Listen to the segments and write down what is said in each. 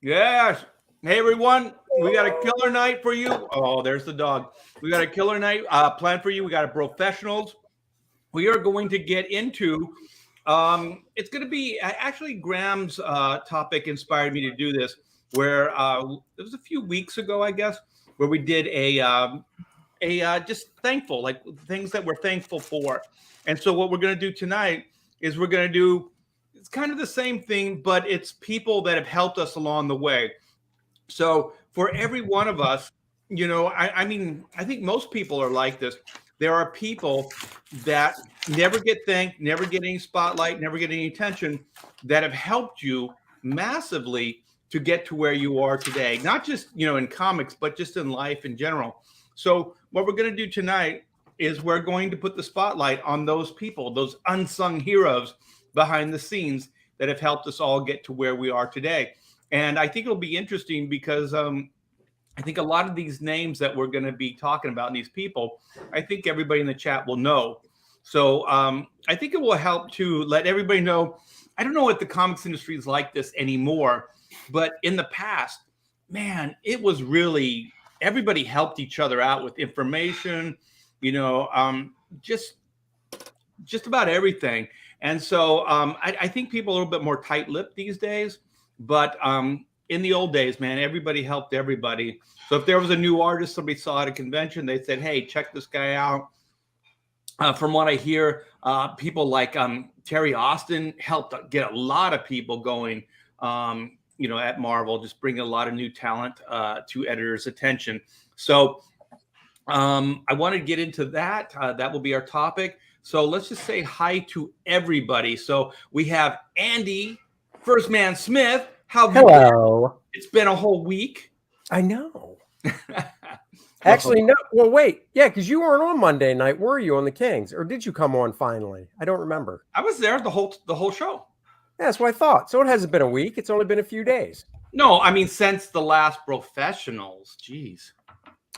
Yes. Hey, everyone. We got a killer night for you. Oh, there's the dog. We got a killer night planned for you. We got a professionals. We are going to get into, it's going to be actually Graham's topic inspired me to do this, where it was a few weeks ago, I guess, where we did a just thankful, like things that we're thankful for. And so what we're going to do tonight is we're going to do, it's kind of the same thing, but it's people that have helped us along the way. So for every one of us, I mean, I think most people are like this. There are people that never get thanked, never get any spotlight, never get any attention, that have helped you massively to get to where you are today. Not just, in comics, but just in life in general. So what we're going to do tonight is we're going to put the spotlight on those people, those unsung heroes behind the scenes that have helped us all get to where we are today. And I think it'll be interesting because I think a lot of these names that we're going to be talking about, and these people, I think everybody in the chat will know. So I think it will help to let everybody know. I don't know what the comics industry is like this anymore, but in the past, man, it was really, everybody helped each other out with information, just about everything. And so I think people are a little bit more tight-lipped these days, but in the old days, man, everybody helped everybody. So if there was a new artist, somebody saw at a convention, they said, hey, check this guy out. From what I hear, people like Terry Austin helped get a lot of people going, at Marvel, just bringing a lot of new talent to editors' attention. So I want to get into that. That will be our topic. So let's just say hi to everybody. So we have Andy, First Man Smith. Hello. It's been a whole week. I know. Actually, no. Well, wait. Yeah, because you weren't on Monday night, were you, on the Kings? Or did you come on finally? I don't remember. I was there the whole show. Yeah, that's what I thought. So it hasn't been a week. It's only been a few days. No, I mean, since the last Professionals. Jeez.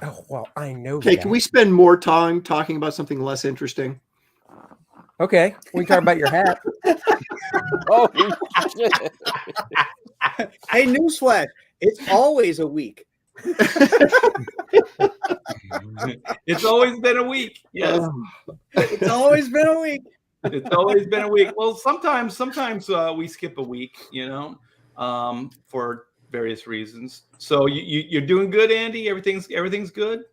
Oh, well, I know Okay, that. can we spend more time talking about something less interesting? Okay. We can talk about your hat. Oh, shit. Hey, newsflash. It's always a week. It's always been a week. Yes. It's always been a week. It's always been a week. Well, sometimes we skip a week, for various reasons. So you're doing good, Andy? Everything's good?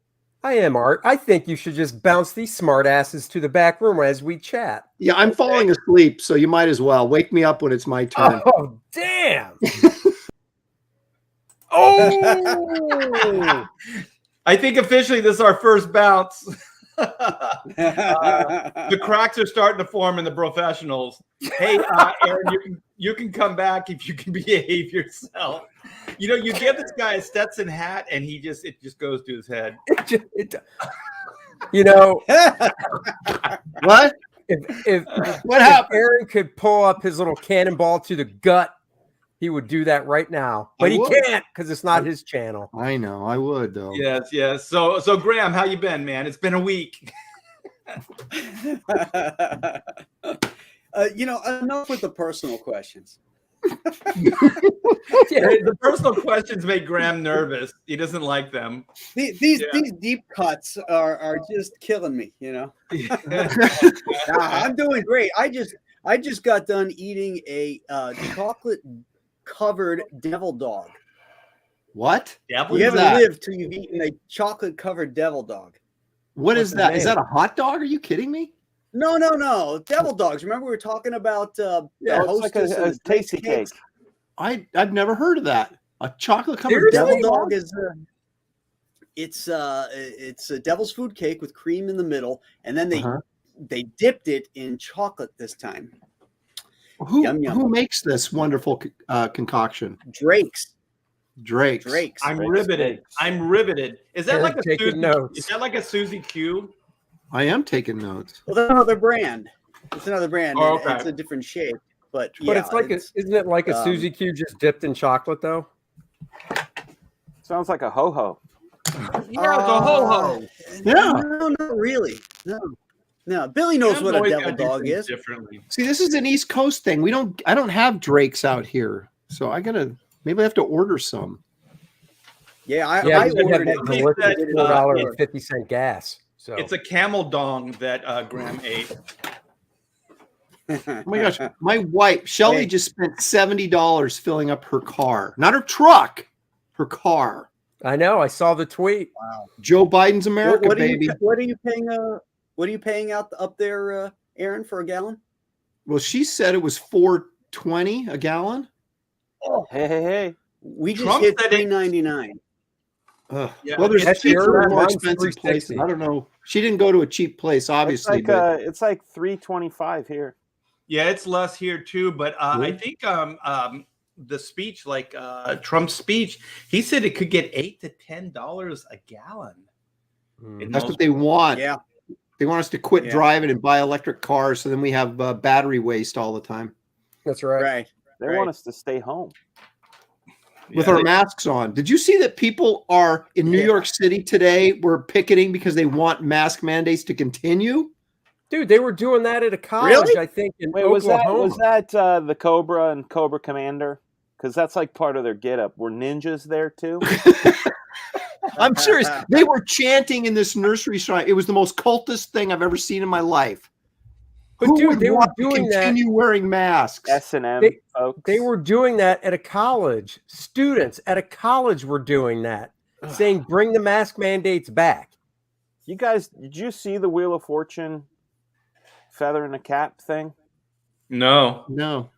I am, Art. I think you should just bounce these smart asses to the back room as we chat. Yeah, I'm falling asleep, so you might as well. Wake me up when it's my turn. Oh, damn. Oh! I think officially this is our first bounce. The cracks are starting to form in the Professionals. Hey, Aaron, you can come back if you can behave yourself. You give this guy a Stetson hat, and it just goes to his head. What? If What happened? Aaron could pull up his little cannonball to the gut, he would do that right now. But he can't because it's not his channel. I know. I would, though. Yes. So Graham, how you been, man? It's been a week. Enough with the personal questions. The personal questions make Graham nervous. He doesn't like them. These deep cuts are just killing me. Nah, I'm doing great. I just got done eating a chocolate covered devil dog. What? You haven't lived till you've eaten a chocolate covered devil dog. What is that? Is that a hot dog? Are you kidding me? No. Devil dogs. Remember we were talking about it's like a tasty cake. I've never heard of that. A chocolate covered devil dog is it's a devil's food cake with cream in the middle, and then they dipped it in chocolate this time. Who makes this wonderful concoction? Drake's. I'm riveted. Is that like a taking notes? Is that like a Susie Q? I am taking notes. Well, that's another brand. It's another brand. Oh, okay. It's a different shape, but it's like isn't it like a Suzy Q just dipped in chocolate though? Sounds like a ho-ho. Yeah, it's a ho-ho. Yeah. No, not really. No. Billy knows what a devil dog is. Differently. See, this is an East Coast thing. I don't have Drake's out here, so I gotta. Maybe I have to order some. Yeah, I Yeah, we have ordered that it. delicious $4.50 gas. So It's a camel dong that Graham ate. Oh my gosh, my wife Shelly Hey. just spent $70 filling up her car, not her truck, her car. I know. I saw the tweet. Wow. Joe Biden's America, What are baby. what are you paying? What are you paying up there, Aaron, for a gallon? Well, she said it was $4.20 a gallon. Oh, Hey. we just Trump hit said it- Yeah, Yeah, well, there's that's cheaper yours. and more Mine's expensive places. $3.60. I don't know. She didn't go to a cheap place, obviously, but It's like $3.25 here. Yeah, it's less here too. But I think the speech, like Trump's speech, he said it could get $8 to $10 a gallon. in that's most- what they want. yeah. They want us to quit Yeah. driving and buy electric cars, so then we have battery waste all the time That's right. Right. They Right. want us to stay home. with Yeah, our they- masks on. Did you see that people are in New Yeah. York City today were picketing because they want mask mandates to continue? Dude, they were doing that at a college, Really? I think, in Wait, was Oklahoma. that the Cobra and Cobra Commander? Because that's like part of their get-up. Were ninjas there too? I'm serious. They were chanting in this nursery shrine. It was the most cultist thing I've ever seen in my life. But Who dude, would they were want to doing that. continue wearing masks? S&M They- folks. They were doing that at a college. Students at a college were doing that, saying, "Bring the mask mandates back." You guys, did you see the Wheel of Fortune feather in a cap thing? No. No.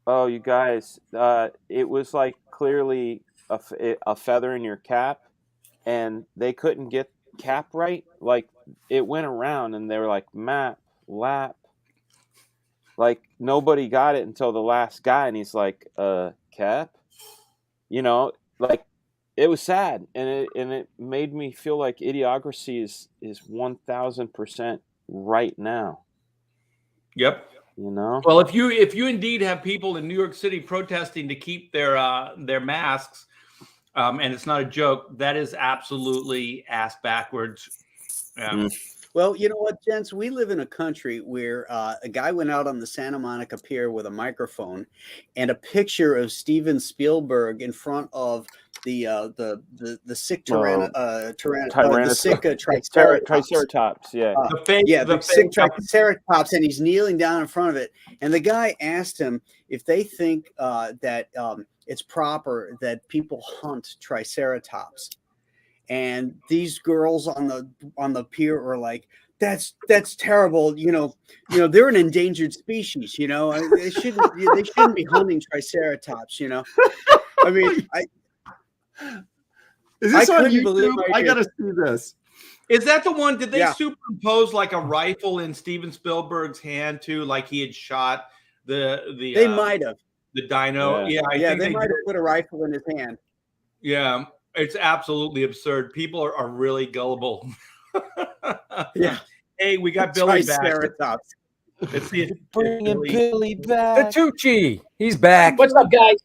Oh, you guys, it was like clearly a feather in your cap, and they couldn't get cap right. Like it went around, and they were like map, lap. Like nobody got it until the last guy, and he's like, cap. You know, like it was sad, and it made me feel like idiocracy is 1000% right now. Yep. You know. Well, if you indeed have people in New York City protesting to keep their masks, and it's not a joke, that is absolutely ass backwards. Well, you know what, gents? We live in a country where a guy went out on the Santa Monica Pier with a microphone and a picture of Steven Spielberg in front of the sick Triceratops. Yeah. The sick Triceratops, and he's kneeling down in front of it. And the guy asked him if they think that it's proper that people hunt Triceratops. And these girls on the pier are like, that's terrible. You know, they're an endangered species. You know, they shouldn't be hunting Triceratops. You know, I mean, Is this on couldn't believe YouTube? I I did. gotta see this. Is that the one? Did they Yeah. superimpose like a rifle in Steven Spielberg's hand too, like he had shot the they might have. the dino? Yeah. I think They might did. have put a rifle in his hand. Yeah, it's absolutely absurd. People are really gullible. Yeah. Hey, we got Billy back. Triceratops. Let's see if Bringing Billy- Billy back. Tucci, he's back. What's up, guys?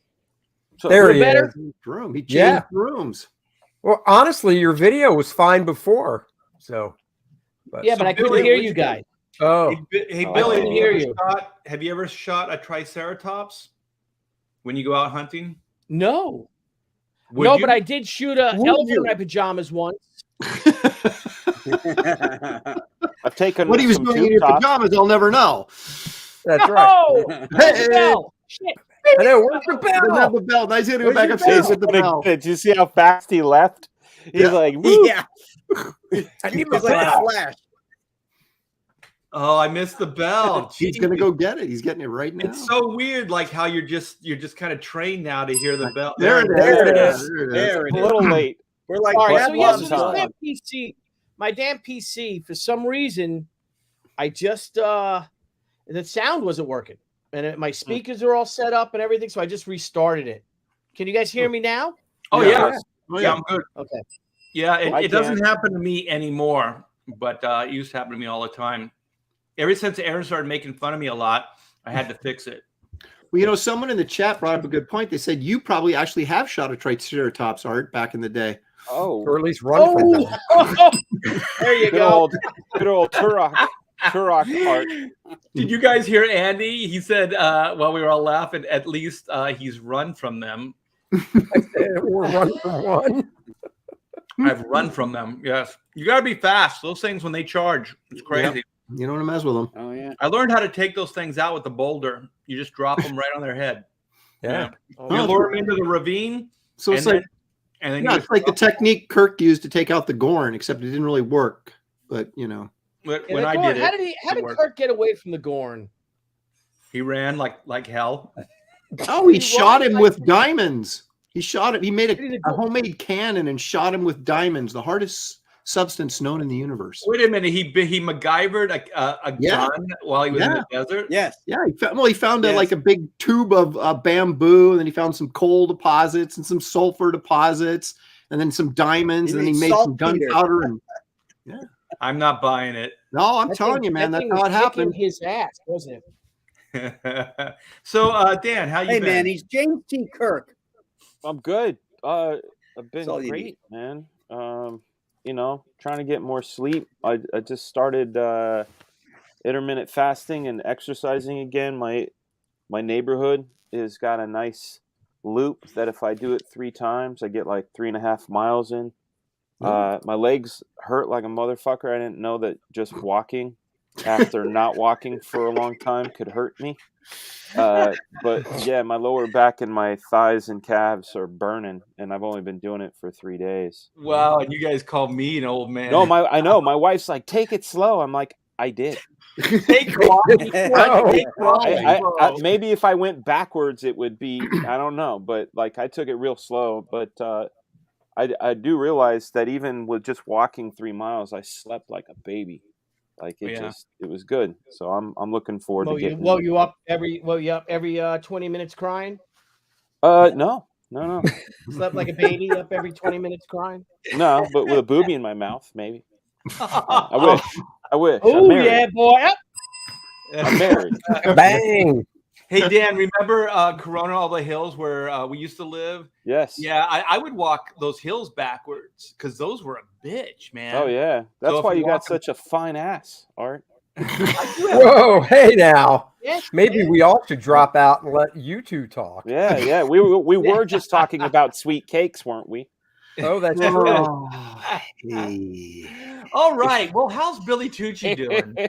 So- There he better? is. Room. He changed Yeah. rooms. Well, honestly, your video was fine before. So, Yeah, but I couldn't Billy, hear what you you guys. oh, Hey, Oh, Billy, I have hear you, you. have you ever shot a triceratops when you go out hunting? No. Would No, you? but I did shoot a Would elephant you? in my pajamas once. I've taken What he was some doing tube in your tops. pajamas, I'll never know. that's right. No! Hey, No! Shit! I know. Where's the he doesn't have bell? the bell. Now he's gonna go Where's back your upstairs bell? with the bell. Did you see how fast he left? He's Yeah. like, woo. Yeah. I need my It's like a bell. flash. Oh, I missed the bell. He's gonna go get it. He's getting it right now. It's so weird, like how you're just kind of trained now to hear the bell. There it is. There it There is. it is. There it A is. little late. We're like, All right, Brad so yeah, so One this time. damn PC, my damn PC, for some reason, I just the sound wasn't working, and my speakers are all set up and everything, so I just restarted it. Can you guys hear me now? Oh Yeah. yeah. Oh, Yeah, I'm good. Okay. Yeah, I it doesn't can't. happen to me anymore, but it used to happen to me all the time. Ever since Aaron started making fun of me a lot, I had to fix it. Well, you know, someone in the chat brought up a good point. They said you probably actually have shot a Triceratops, Art, back in the day. Oh, Or at least run from them. There you good go. old Turok part. Did you guys hear Andy? He said while we were all laughing, at least he's run from them. I said, or run from one. I've run from them. Yes, you got to be fast. Those things when they charge, it's crazy. You don't want to mess with them. Oh yeah. I learned how to take those things out with the boulder. You just drop them right on their head. Yeah. You lure them into the ravine. So it's and like, then, yeah, you it's like the technique Kirk used to take out the Gorn, except it didn't really work. But when Yeah, I Gorn, did how it, did it worked. Kirk get away from the Gorn? He ran like hell. oh, he He shot was him like- with diamonds. He shot him. He made What did he a do? homemade cannon and shot him with diamonds, the hardest substance known in the universe. Wait a minute. He MacGyvered a Yeah. gun while he was in Yeah. the desert. Yes. Yeah, he found Yes. like a big tube of bamboo, and then he found some coal deposits and some sulfur deposits, and then some diamonds, He and then he made made some saltpeter. gunpowder. And I'm not buying it. no, I'm That telling thing- you, man, that that's thing how was it happened. kicking his ass, wasn't it? So, Dan, how you Hey been? man, he's James T. Kirk. I'm good. I've That's all been you great, man. Trying to get more sleep. I just started intermittent fasting and exercising again. My neighborhood has got a nice loop that if I do it 3 times, I get like 3.5 miles in. My legs hurt like a motherfucker. I didn't know that just walking after not walking for a long time could hurt me. But yeah, my lower back and my thighs and calves are burning, and I've only been doing it for 3 days. Wow, and you guys call me an old man. No, I know. My wife's like, take it slow. I'm like, I did. Take crawling. Whoa. Take crawling, bro. Maybe if I went backwards, it would be, I don't know, but like I took it real slow. But I do realize that even with just walking 3 miles, I slept like a baby. Like it was good. So I'm looking forward to getting. Woke you up every 20 minutes crying? No. Slept like a baby up every 20 minutes crying? No, but with a booby in my mouth, maybe. I wish. I'm Oh married. yeah, boy. Yep. I'm married. Bang. Hey, Dan, remember Corona, all the hills where we used to live? Yes. Yeah, I would walk those hills backwards because those were a bitch, man. Oh yeah. That's So if why you you got walk- such a fine ass, Art. Whoa, hey now. Yes, Maybe we all should drop out and let you two talk. Yeah. We were just talking about sweet cakes, weren't we? Oh, that's true. Oh, hey. All right. Well, how's Billy Tucci doing?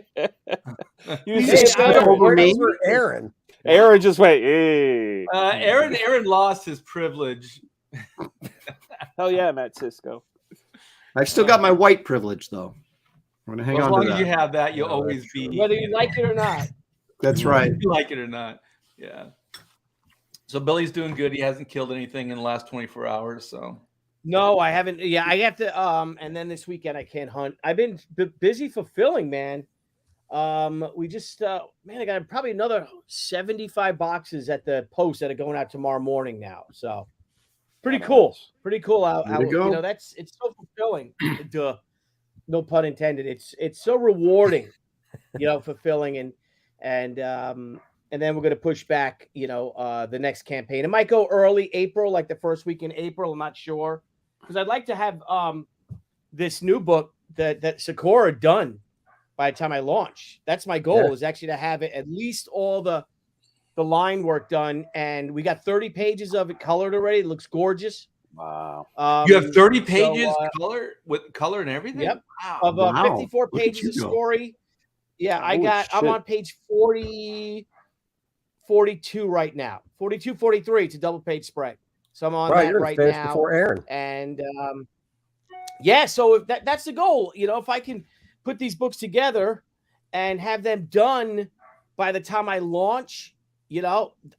You He's said- just over me. For Aaron. Aaron just went, hey. Aaron lost his privilege. Hell yeah, Matt Cisco. I've still got my white privilege, though. I'm gonna hang Well, as on long to as that. you have that, you'll Yeah, always that's be. whether you like it or not. That's right. You like it or not. Yeah. So Billy's doing good. He hasn't killed anything in the last 24 hours. So No, I haven't. Yeah, I have to. And then this weekend I can't hunt. I've been busy fulfilling, man. We just, man, I got probably another 75 boxes at the post that are going out tomorrow morning now. So pretty cool. Pretty cool. Way to go. You know, it's so fulfilling. Duh. No pun intended. It's so rewarding, fulfilling and then we're going to push back, the next campaign. It might go early April, like the first week in April. I'm not sure because I'd like to have this new book that Sakura done by the time I launch. That's my goal is actually to have it at least all the line work done. And we got 30 pages of it colored already. It looks gorgeous. Wow. you have 30 so, pages with color and everything. Yep. Wow. Of Wow. 54 Look at pages you of go. story. Yeah, I'm shit. on page 42 right now. 42, 43. It's a double page spread. So I'm on Right, that you're right fast now. before Aaron. And so if that's the goal. If I can put these books together and have them done by the time I launch,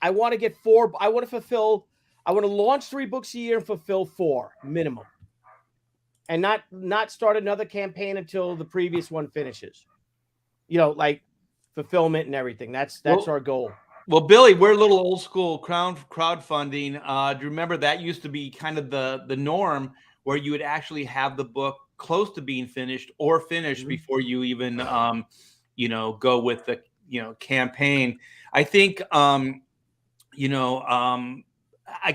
I want to get 4. I want to launch 3 books a year and fulfill 4 minimum. And not start another campaign until the previous one finishes. Like fulfillment and everything. That's our goal. Well, Billy, we're a little old school crowdfunding. Do you remember that used to be kind of the norm where you would actually have the book close to being finished or finished before you even go with the campaign. I think I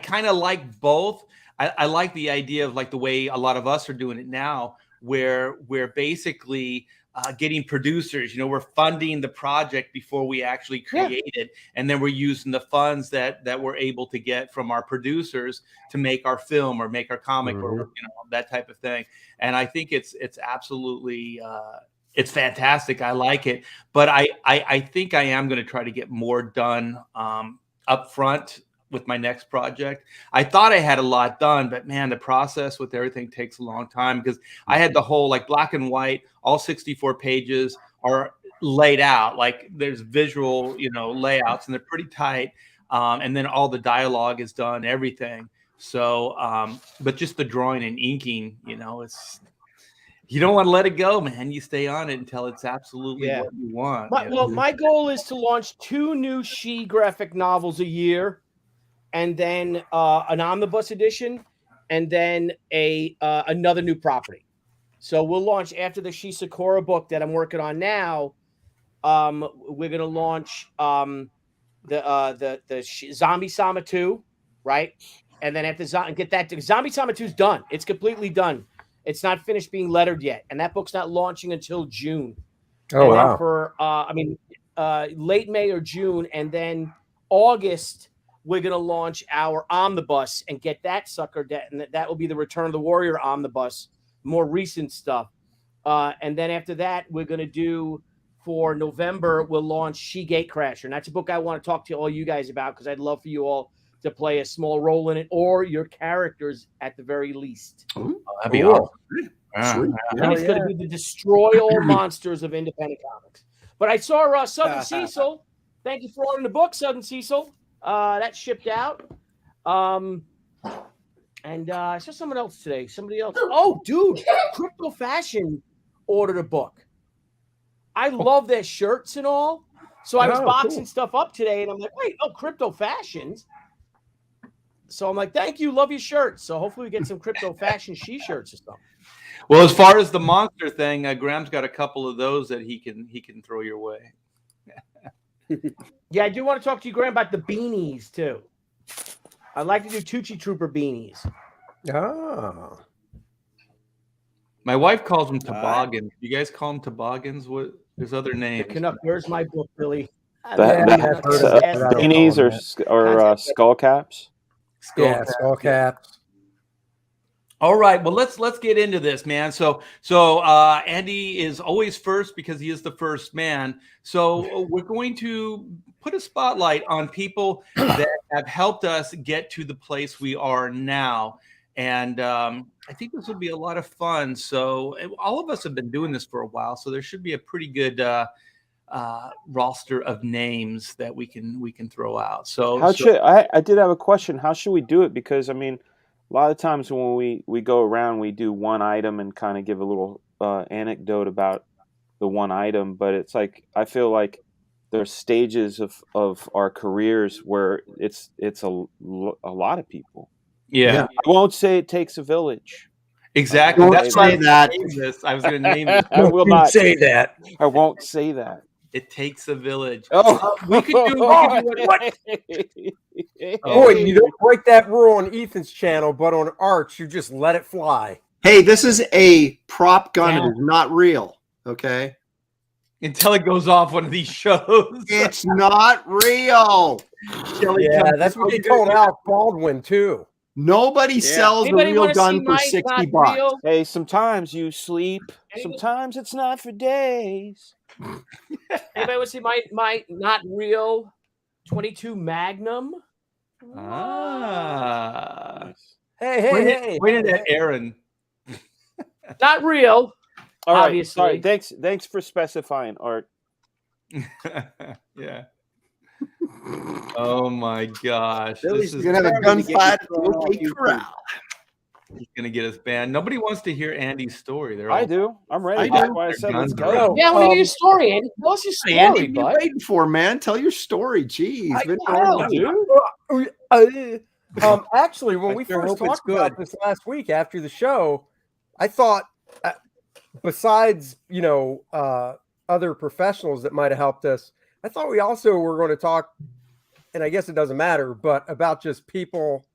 kind of like both. I like the idea of like the way a lot of us are doing it now, where basically getting producers. We're funding the project before we actually create it, and then we're using the funds that we're able to get from our producers to make our film or make our comic or that type of thing. And I think it's absolutely it's fantastic. I like it, but I think I am going to try to get more done up front with my next project. I thought I had a lot done, but man, the process with everything takes a long time, because I had the whole like black and white, all 64 pages are laid out. Like there's visual, layouts, and they're pretty tight. And then all the dialogue is done, everything. So, but just the drawing and inking, it's, you don't want to let it go, man. You stay on it until it's absolutely what you want. Well, my goal is to launch 2 new She graphic novels a year, and then an omnibus edition, and then another new property. So we'll launch after the She Sakura book that I'm working on now. We're gonna launch the Zombie Sama 2, right? And then after get that, Zombie Sama 2 is done. It's completely done. It's not finished being lettered yet, and that book's not launching until June. Oh, wow. For late May or June, and then August we're going to launch our omnibus and get that sucker, and that will be the Return of the Warrior omnibus, more recent stuff. And then after that, we're going to do, for November, we'll launch She Gatecrasher. And that's a book I want to talk to all you guys about, because I'd love for you all to play a small role in it, or your characters at the very least. Ooh, that'd be awesome. And it's going to be the Destroy All Monsters of Independent Comics. But I saw Southern Cecil. Thank you for ordering the book, Southern Cecil. That shipped out. And I saw someone else today. Somebody else. Oh, dude, Crypto Fashion ordered a book. I love their shirts and all. So I was boxing stuff up today, and I'm like, wait, Crypto Fashions. So I'm like, thank you, love your shirts. So hopefully we get some Crypto Fashion shirts or something. Well, as far as the monster thing, Graham's got a couple of those that he can throw your way. Yeah, I do want to talk to you, Graham, about the beanies too. I'd like to do Tucci Trooper beanies. Oh. My wife calls them toboggans. You guys call them toboggans? What? There's other names. Where's my book, Billy? Beanies or skull caps. Skull caps. All right, well let's get into this, man. So Andy is always first because he is the first man. So we're going to put a spotlight on people that have helped us get to the place we are now, and I think this will be a lot of fun. So all of us have been doing this for a while, so there should be a pretty good roster of names that we can throw out. So I did have a question. How should we do it? Because I mean, a lot of times when we go around, we do one item and kind of give a little anecdote about the one item. But it's like, I feel like there's stages of our careers where it's a lot of people. Yeah. I won't say it takes a village. Exactly. That's say that. I was going to name it. I will not say that. I won't say that. It takes a village. Oh, we could do what? Boy, you don't break that rule on Ethan's channel, but on Arch, you just let it fly. Hey, this is a prop gun. It is not real. Okay. Until it goes off one of these shows. It's not real. Yeah, that's what they told Alec Baldwin too. Nobody sells a real gun for $60. Real? Hey, sometimes you sleep. Sometimes it's not for days. Anybody want to see my not real 22 Magnum? Hey. Pointed at Aaron. Not real. All right. Obviously. Sorry. Thanks for specifying, Art. Yeah. Oh my gosh. Billy's You're going to have a gunfight at the OK Corral. He's going to get us banned. Nobody wants to hear Andy's story. I do. I'm ready. That's why I said let's go. Yeah, I want to hear your story, Andy. Tell us your story, Andy, what are bud. you waiting for, man? Tell your story. Jeez. Actually, when we first talked about this last week after the show, I thought, besides other professionals that might have helped us, I thought we also were going to talk, and I guess it doesn't matter, but about just people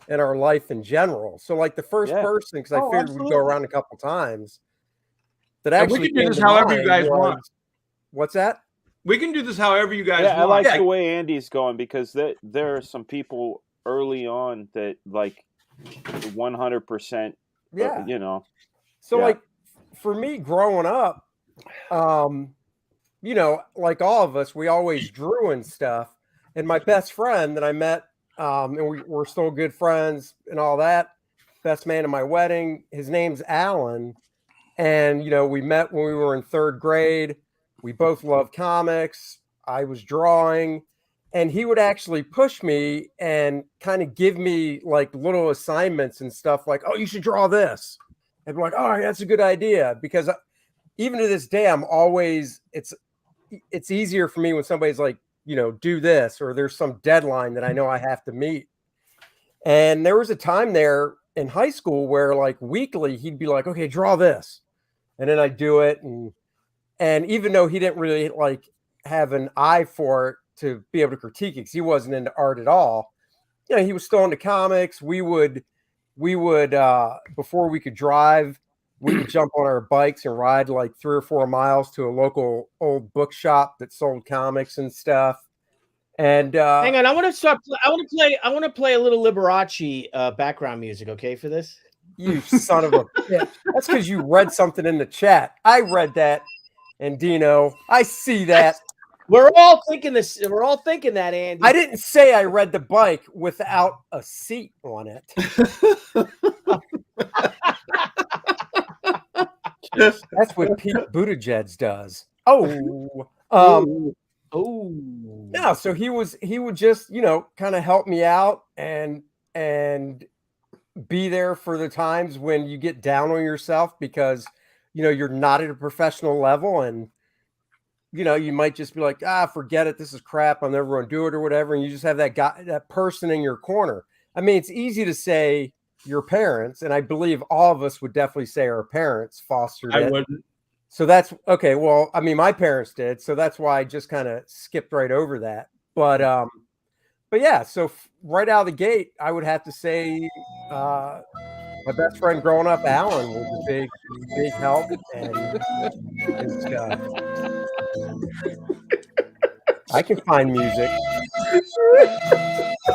in our life in general. So like the first person, because I figured we'd go around a couple times. that And we actually can do came this to however you mind guys was- want. What's that? We can do this however you guys Yeah, I want. like the way Andy's going because there are some people early on that like 100%. Yeah. You know. So Yeah. like for me growing up, you know, like all of us, we always drew and stuff. And my best friend that I met, and we're still good friends and all that, best man at my wedding, his name's Alan. And, you know, we met when we were in 3rd grade. We both loved comics. I was drawing, and he would actually push me and kind of give me like little assignments and stuff like, oh, you should draw this. And be like, oh, that's a good idea. Because even to this day, I'm always, it's easier for me when somebody's like, you know, do this, or there's some deadline that I know I have to meet. And there was a time there in high school where like weekly he'd be like, okay, draw this. And then I'd do it. And even though he didn't really like have an eye for it to be able to critique it, because he wasn't into art at all, you know, he was still into comics. We would before we could drive, we would jump on our bikes and ride like 3 or 4 miles to a local old bookshop that sold comics and stuff. And hang on, I want to play a little Liberace background music, okay, for this? You son of a bitch. That's because you read something in the chat. I read that, and Dino, I see that. We're all thinking this. We're all thinking that, Andy. I didn't say I read the bike without a seat on it. That's what Pete Buttigieg does. Oh, no. So he would just, you know, kind of help me out and be there for the times when you get down on yourself because, you know, you're not at a professional level and, you know, you might just be like, forget it. This is crap. I'm never going to do it or whatever. And you just have that person in your corner. I mean, it's easy to say your parents, and I believe all of us would definitely say our parents fostered it. I wouldn't. So that's okay. Well, I mean, my parents did. So that's why I just kind of skipped right over that. But yeah, so right out of the gate, I would have to say my best friend growing up, Alan, was a big help. And I can find music.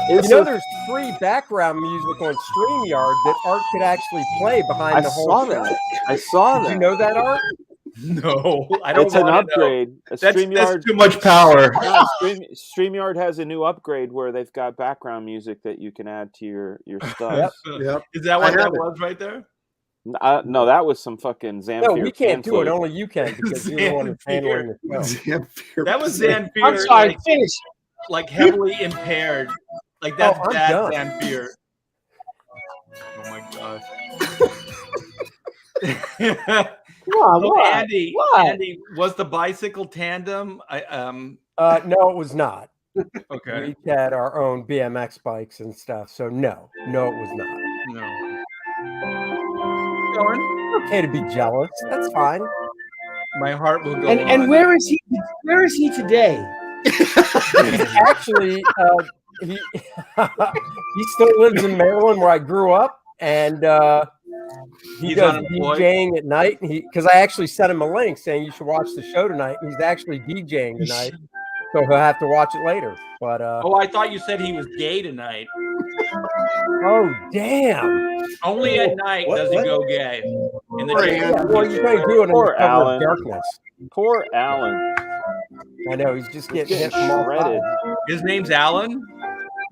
You know, there's free background music on StreamYard that Art could actually play behind the whole show. I saw that. Did you know that, Art? No, I don't. It's an upgrade. That's too much power. No, StreamYard has a new upgrade where they've got background music that you can add to your stuff. Yep. Is that what that was right there? No, that was some fucking Zamfir. No, we can't do it. Only you can because you're the one who's handling the show. That was Zamfir. I'm sorry, finish. Like heavily impaired. Like that's bad done. Zamfir. Oh my gosh. Andy, was the bicycle tandem? No, it was not. Okay. We had our own BMX bikes and stuff. So no, it was not. No. Okay to be jealous. That's fine. My heart will go on. And where is he? Where is he today? Actually, he still lives in Maryland where I grew up, and he does DJing at night. Because I actually sent him a link saying you should watch the show tonight. He's actually DJing tonight, so he'll have to watch it later. But I thought you said he was gay tonight. Oh damn! Only at night does he go gay. In the day. Well, you can't do it in the cover of darkness. Poor Alan. I know he's just getting hit from all shredded. sides. His name's Alan.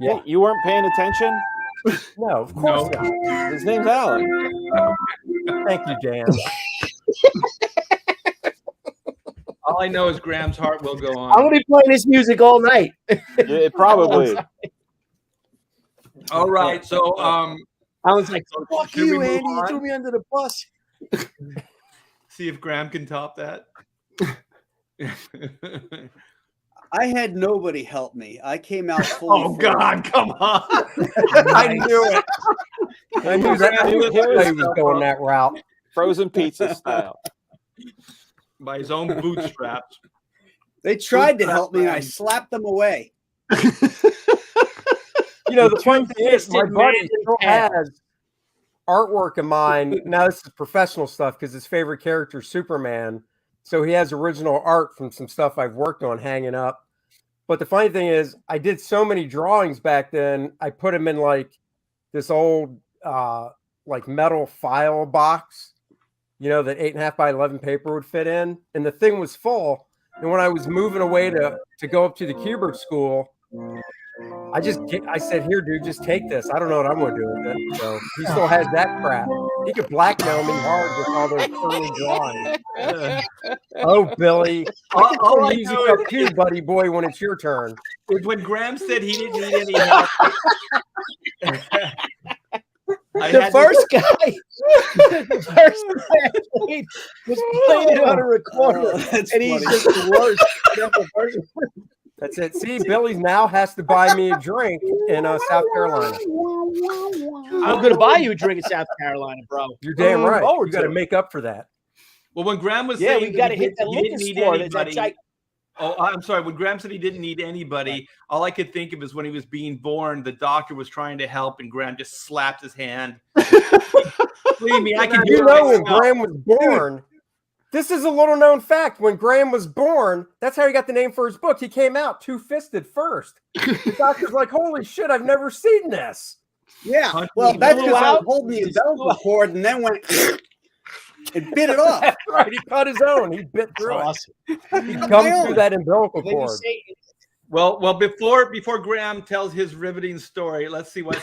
Yeah. Hey, you weren't paying attention? No, of course not. His name's Alan. Thank you, Dan. All I know is Graham's heart will go on. I'm gonna be playing this music all night. Yeah, probably. All right, so I was like, "Fuck should we you, move Andy! You on? threw me under the bus." See if Graham can top that. I had nobody help me. I came out fully. Oh God, come on! I knew it. I knew that he was going that route. Frozen pizza style. By his own bootstraps. They tried to help me, and I slapped them away. You know, the funny thing is, my buddy still has artwork of mine. Now this is professional stuff because his favorite character is Superman. So he has original art from some stuff I've worked on hanging up. But the funny thing is, I did so many drawings back then. I put them in like this old like metal file box, you know, that 8.5 by 11 paper would fit in, and the thing was full. And when I was moving away to go up to the Kubert school, I said, "Here, dude, just take this. I don't know what I'm going to do with it." So he still has that crap. He could blackmail me hard with all those early drawings. Oh, Billy, I can pull music up too, buddy boy, when it's your turn. When Graham said he didn't need any help, the first guy was playing it on a recorder, and he's just the worst. That's it. See, Billy now has to buy me a drink in South Carolina. I'm going to buy you a drink in South Carolina, bro. You're damn right. You got to make up for that. Well, when Graham was saying we got to hit that liquor store. I'm sorry. When Graham said he didn't need anybody, all I could think of is when he was being born, the doctor was trying to help, and Graham just slapped his hand. Believe me, I can do it. You know, when Graham was born, this is a little known fact. When Graham was born, that's how he got the name for his book. He came out two-fisted first. The doctor's like, "Holy shit, I've never seen this." Yeah. Well, that's because I was holding the umbilical cord and then went and bit it off. That's right. He cut his own. He bit through awesome. it. He comes through that umbilical cord. Well, before Graham tells his riveting story, let's see what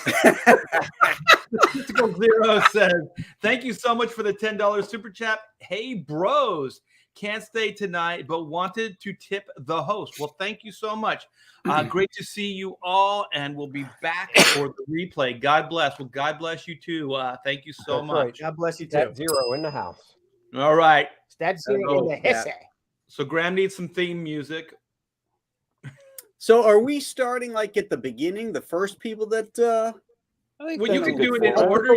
Zero says. Thank you so much for the $10 super chat. Hey, bros, can't stay tonight, but wanted to tip the host. Well, thank you so much. Great to see you all, and we'll be back for the replay. God bless. Well, God bless you too. Thank you so much. Right. God bless you too. That Zero in the house. All right. That's Zero in the hissy. So Graham needs some theme music. So are we starting like at the beginning, the first people that well, you can do it in order.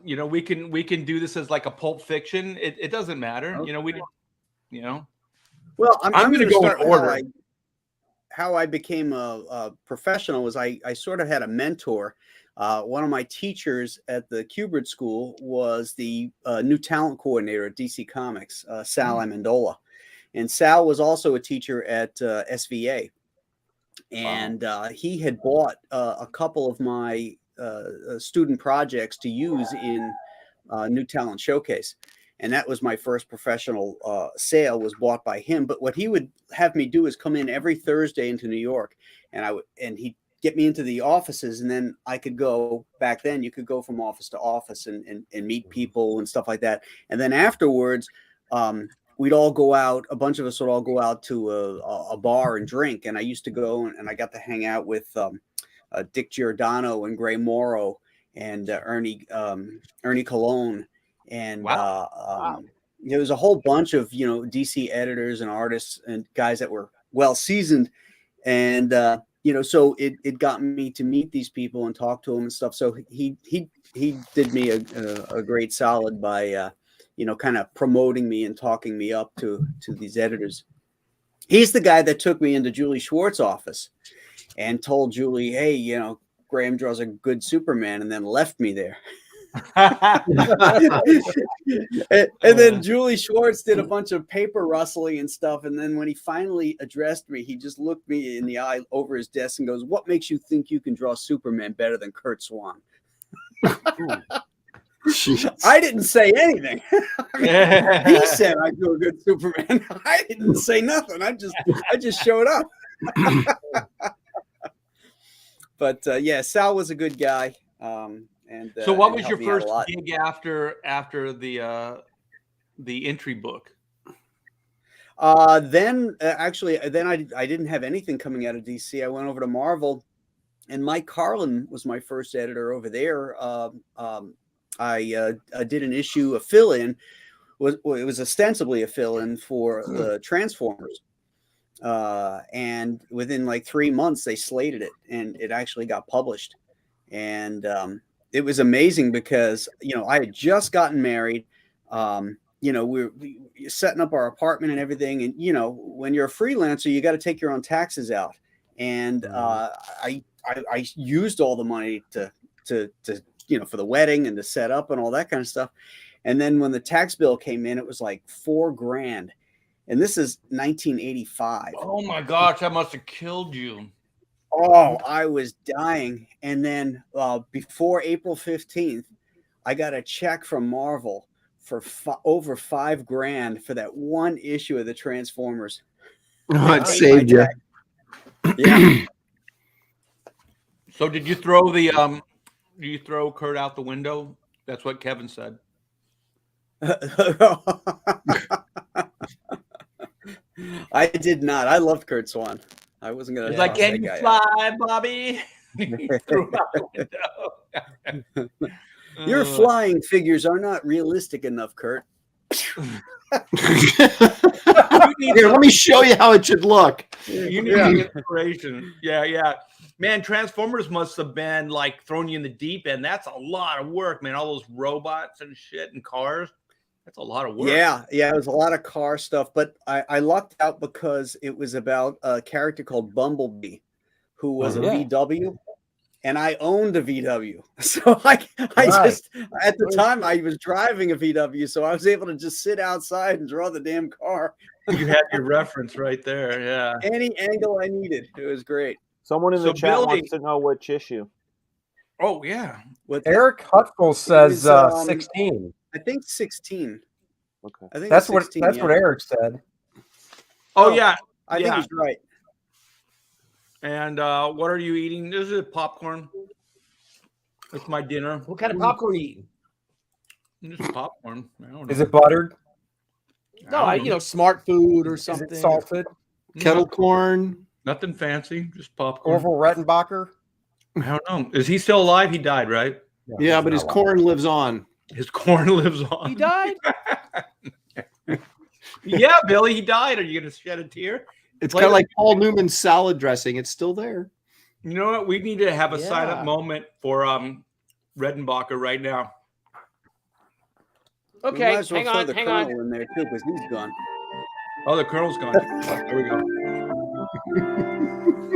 You know, we can do this as like a Pulp Fiction. It doesn't matter. Okay. You know, Well, I'm going to go in order. How I became a professional was I sort of had a mentor. One of my teachers at the Kubert School was the new talent coordinator at DC Comics, Sal Amendola. And Sal was also a teacher at SVA. And he had bought a couple of my student projects to use in New Talent Showcase. And that was my first professional sale, was bought by him. But what he would have me do is come in every Thursday into New York, and he'd get me into the offices, and then I could go. Back then, you could go from office to office and meet people and stuff like that. And then afterwards, we'd all go out. A bunch of us would all go out to a bar and drink. And I used to go, and I got to hang out with Dick Giordano and Gray Morrow and Ernie Colon. And there was a whole bunch of, DC editors and artists and guys that were well seasoned. And, so it got me to meet these people and talk to them and stuff. So he did me a great solid by, kind of promoting me and talking me up to these editors. He's the guy that took me into Julie Schwartz's office and told Julie, hey, Graham draws a good Superman, and then left me there. and then Julie Schwartz did a bunch of paper rustling and stuff. And then when he finally addressed me, he just looked me in the eye over his desk and goes, "What makes you think you can draw Superman better than Kurt Swan?" I didn't say anything. He said I do a good Superman. I didn't say nothing. I just showed up. But Sal was a good guy. So what was your first gig after the entry book? Then I didn't have anything coming out of DC. I went over to Marvel, and Mike Carlin was my first editor over there. I did an issue, a fill-in. It was ostensibly a fill-in for the Transformers. And within like 3 months, they slated it, and it actually got published. And it was amazing because, I had just gotten married. We were setting up our apartment and everything. And, when you're a freelancer, you got to take your own taxes out. And I used all the money to for the wedding and to set up and all that kind of stuff. And then when the tax bill came in, it was like $4,000. And this is 1985. Oh my gosh, that must have killed you. Oh, I was dying. And then before April 15th, I got a check from Marvel for over $5,000 for that one issue of the Transformers. Oh, it saved you. Yeah. So did you throw the Kurt out the window? That's what Kevin said. I did not. I loved Kurt Swan. I wasn't gonna. It's like, can you fly, Bobby? Threw out the window. Your flying figures are not realistic enough, Kurt. Here, let me show you how it should look. You need inspiration. Yeah. Man, Transformers must have been like throwing you in the deep end. That's a lot of work, man. All those robots and shit and cars. That's a lot of work. Yeah, it was a lot of car stuff, but I lucked out because it was about a character called Bumblebee, who was a VW, and I owned a VW. So I just, at the time, I was driving a VW, so I was able to just sit outside and draw the damn car. You had your reference right there. Yeah. Any angle I needed. It was great. Someone in the chat wants to know which issue. Oh, yeah. Eric Hutful says 16. I think 16. Okay. I think that's 16, what Eric said. Oh yeah. I think he's right. And what are you eating? This is popcorn. It's my dinner. What kind of popcorn are you eating? Just popcorn. I don't know. Is it buttered? No, smart food or something. Is it salted? Kettle corn. Nothing fancy. Just popcorn. Orville Rettenbacher? I don't know. Is he still alive? He died, right? Yeah, but his corn lives on. His corn lives on. He died? Yeah, Billy, he died. Are you going to shed a tear? It's kind of like Paul Newman's salad dressing. It's still there. You know what? We need to have a sign-up moment for Redenbacher right now. Okay, might as well hang throw on, the hang Colonel on. in there too, because he's gone. Oh, the Colonel's gone. There we go.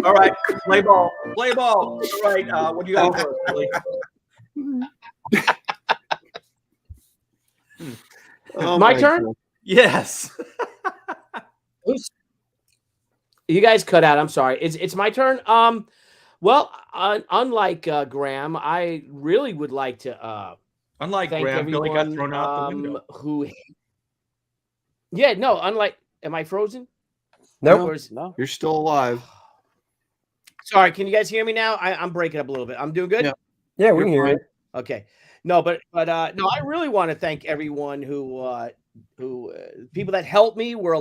All right, play ball. Play ball. All right, what do you got first, Billy? My turn? God. Yes. You guys cut out. I'm sorry. It's my turn. Well, unlike Graham, I really would like to Unlike thank Graham, Billy everyone got thrown out the window. who. Yeah, no. Unlike, am I frozen? Nope. No. You're still alive. Sorry, can you guys hear me now? I'm breaking up a little bit. I'm doing good. Yeah, we can hear it. Okay. No, but no, I really want to thank everyone who people that helped me were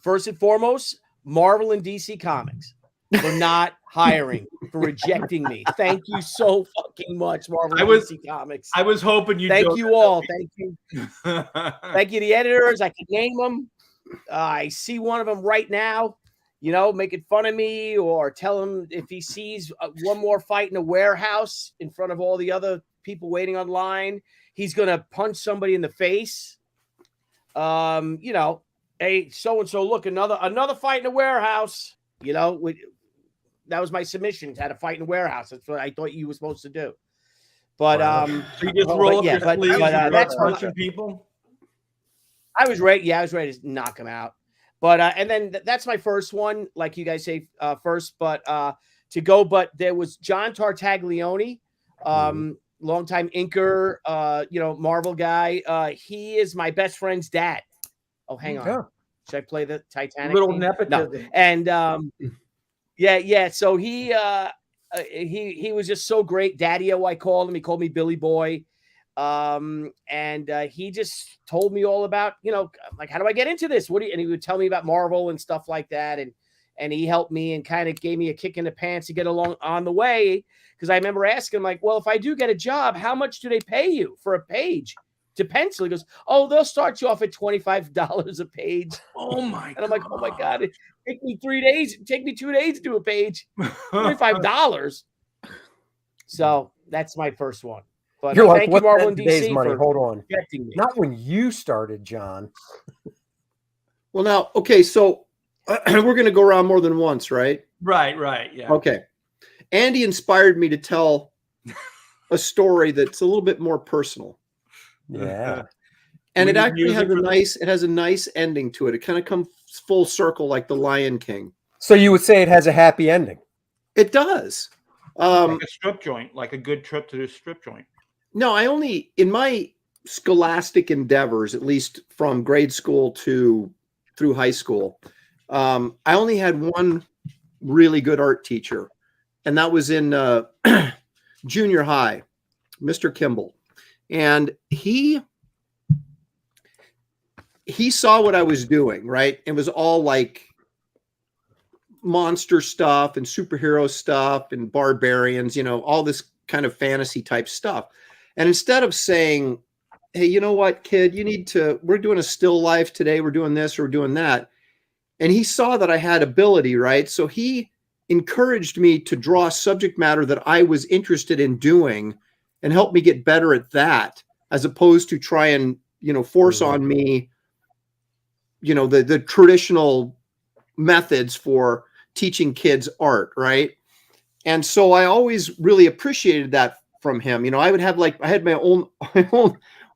first and foremost Marvel and DC Comics for not hiring, for rejecting me. Thank you so fucking much, Marvel and DC Comics. I was hoping you'd thank go you that all. way. Thank you. Thank you, the editors. I can name them. I see one of them right now, making fun of me, or tell him if he sees one more fight in a warehouse in front of all the other people waiting online, he's going to punch somebody in the face. Hey, so-and-so, look, another fight in a warehouse. That was my submission, to have a fight in a warehouse. That's what I thought you were supposed to do. But so you just roll up your sleeves and that's punching people? I was ready to knock him out. But and then that's my first one, like you guys say first, but there was John Tartaglione, longtime inker, Marvel guy. He is my best friend's dad. Oh, hang on. Should I play the Titanic? Little theme? nepotism. No. And yeah. So he was just so great. Daddy-o, I called him. He called me Billy Boy. And he just told me all about, like, how do I get into this? And he would tell me about Marvel and stuff like that. And he helped me and kind of gave me a kick in the pants to get along on the way. Cause I remember asking him, like, well, if I do get a job, how much do they pay you for a page to pencil? He goes, oh, they'll start you off at $25 a page. Oh my And I'm like, oh my God, it take me 3 days. It take me 2 days to do a page. $25. So that's my first one. But You're like, thank what you, Marvel and today's DC, money? for Hold on. rejecting me. Not when you started, John. Well, now, okay, so we're going to go around more than once, right? Right, yeah. Okay. Andy inspired me to tell a story that's a little bit more personal. Yeah. And We it need actually has music it has a nice ending to it. It kind of comes full circle like The Lion King. So you would say it has a happy ending? It does. like a strip joint, like a good trip to the strip joint. No, I only, in my scholastic endeavors, at least from grade school through high school, I only had one really good art teacher, and that was in junior high, Mr. Kimball. And he saw what I was doing, right? It was all like monster stuff and superhero stuff and barbarians, all this kind of fantasy type stuff. And instead of saying, hey, you know what, kid, we're doing a still life today. We're doing this or we're doing that. And he saw that I had ability, right? So he encouraged me to draw subject matter that I was interested in doing and help me get better at that, as opposed to try and, force on me, the traditional methods for teaching kids art, right? And so I always really appreciated that from him. I would have I had my own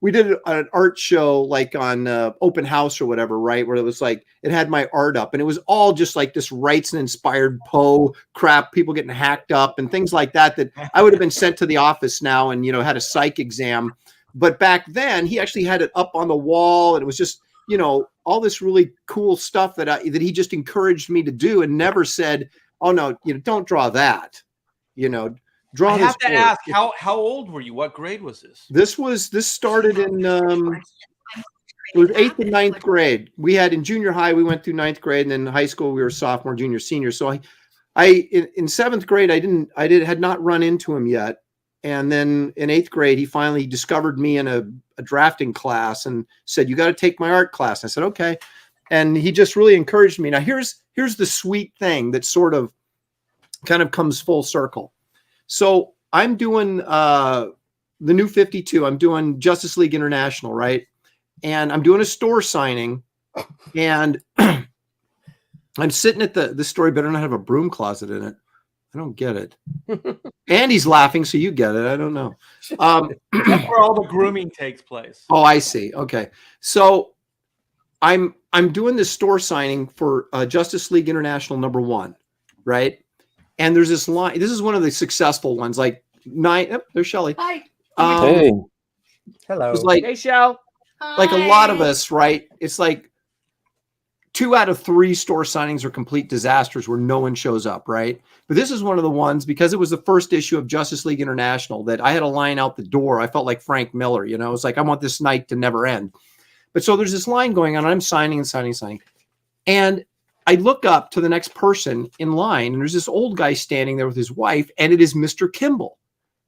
we did an art show like on open house or whatever, right? Where it was like, it had my art up and it was all just like this Wrightson inspired Poe crap, people getting hacked up and things like that I would have been sent to the office now and, had a psych exam. But back then he actually had it up on the wall and it was just, all this really cool stuff that he just encouraged me to do and never said, oh no, don't draw that, draw. I have to board. ask, how old were you? What grade was this? This started in it was 8th and 9th grade. We had in junior high, we went through 9th grade, and then in high school we were sophomore, junior, senior. So I in 7th grade I had not run into him yet. And then in 8th grade, he finally discovered me in a drafting class and said, you got to take my art class. I said, okay. And he just really encouraged me. Now here's the sweet thing that sort of kind of comes full circle. So I'm doing the New 52. I'm doing Justice League International, right? And I'm doing a store signing. And I'm sitting at the story better not have a broom closet in it. I don't get it. Andy's laughing, so you get it. I don't know. That's where all the grooming takes place. Oh, I see. Okay. So I'm doing this store signing for Justice League International #1, right? And there's this line. This is one of the successful ones. Like 9. Oh, there's Shelly. Hi. Hey. Hello. It was like, Hey, Shell. like a lot of us, right? It's like 2 out of 3 store signings are complete disasters where no one shows up, right? But this is one of the ones, because it was the first issue of Justice League International, that I had a line out the door. I felt like Frank Miller, It's like, I want this night to never end. But so there's this line going on, and I'm signing. And I look up to the next person in line, and there's this old guy standing there with his wife, and it is Mr. Kimball,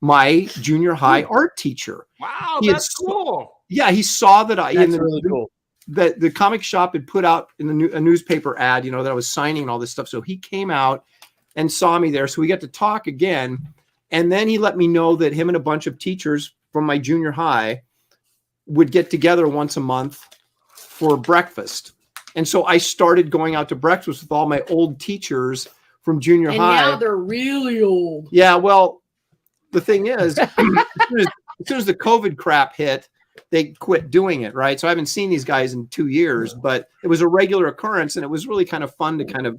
my junior high art teacher. Wow, that's cool. Yeah, he saw that That's really cool. That the comic shop had put out in a newspaper ad, that I was signing and all this stuff. So he came out and saw me there. So we got to talk again. And then he let me know that him and a bunch of teachers from my junior high would get together once a month for breakfast. And so I started going out to breakfast with all my old teachers from junior high. And now they're really old. Yeah, well, the thing is, as soon as the COVID crap hit, they quit doing it, right? So I haven't seen these guys in 2 years, but it was a regular occurrence, and it was really kind of fun to kind of,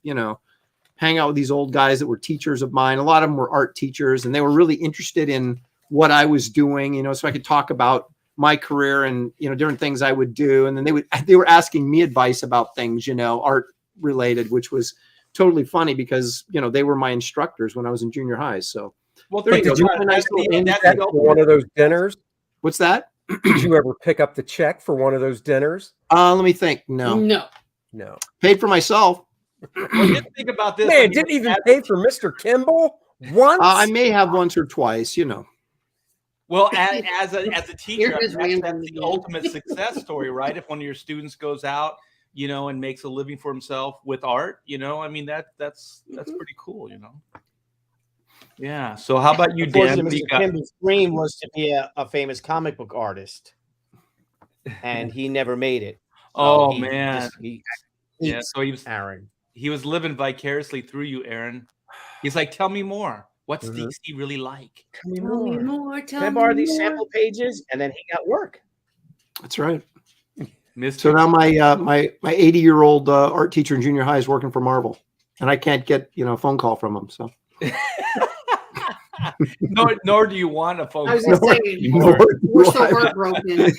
hang out with these old guys that were teachers of mine. A lot of them were art teachers, and they were really interested in what I was doing, so I could talk about my career and, different things I would do. And then they were asking me advice about things, art related, which was totally funny because, they were my instructors when I was in junior high. So, Well, there you go. Did you that's for one of those dinners? What's that? Did you ever pick up the check for one of those dinners? Let me think. No. No. Paid for myself. Well, just think about this. Man, didn't even pay for Mr. Kimball once? I may have once or twice, Well, as a teacher, Here's that's random the again. ultimate success story, right? If one of your students goes out, and makes a living for himself with art, that's pretty cool, Yeah. So how about you, Dan? Unfortunately, Mr. Kimball's dream was to be a famous comic book artist, and he never made it. Oh, man. Yeah. So he was Aaron. living vicariously through you, Aaron. He's like, tell me more. What's DC really like? Tell me more. Can I borrow these sample pages? And then he got work. That's right. Mr. So now my 80-year-old art teacher in junior high is working for Marvel, and I can't get a phone call from him. So nor do you want a phone I was call. gonna say, we're so heartbroken.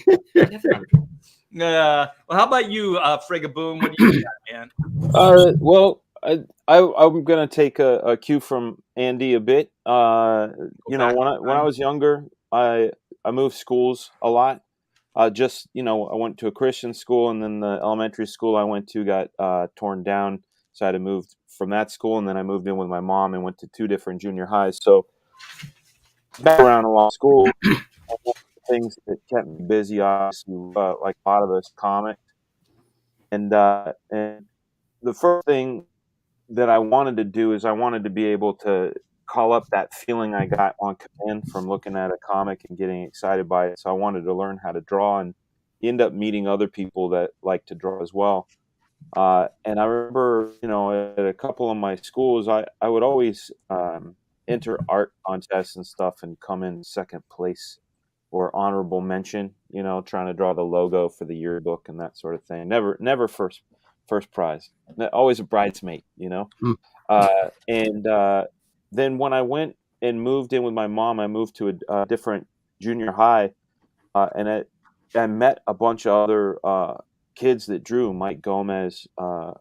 Well, how about you, Frigaboom? What do you got, man? Well, I'm gonna take a cue from Andy a bit. When I was younger, I moved schools a lot. I went to a Christian school, and then the elementary school I went to got torn down, so I had to move from that school, and then I moved in with my mom and went to 2 different junior highs. So back around a lot of school. One of the things that kept me busy, obviously, like a lot of us, comics, and the first thing that I wanted to do is I wanted to be able to call up that feeling I got on command from looking at a comic and getting excited by it. So I wanted to learn how to draw, and end up meeting other people that like to draw as well. And I remember, at a couple of my schools, I would always enter art contests and stuff and come in second place or honorable mention, trying to draw the logo for the yearbook and that sort of thing. Never first prize. Always a bridesmaid, And then when I went and moved in with my mom, I moved to a different junior high, and I met a bunch of other kids that drew. Mike Gomez, Sean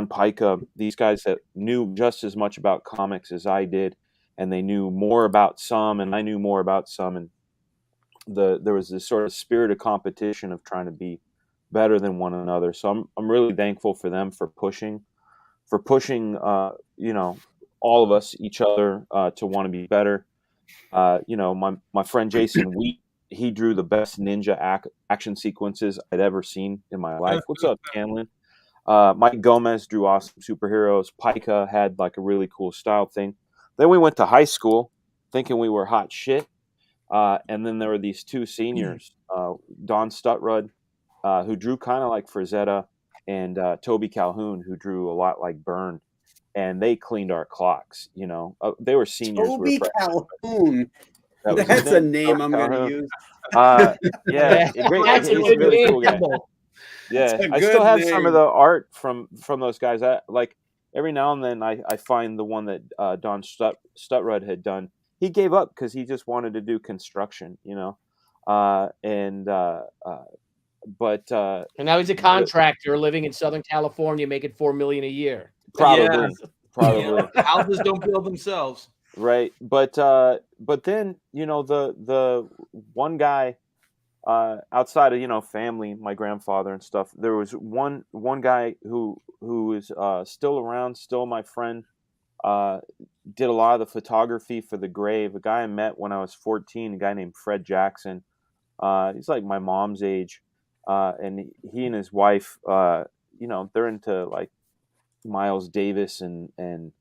Pica, these guys that knew just as much about comics as I did, and they knew more about some, and I knew more about some, and there was this sort of spirit of competition of trying to be better than one another. So I'm really thankful for them for pushing all of us, each other, to want to be better. My friend Jason Wheat, he drew the best ninja action sequences I'd ever seen in my life. What's up, Canlin? Mike Gomez drew awesome superheroes. Pica had like a really cool style thing. Then we went to high school thinking we were hot shit. And then there were these 2 seniors, Don Stutrud, who drew kind of like Frazetta, and Toby Calhoun, who drew a lot like Byrne. And they cleaned our clocks, they were seniors. Toby Calhoun. That That's a name I'm going to use. Yeah, That's a he's good a really name. cool guy. Yeah, That's a I good still have name. some of the art from those guys. Like every now and then I find the one that Don Stutrud had done. He gave up because he just wanted to do construction, but and now he's a contractor living in Southern California, making $4 million a year. Probably. Houses don't build themselves, right? But then the one guy outside of family, my grandfather and stuff. There was one guy who is still around, still my friend. Did a lot of the photography for the grave. A guy I met when I was 14, a guy named Fred Jackson. He's like my mom's age, and he and his wife, they're into like Miles Davis and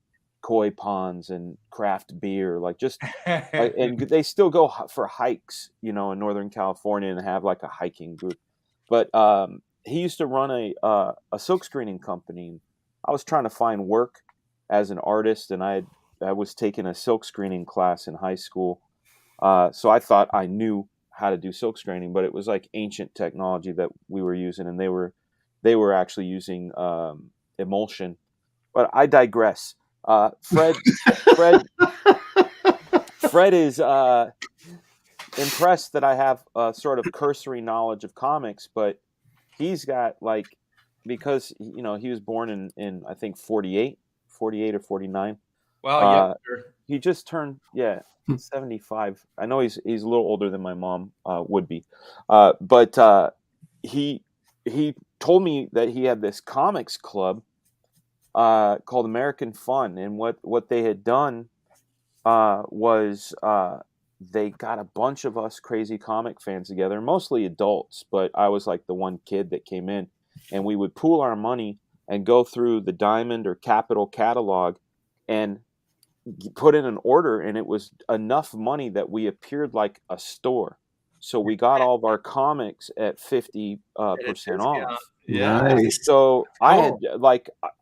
koi ponds and craft beer, like just and they still go for hikes, in Northern California and have like a hiking group. But he used to run a silk screening company. I was trying to find work as an artist, and I was taking a silk screening class in high school. So I thought I knew how to do silk screening, but it was like ancient technology that we were using, and they were actually using emulsion. But I digress. Fred is impressed that I have a sort of cursory knowledge of comics, but he's got like, because he was born in I think 48 or 49. Wow, yeah. He just turned 75. I know he's a little older than my mom would be, but he told me that he had this comics club called American Fun, and what they had done was they got a bunch of us crazy comic fans together, mostly adults, but I was like the one kid that came in, and we would pool our money and go through the Diamond or Capitol catalog and put in an order, and it was enough money that we appeared like a store. So we got all of our comics at 50% off. Yeah. Nice. So I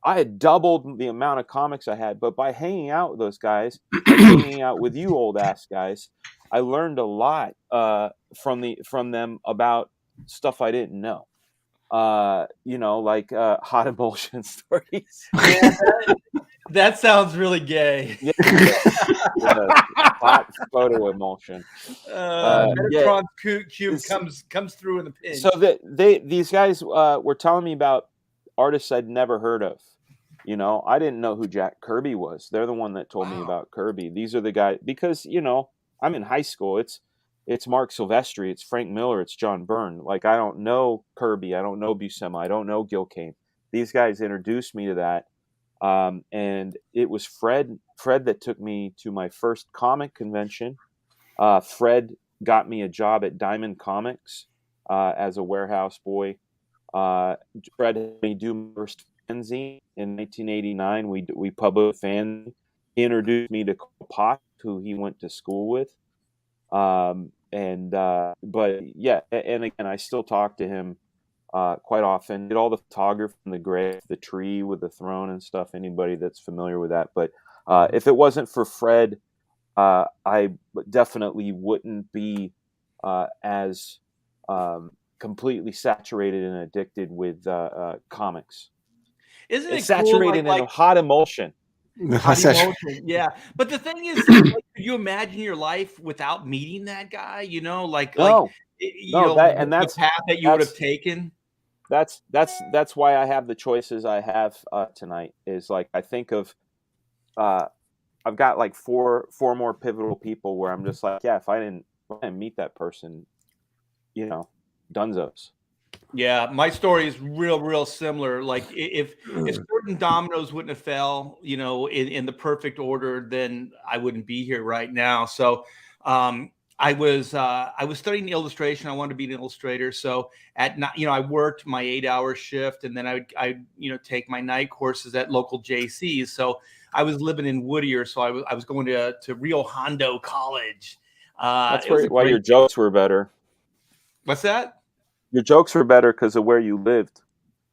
had doubled the amount of comics I had, but by hanging out with those guys, like hanging out with you old ass guys, I learned a lot from them about stuff I didn't know. Like hot emulsion stories. Yeah, that sounds really gay. Yeah, hot photo emulsion. Metatron cube comes through in the pinch. So these guys were telling me about artists I'd never heard of. I didn't know who Jack Kirby was. They're the one that told me about Kirby. These are the guys, because I'm in high school. It's Mark Silvestri, it's Frank Miller, it's John Byrne. Like, I don't know Kirby, I don't know Buscema, I don't know Gil Kane. These guys introduced me to that. And it was Fred that took me to my first comic convention. Fred got me a job at Diamond Comics as a warehouse boy. Fred had me do my first fanzine in 1989. We published a fanzine. He introduced me to Cole Potts, who he went to school with. But yeah, and again, I still talk to him quite often. Did all the photography from the grave, the tree with the throne and stuff. Anybody that's familiar with that. But if it wasn't for Fred, I definitely wouldn't be as completely saturated and addicted with comics. Isn't it's it cool, saturated in a hot emulsion? Hot emulsion, yeah. But the thing is, like, could you imagine your life without meeting that guy? No. The path that you would have taken. That's why I have the choices I have tonight. Is like, I think of I've got like four more pivotal people where I'm just like, yeah, if I didn't meet that person, dunzos. Yeah, my story is real similar. Like, if certain dominoes wouldn't have fell, in the perfect order, then I wouldn't be here right now. So I was studying illustration. I wanted to be an illustrator. So I worked my 8-hour shift, and then I take my night courses at local JCs. So I was living in Whittier. So I was going to Rio Hondo College. That's why your jokes were better. What's that? Your jokes were better because of where you lived.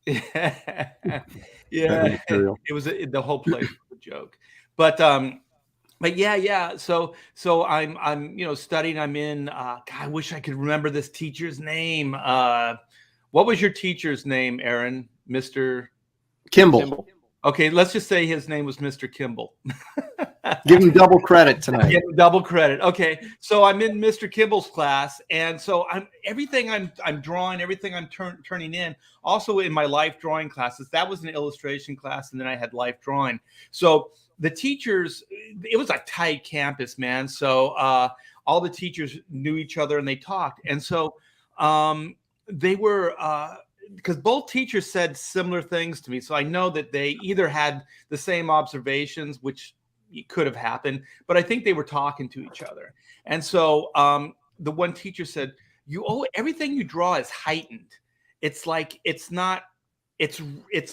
Yeah, it was the whole place was a joke. But yeah. So I'm studying. I'm in. God, I wish I could remember this teacher's name. What was your teacher's name, Aaron? Mr. Kimball. Okay, let's just say his name was Mr. Kimball. Give him double credit tonight. Give him double credit. Okay, so I'm in Mr. Kimball's class, and so everything I'm drawing, everything I'm turning in. Also in my life drawing classes, that was an illustration class, and then I had life drawing. So the teachers, it was a tight campus, man. So all the teachers knew each other and they talked, and so they were. Because both teachers said similar things to me. So I know that they either had the same observations, which could have happened, but I think they were talking to each other. And so the one teacher said, everything you draw is heightened. It's like, it's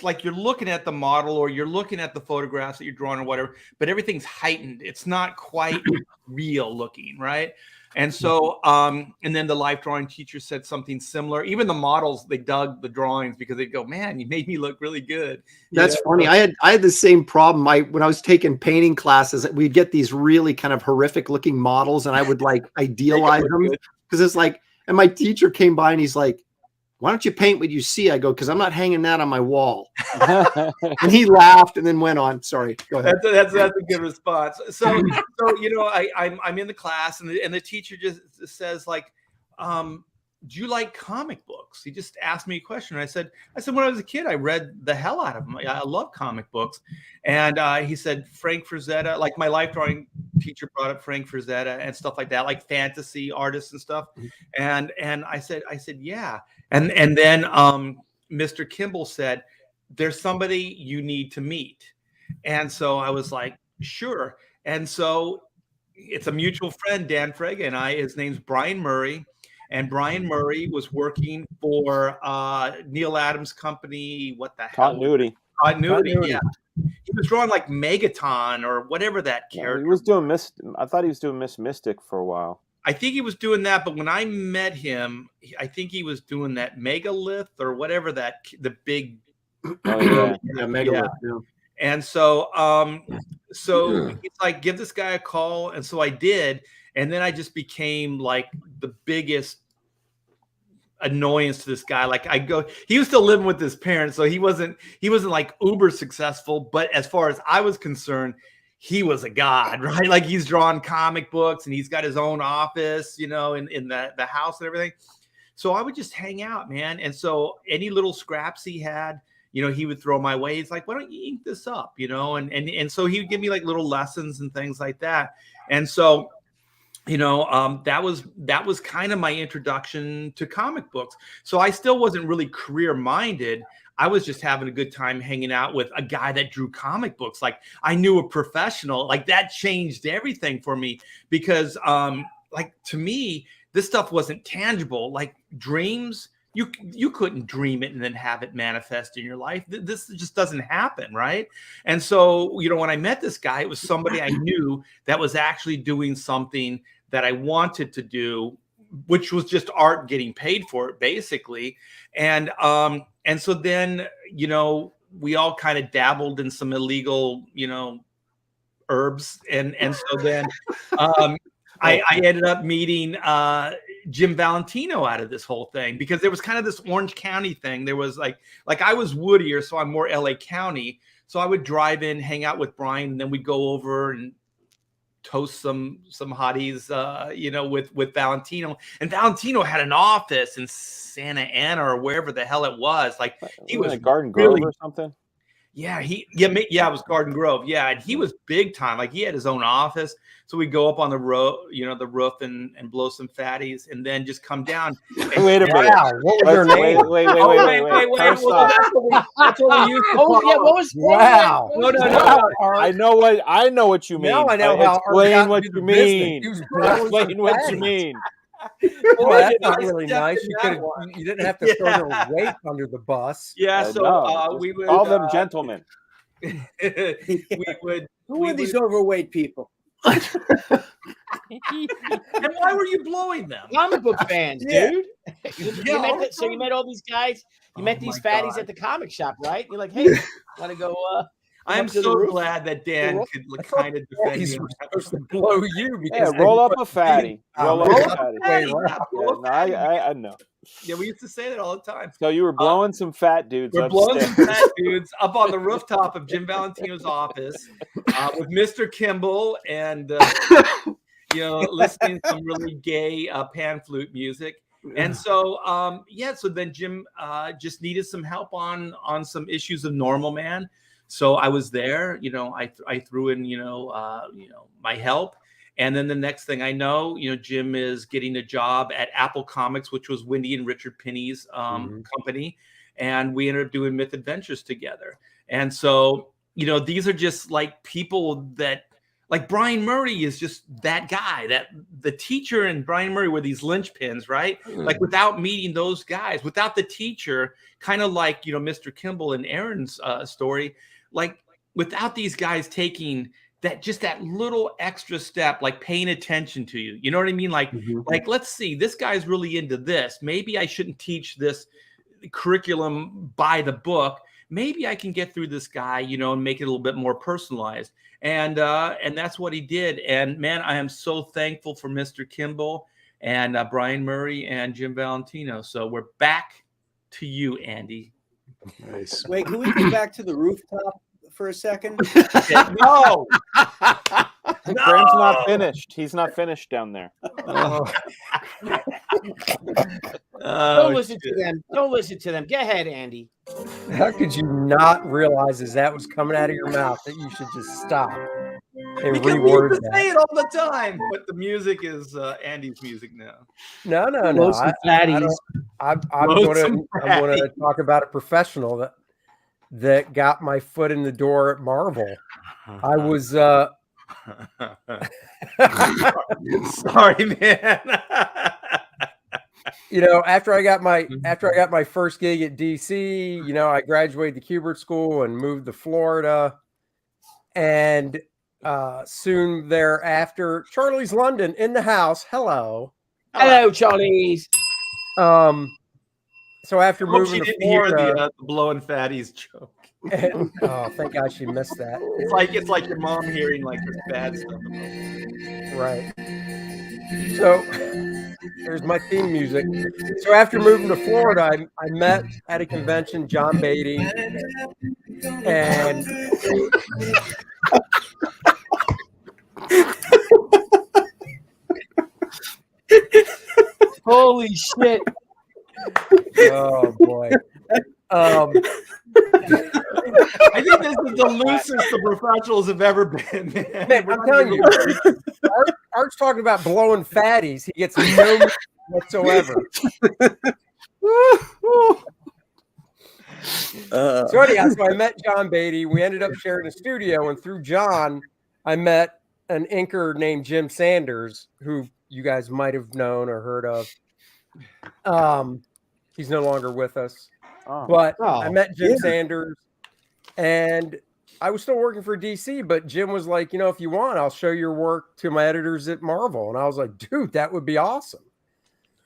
like you're looking at the model or you're looking at the photographs that you're drawing or whatever, but everything's heightened. It's not quite real looking, right? And so, and then the life drawing teacher said something similar. Even the models, they dug the drawings because they go, "Man, you made me look really good." That's funny. I had the same problem. When I was taking painting classes, we'd get these really kind of horrific looking models, and I would like idealize them because it's like. And my teacher came by and he's like, "Why don't you paint what you see?" I go, "Because I'm not hanging that on my wall." And he laughed and then went on. Sorry, go ahead. That's a good response. So I'm in the class and the teacher just says like, "Do you like comic books?" He just asked me a question. I said when I was a kid, I read the hell out of them. I love comic books. And he said Frank Frazetta, like my life drawing teacher brought up Frank Frazetta and stuff like that, like fantasy artists and stuff. And I said yeah. And then Mr. Kimball said, "There's somebody you need to meet." And so I was like, sure. And so it's a mutual friend, Dan Frega, and his name's Brian Murray. And Brian Murray was working for Neil Adams' company. What the hell? Continuity. Yeah. He was drawing like Megaton or whatever that character. He was doing I thought he was doing Miss Mystic for a while. I think he was doing that, but when I met him, I think he was doing that megalith or whatever the big. Oh yeah, megalith. Yeah. And so, he's like, give this guy a call, and so I did, and then I just became like the biggest annoyance to this guy. Like he was still living with his parents, so he wasn't like uber successful, but as far as I was concerned, he was a god, right? Like he's drawing comic books and he's got his own office, in the house and everything. So I would just hang out, man. And so any little scraps he had, he would throw my way. He's like, why don't you ink this up, and so he would give me like little lessons and things like that. And so that was kind of my introduction to comic books. So I still wasn't really career minded. I was just having a good time hanging out with a guy that drew comic books. Like I knew a professional. Like that changed everything for me because like to me, this stuff wasn't tangible. Like dreams, you couldn't dream it and then have it manifest in your life. This just doesn't happen, right? And so, when I met this guy, it was somebody I knew that was actually doing something that I wanted to do, which was just art, getting paid for it, basically. And so then, we all kind of dabbled in some illegal, herbs, and so then I ended up meeting Jim Valentino out of this whole thing, because there was kind of this Orange County thing. There was like I was Whittier, so I'm more LA County. So I would drive in, hang out with Brian, and then we'd go over and toast some hotties, with Valentino. And Valentino had an office in Santa Ana or wherever the hell it was. Like he was Garden Grove or something. Yeah, it was Garden Grove. Yeah, and he was big time. Like he had his own office. So we go up on the roof and blow some fatties, and then just come down. Wait a minute. Wow, what was their name? Wait. First off, That's what we used to call. Yeah, what was Wow. No. I know what you mean. Now I know how explain what you mean. Explain what you mean. Well, that's not really nice. You didn't have to throw their weight under the bus. Yeah, so we would call them gentlemen. Who are these overweight people? And why were you blowing them? comic book fans, dude. Yeah, You met all these guys. You met these fatties God. at the comic shop, right? You're like, hey, want to go? I'm so glad that Dan could kind of defend He's you. supposed to blow you because roll up a fatty. Roll up a fatty. Yeah, I know. Yeah, we used to say that all the time. So you were blowing some fat dudes. We're blowing some fat dudes up on the rooftop of Jim Valentino's office with Mr. Kimball and listening to some really gay pan flute music. And so so then Jim just needed some help on some issues of Normal Man. So I was there, I threw in, my help. And then the next thing I know, Jim is getting a job at Apple Comics, which was Wendy and Richard Pinney's company. And we ended up doing Myth Adventures together. And so, these are just like people that, like Brian Murray is just that guy, that the teacher and Brian Murray were these linchpins, right? Like without meeting those guys, without the teacher, kind of like, Mr. Kimball and Aaron's story, like without these guys taking that little extra step, like paying attention to you, you know what I mean? Like, like, let's see, this guy's really into this. Maybe I shouldn't teach this curriculum by the book. Maybe I can get through this guy, and make it a little bit more personalized. And that's what he did. And man, I am so thankful for Mr. Kimball and Brian Murray and Jim Valentino. So we're back to you, Andy. Nice. Wait, can we get back to the rooftop for a second? No. Graham's not finished. He's not finished down there. Don't listen to them. Don't listen to them. Go ahead, Andy. How could you not realize as that was coming out of your mouth that you should just stop and Because we reword used to that? say it all the time, but the music is Andy's music now. No. Blow some fatties. I'm Blow some going to talk about a professional that got my foot in the door at Marvel. I was sorry, man. after I got my first gig at DC, I graduated the Kubert School and moved to Florida. And soon thereafter. Charlie's London in the house. Hello. Hello, Charlie's. So after I hope moving she to didn't hear Florida, the blowing fatties joke. oh, thank God she missed that. It's like your mom hearing like this bad stuff. Right. So there's my theme music. So after moving to Florida, I met at a convention John Beatty, and Holy shit. oh boy. I think this is the loosest the professionals have ever been. Man, I'm telling you, Art's talking about blowing fatties. He gets no whatsoever. So anyhow, so I met John Beatty. We ended up sharing a studio, and through John, I met an inker named Jim Sanders, who you guys might have known or heard of. He's no longer with us. But I met Jim Sanders, and I was still working for DC, but Jim was like, if you want, I'll show your work to my editors at Marvel. And I was like, dude, that would be awesome.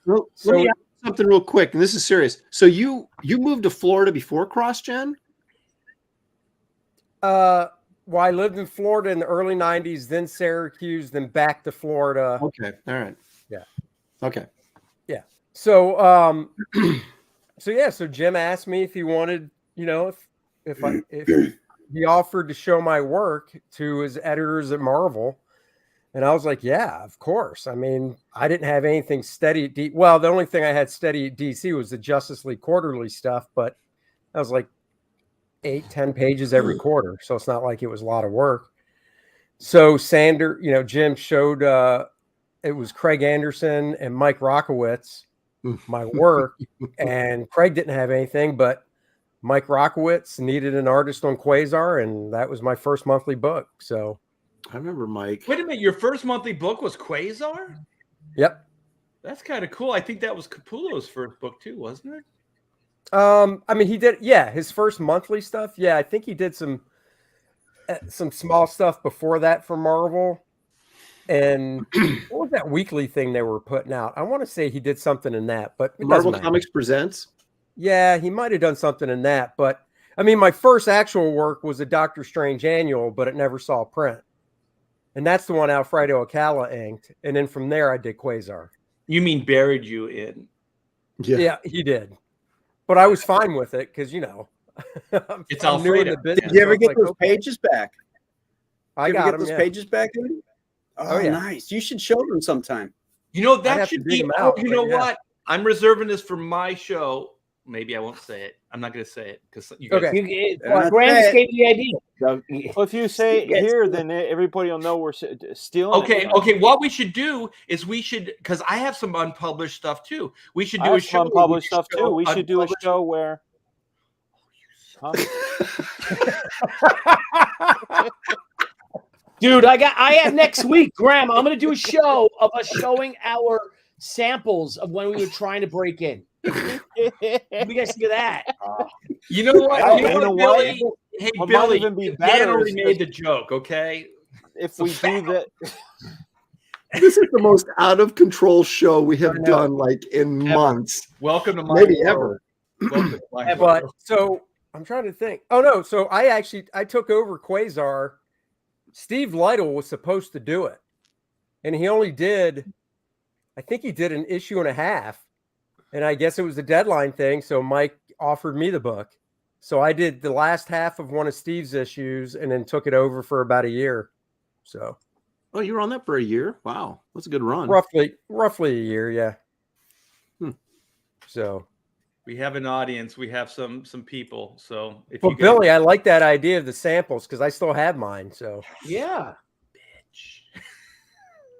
Well, So- let me ask you something real quick, and this is serious. So you moved to Florida before CrossGen? Well, I lived in Florida in the early 90s, then Syracuse, then back to Florida. Okay. All right. Yeah. Okay. Yeah. So, so Jim asked me if he wanted, if he offered to show my work to his editors at Marvel. And I was like, yeah, of course. I mean, I didn't have anything steady at well, the only thing I had steady at DC was the Justice League Quarterly stuff, but that was like 8-10 pages every quarter. So it's not like it was a lot of work. So Jim showed it was Craig Anderson and Mike Rockowitz my work, and Craig didn't have anything, but Mike Rockowitz needed an artist on Quasar, and that was my first monthly book. So I remember Mike. Wait a minute, your first monthly book was Quasar? Yep. That's kind of cool. I think that was Capullo's first book too, wasn't it? I mean, he did, his first monthly stuff. Yeah, I think he did some small stuff before that for Marvel. And what was that weekly thing they were putting out? I want to say he did something in that, but Marvel Comics Presents. Yeah, he might have done something in that. But I mean, my first actual work was a Doctor Strange annual, but it never saw print. And that's the one Alfredo Acala inked. And then from there, I did Quasar. You mean buried you in? Yeah, he did. But I was fine with it because, it's I'm new in Alfredo. the business. Did you ever So get like, those okay. pages back? I Did you got ever them, get those pages back? Oh, yeah. Nice. You should show them sometime. I'd That have should to dig be. them out, You know but yeah. what? I'm reserving this for my show. Maybe I won't say it. I'm not going to say it because you guys. Okay. Graham just gave the idea. Well, if you say it here, then everybody will know we're stealing. Okay. What we should do is because I have some unpublished stuff too. We should do a show. Unpublished stuff too. We should do a show where. Dude, I have next week, Graham. I'm gonna do a show of us showing our samples of when we were trying to break in. What do you guys think of that? You know what? You know Billy? what? Hey, What Billy, might even be Dan better already is made the joke, okay? If we do that, This is the most out of control show we have done like in months. Welcome to my Maybe world. Welcome to my But world. so I'm trying to think. Oh no, so I took over Quasar. Steve Lytle was supposed to do it, and he only did, I think he did an issue and a half, and I guess it was the deadline thing. So Mike offered me the book, so I did the last half of one of Steve's issues, and then took it over for about a year. So, Oh, you were on that for a year? Wow, that's a good run. roughly a year, yeah. So. We have an audience. We have some people. So if Well, you Billy, I like that idea of the samples because I still have mine. So Yeah,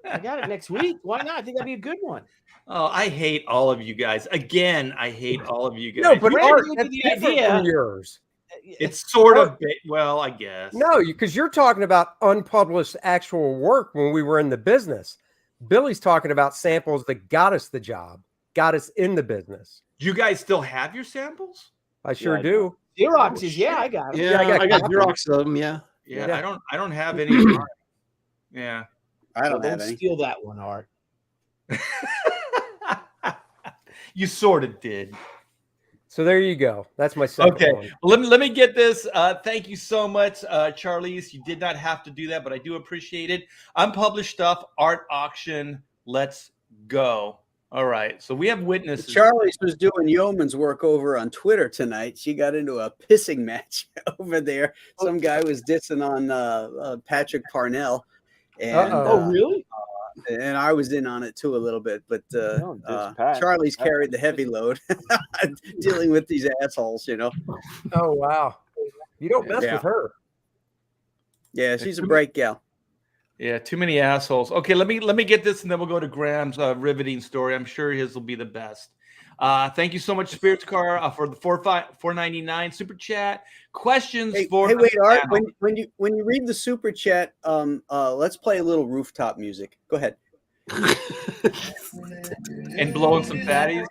I got it next week. Why not? I think that'd be a good one. Oh, I hate all of you guys. Again, I hate all of you guys. no, but Graham Art, gave that's you the different idea. from yours. it's sort of well, I guess. No, because you're talking about unpublished actual work when we were in the business. Billy's talking about samples that got us the job, got us in the business. Do you guys still have your samples? I sure I do. Xerox is, I got it. Yeah, I got I got copies. Xerox of them. Yeah. Yeah, Yeah. I don't have any. Of mine. Yeah. I don't Well, have don't any. steal that one, Art. You sort of did. So there you go. That's my second Okay. one. Well, let me get this. Thank you so much, Charlize. You did not have to do that, but I do appreciate it. Unpublished stuff, art auction. Let's go. All right. So we have witnesses. Charlie's was doing yeoman's work over on Twitter tonight. She got into a pissing match over there. Some guy was dissing on Patrick Parnell. And, Really? and I was in on it too a little bit, but Pat. Charlie's carried the heavy load dealing with these assholes, you know. Oh wow. You don't mess Yeah. with her. Yeah, she's a bright gal. Yeah, too many assholes. Okay, let me get this, and then we'll go to Graham's riveting story. I'm sure his will be the best. Thank you so much, Spirits Car, for the $4.99 super chat. Questions for wait, Art. When you read the super chat, let's play a little rooftop music. Go ahead. And blowing some fatties.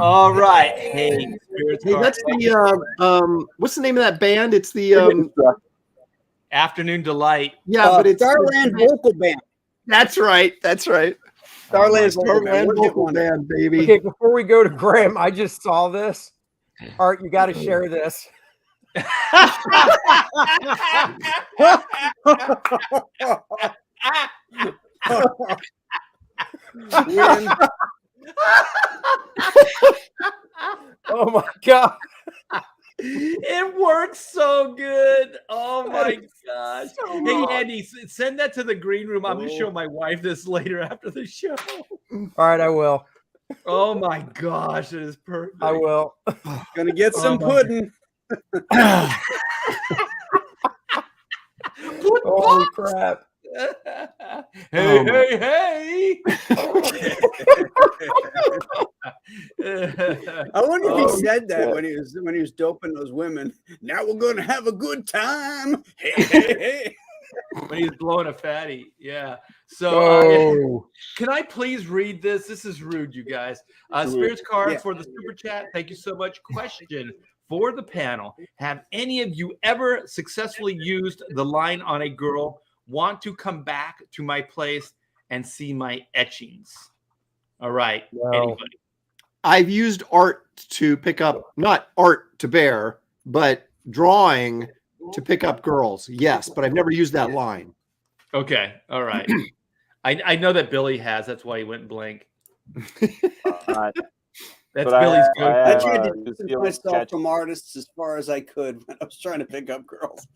All right. Hey, Spirits Car. That's the what's the name of that band? It's the Afternoon Delight. yeah, but it's Starland Vocal Band. That's right. That's right. Starland's Starland Vocal Band, baby. Okay, before we go to Graham, I just saw this. Art, you got to share this. Oh my god. It works so good. Oh my gosh. Hey, Andy, send that to the green room. I'm going to show my wife this later after the show. All right, I will. Oh my gosh, it is perfect. I will. Gonna get some pudding. Holy crap. Hey. I wonder if he said that when he was doping those women. Now we're gonna have a good time. Hey. When he's blowing a fatty. Yeah. So Oh. can I please read this? This is rude, you guys. Spirits Card for the super chat. Thank you so much. Question for the panel. Have any of you ever successfully used the line on a girl, want to come back to my place and see my etchings? All right. No. Anybody? I've used art to pick up, not art to bear, but drawing to pick up girls. Yes, but I've never used that line. Okay. All right. I know that Billy has. That's why he went blank. That's Billy's go. I tried to distance myself from artists as far as I could when I was trying to pick up girls.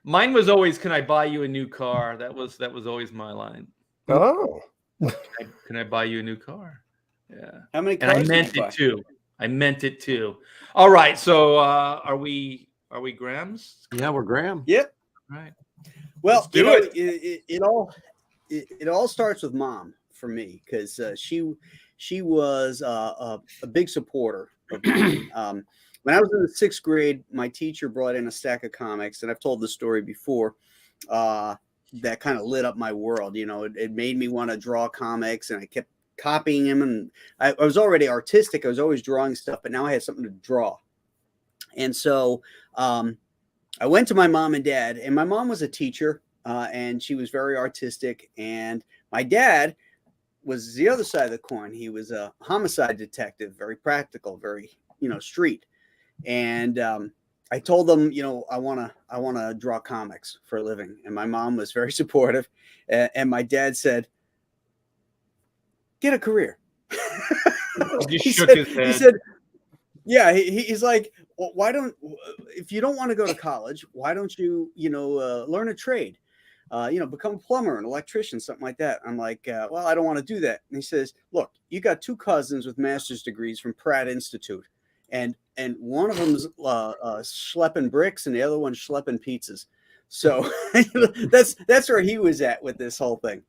Mine was always, "Can I buy you a new car?" That was always my line. Oh. Can I buy you a new car? Yeah. How many And cars? I meant it too. I meant it too. All right. So are we Grams? Yeah, we're Graham. Yep. All right. Well, do it all starts with mom for me, because she was a big supporter of mine. When I was in the 6th grade, my teacher brought in a stack of comics, and I've told this story before. That kind of lit up my world. You know, it made me want to draw comics, and I kept copying them. And I was already artistic. I was always drawing stuff, but now I had something to draw. And so I went to my mom and dad, and my mom was a teacher, and she was very artistic. And my dad was the other side of the coin. He was a homicide detective, very practical, very, street. And I told them, I want to draw comics for a living. And my mom was very supportive. And my dad said, get a career. He shook his head. He said, yeah, he's like, well, if you don't want to go to college, why don't you, learn a trade? Become a plumber, an electrician, something like that. I'm like, well, I don't want to do that. And he says, look, you got 2 cousins with master's degrees from Pratt Institute. And one of them's schlepping bricks and the other one's schlepping pizzas. So that's where he was at with this whole thing.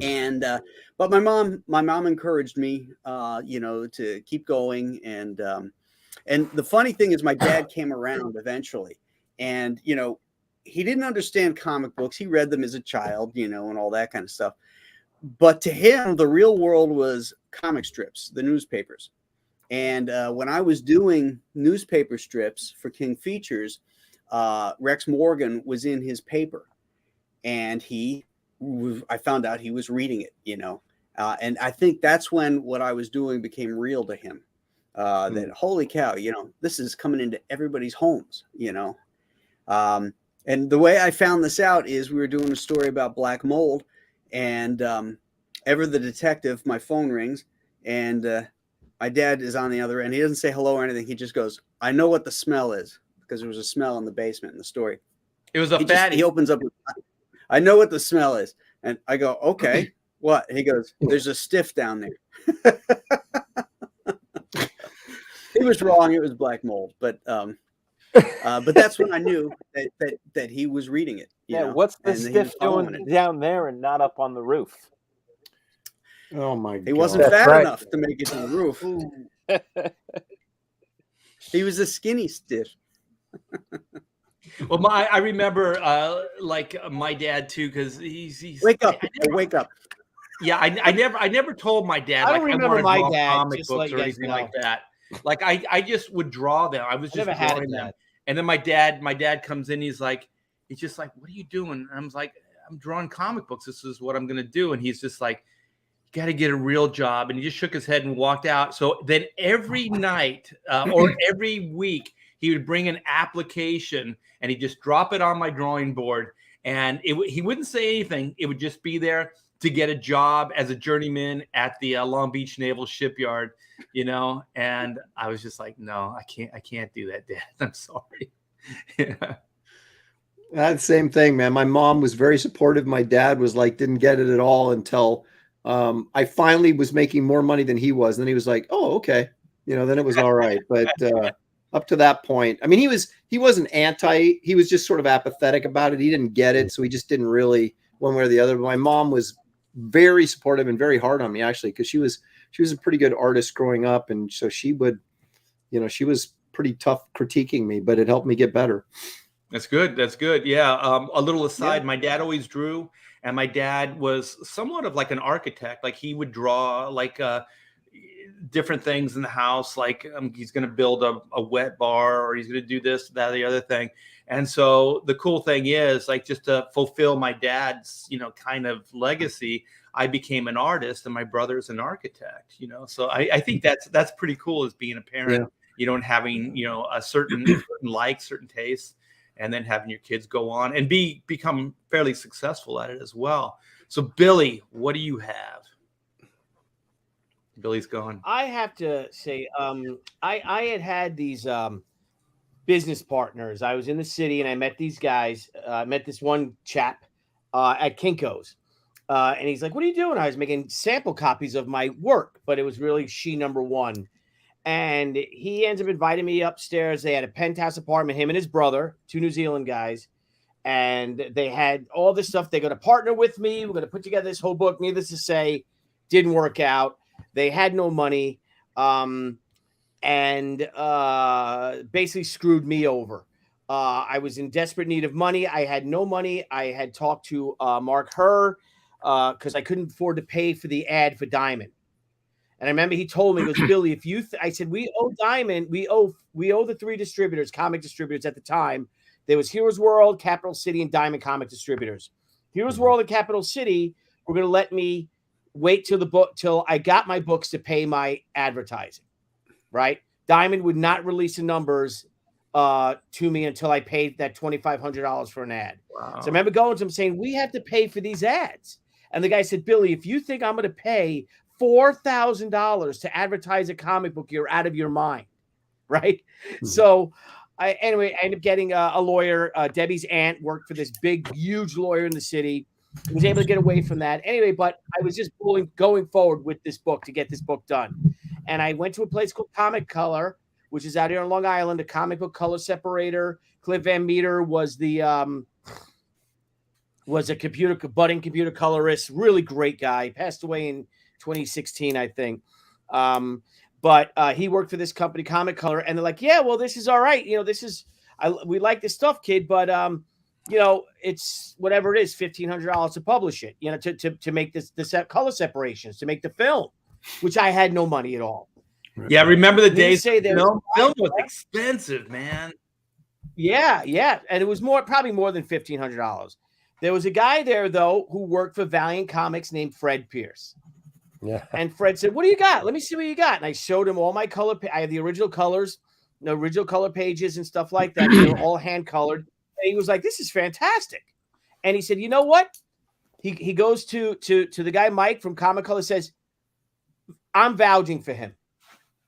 And but my mom encouraged me, to keep going. And the funny thing is, my dad came around eventually, and he didn't understand comic books. He read them as a child, and all that kind of stuff. But to him, the real world was comic strips, the newspapers. And when I was doing newspaper strips for King Features, Rex Morgan was in his paper, and I found out he was reading it, and I think that's when what I was doing became real to him. That holy cow, this is coming into everybody's homes, and the way I found this out is we were doing a story about black mold, and Ever the detective, my phone rings, and my dad is on the other end. He doesn't say hello or anything. He just goes, "I know what the smell is," because there was a smell in the basement in the story. It was a fatty. He opens up. "I know what the smell is," and I go, "Okay, what?" He goes, "There's a stiff down there." He was wrong. It was black mold, but that's when I knew that he was reading it. What's the stiff doing down there and not up on the roof? Oh my God! He wasn't fat enough to make it to the roof. He was a skinny stiff. Well, I remember like my dad too, because he's wake up. Yeah, I never told my dad. I don't remember my dad comic just books like or anything like that. Like I just would draw them. I was just drawing them. And then my dad comes in. He's just like, "What are you doing?" And I was like, "I'm drawing comic books. This is what I'm gonna do." And he's just like, "You got to get a real job." And he just shook his head and walked out. So then every night or every week, he would bring an application and he'd just drop it on my drawing board. And he wouldn't say anything. It would just be there to get a job as a journeyman at the Long Beach Naval Shipyard, And I was just like, "No, I can't do that, Dad. I'm sorry." Yeah. That same thing, man. My mom was very supportive. My dad was like, didn't get it at all until I finally was making more money than he was. And then he was like, "Oh, okay." Then it was all right. But up to that point, I mean, he wasn't anti, he was just sort of apathetic about it. He didn't get it. So he just didn't really one way or the other. But my mom was very supportive and very hard on me, actually, because she was a pretty good artist growing up. And so she would, she was pretty tough critiquing me, but it helped me get better. That's good. That's good. Yeah. A little aside, my dad always drew, and my dad was somewhat of like an architect. Like he would draw like different things in the house. Like he's going to build a wet bar, or he's going to do this, that, the other thing. And so the cool thing is, like, just to fulfill my dad's, kind of legacy, I became an artist, and my brother's an architect. So I think that's pretty cool as being a parent, and having a certain likes, certain tastes. And then having your kids go on and become fairly successful at it as well. So, Billy, what do you have? Billy's gone. I have to say, I had these business partners. I was in the city and I met these guys. I met this one chap at Kinko's. And he's like, "What are you doing?" I was making sample copies of my work, but it was really she number one. And he ends up inviting me upstairs. They had a penthouse apartment, him and his brother, 2 New Zealand guys. And they had all this stuff. They're going to partner with me. We're going to put together this whole book. Needless to say, didn't work out. They had no money and basically screwed me over. I was in desperate need of money. I had no money. I had talked to Mark Herr because I couldn't afford to pay for the ad for Diamond. And I remember he told me, he goes, "Billy, if you," I said, "We owe Diamond. We owe the 3 distributors, comic distributors at the time. There was Heroes World, Capital City, and Diamond Comic Distributors. Heroes World and Capital City were going to let me wait till I got my books to pay my advertising, right? Diamond would not release the numbers to me until I paid that $2,500 for an ad." Wow. So I remember going to him saying, "We have to pay for these ads." And the guy said, "Billy, if you think I'm going to pay $4,000 to advertise a comic book, you're out of your mind," right? Mm-hmm. So I ended up getting a lawyer. Debbie's aunt worked for this big, huge lawyer in the city. I was able to get away from that anyway, but I was just going forward with this book to get this book done. And I went to a place called Comic Color, which is out here on Long Island, a comic book color separator. Cliff Van Meter was a budding computer colorist, really great guy. He passed away in 2016, I think. But he worked for this company, Comic Color, and they're like, "Yeah, well, this is all right. We like this stuff, kid, but it's whatever it is, $1,500 to publish it, to make the color separations, to make the film, which I had no money at all. Yeah, remember the days film was expensive, man. Yeah, and it was probably more than $1,500. There was a guy there though who worked for Valiant Comics named Fred Pierce. Yeah, and Fred said, "What do you got? Let me see what you got." And I showed him all my color. I had the original colors, the original color pages and stuff like that. They were all hand colored. And he was like, "This is fantastic." And he said, "You know what?" He goes to the guy Mike from Comic Color, says, "I'm vouching for him.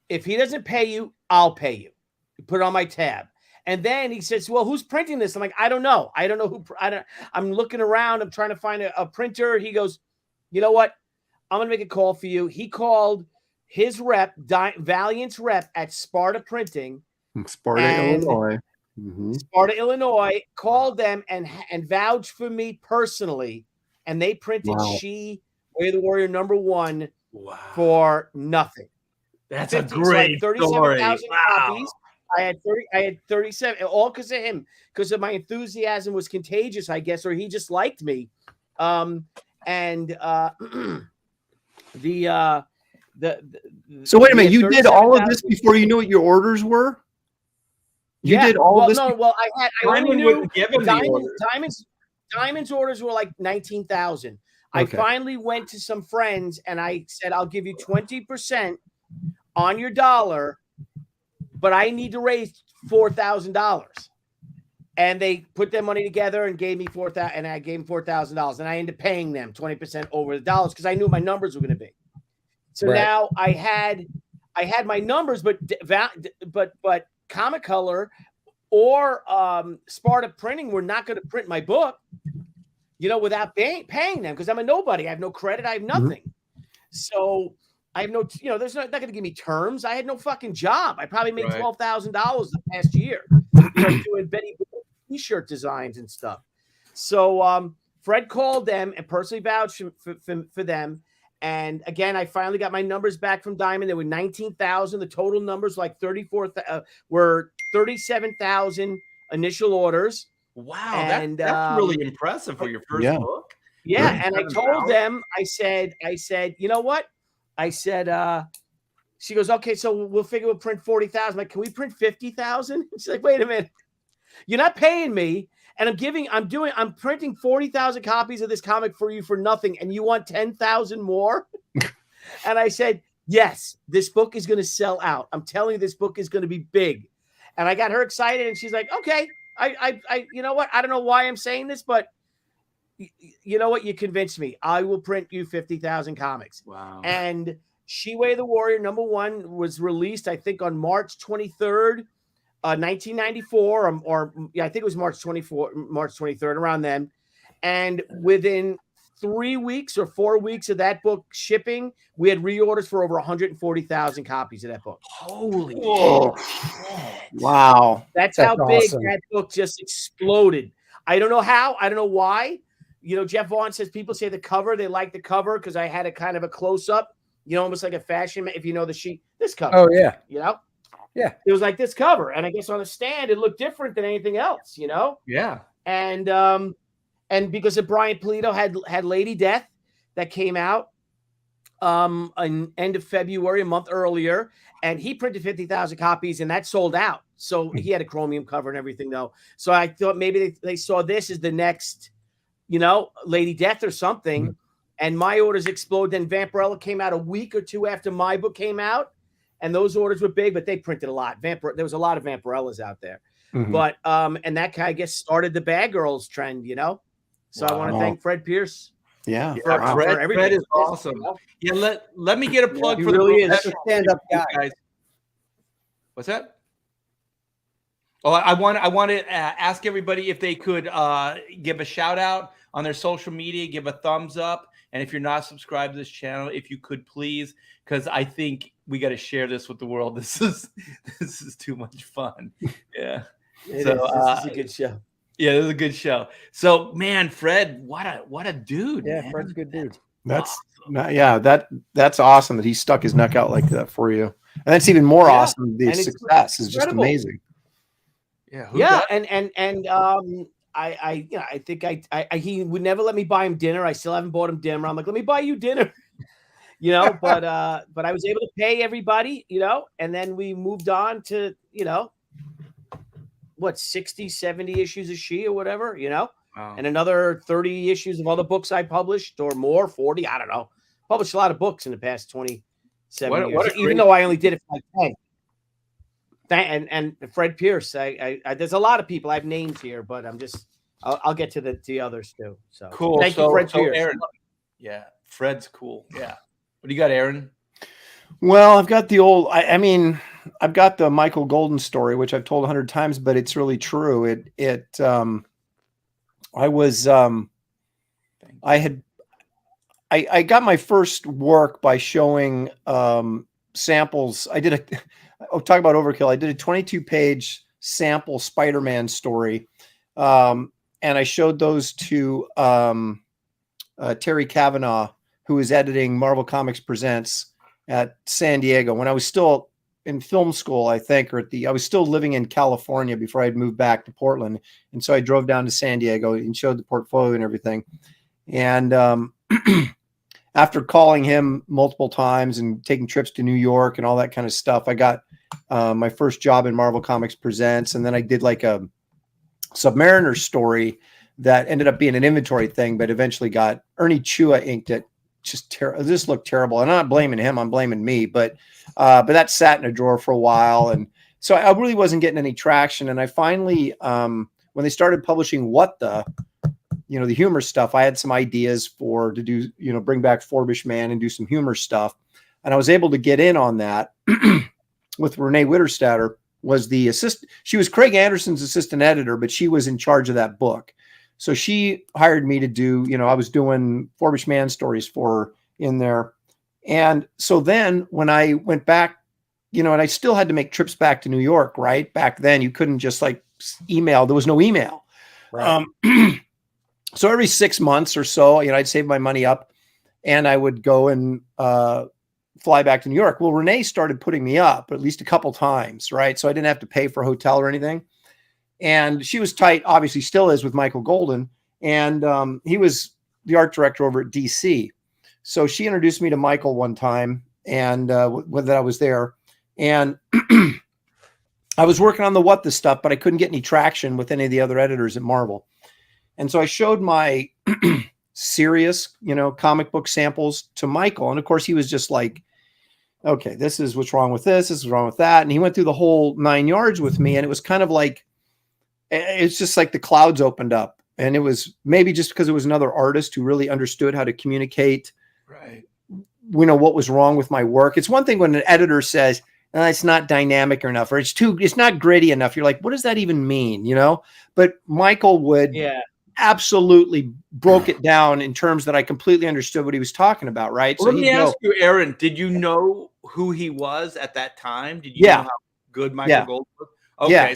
If he doesn't pay you, I'll pay you. Put it on my tab." And then he says, "Well, who's printing this?" I'm like, "I don't know. I don't know who. I'm looking around. I'm trying to find a printer." He goes, "You know what? I'm going to make a call for you." He called his rep, Valiant's rep at Sparta Printing. Illinois. Sparta, Illinois, called them and vouched for me personally. And they printed She, Way of the Warrior #1 for nothing. That's a great story. 37,000 copies. I had 37, all because of him, because of my enthusiasm was contagious, I guess, or he just liked me. So wait a minute, you did all of this before you knew what your orders were? You did all of this? No, well, I only knew Diamond's orders were like 19,000. I finally went to some friends and I said, "I'll give you 20% on your dollar, but I need to raise $4,000." And they put their money together and gave me $4,000, and I gave them $4,000, and I ended up paying them 20% over the dollars because I knew my numbers were going to be. So now I had my numbers, but Comic Color or Sparta Printing were not going to print my book, without paying them, because I'm a nobody. I have no credit. I have nothing. So I have no, there's not going to give me terms. I had no fucking job. I probably made $12,000 the past year doing Betty Boop t-shirt designs and stuff. So Fred called them and personally vouched for them. And again, I finally got my numbers back from Diamond. There were 19,000. The total numbers were 37,000 initial orders. Wow, and that's really impressive for your first book. Yeah, and I told them, I said, you know what? I said, she goes, "Okay, so we'll print 40,000. I'm like, "Can we print 50,000? She's like, "Wait a minute. You're not paying me, and I'm printing 40,000 copies of this comic for you for nothing, and you want 10,000 more?" And I said, "Yes, this book is going to sell out. I'm telling you, this book is going to be big." And I got her excited, and she's like, "Okay, I you know what? I don't know why I'm saying this, but you know what? You convinced me. I will print you 50,000 comics." Wow. And She, Way of the Warrior #1 was released, I think, on March 23rd, 1994, or I think it was March 23rd, around then. And within 3 weeks or 4 weeks of that book shipping, we had reorders for over 140,000 copies of that book. Holy shit. Wow. That's how big that book just exploded. I don't know how. I don't know why. Jeff Vaughn says people say the cover, they like the cover because I had a kind of a close-up, almost like a fashion, if you know the sheet, this cover. Oh, yeah. Yeah. It was like this cover. And I guess on a stand, it looked different than anything else, Yeah. And because of Brian Polito had Lady Death that came out in end of February, a month earlier, and he printed 50,000 copies, and that sold out. So he had a chromium cover and everything, though. So I thought maybe they saw this as the next, Lady Death or something. And my orders exploded. Then Vampirella came out a week or two after my book came out, and those orders were big, but they printed a lot. There was a lot of Vampirellas out there. But and that kind of, I guess, started the Bad Girls trend, So I want to thank Fred Pierce. Yeah, for everything. Fred is awesome. Yeah, let me get a plug for really the is a stand-up guy. What's that? Oh, I want to ask everybody if they could give a shout out on their social media, give a thumbs up, and if you're not subscribed to this channel, if you could please, because I think we got to share this with the world. This is too much fun. Yeah. This is a good show. Yeah, this is a good show. So, man, Fred, what a dude. Yeah, man. Fred's a good dude. That's awesome that he stuck his neck out like that for you. And that's even more awesome. The success is just amazing. Yeah. And I think he would never let me buy him dinner. I still haven't bought him dinner. I'm like, let me buy you dinner. But I was able to pay everybody, and then we moved on to, what, 60, 70 issues of She or whatever, Wow. and another 30 issues of other books I published, or more, 40, I don't know. Published a lot of books in the past 27 years, even though I only did it for like 10. And Fred Pierce, I there's a lot of people I have names here, but I'll get to the others too. So cool. Thank you, Fred Pierce. Aaron, yeah, Fred's cool. Yeah. What do you got, Aaron? Well, I've got the old, I've got the Michael Golden story, which I've told 100 times, but it's really true. I got my first work by showing samples. Talk about overkill. I did a 22-page sample Spider-Man story. And I showed those to Terry Cavanaugh, who was editing Marvel Comics Presents at San Diego when I was still in film school, I think, I was still living in California before I'd moved back to Portland. And so I drove down to San Diego and showed the portfolio and everything. And after calling him multiple times and taking trips to New York and all that kind of stuff, I got my first job in Marvel Comics Presents. And then I did like a Submariner story that ended up being an inventory thing, but eventually got Ernie Chua inked it. This looked terrible. And I'm not blaming him, I'm blaming me, but that sat in a drawer for a while. And so I really wasn't getting any traction. And I finally, when they started publishing the humor stuff, I had some ideas to do, bring back Forbish Man and do some humor stuff. And I was able to get in on that with Renee Witterstatter, was the assistant. She was Craig Anderson's assistant editor, but she was in charge of that book. So she hired me to do, I was doing Forbish Man stories for her in there. And so then when I went back, and I still had to make trips back to New York, right? Back then you couldn't just like email. There was no email. Right. So every 6 months or so, I'd save my money up and I would go and fly back to New York. Well, Renee started putting me up at least a couple times, right? So I didn't have to pay for a hotel or anything. And she was tight, obviously still is, with Michael Golden. And he was the art director over at DC. So she introduced me to Michael one time, and when I was there. And I was working on the stuff, but I couldn't get any traction with any of the other editors at Marvel. And so I showed my serious, comic book samples to Michael. And of course, he was just like, okay, this is what's wrong with this. This is wrong with that. And he went through the whole 9 yards with me. And it was kind of like, it's just like the clouds opened up. And it was maybe just because it was another artist who really understood how to communicate, right, what was wrong with my work. It's one thing when an editor says, it's not dynamic enough, or it's not gritty enough. You're like, what does that even mean? But Michael would absolutely broke it down in terms that I completely understood what he was talking about. Right. Well, so let me ask you, Aaron, did you know who he was at that time? Did you know how good Michael Golden was? Okay,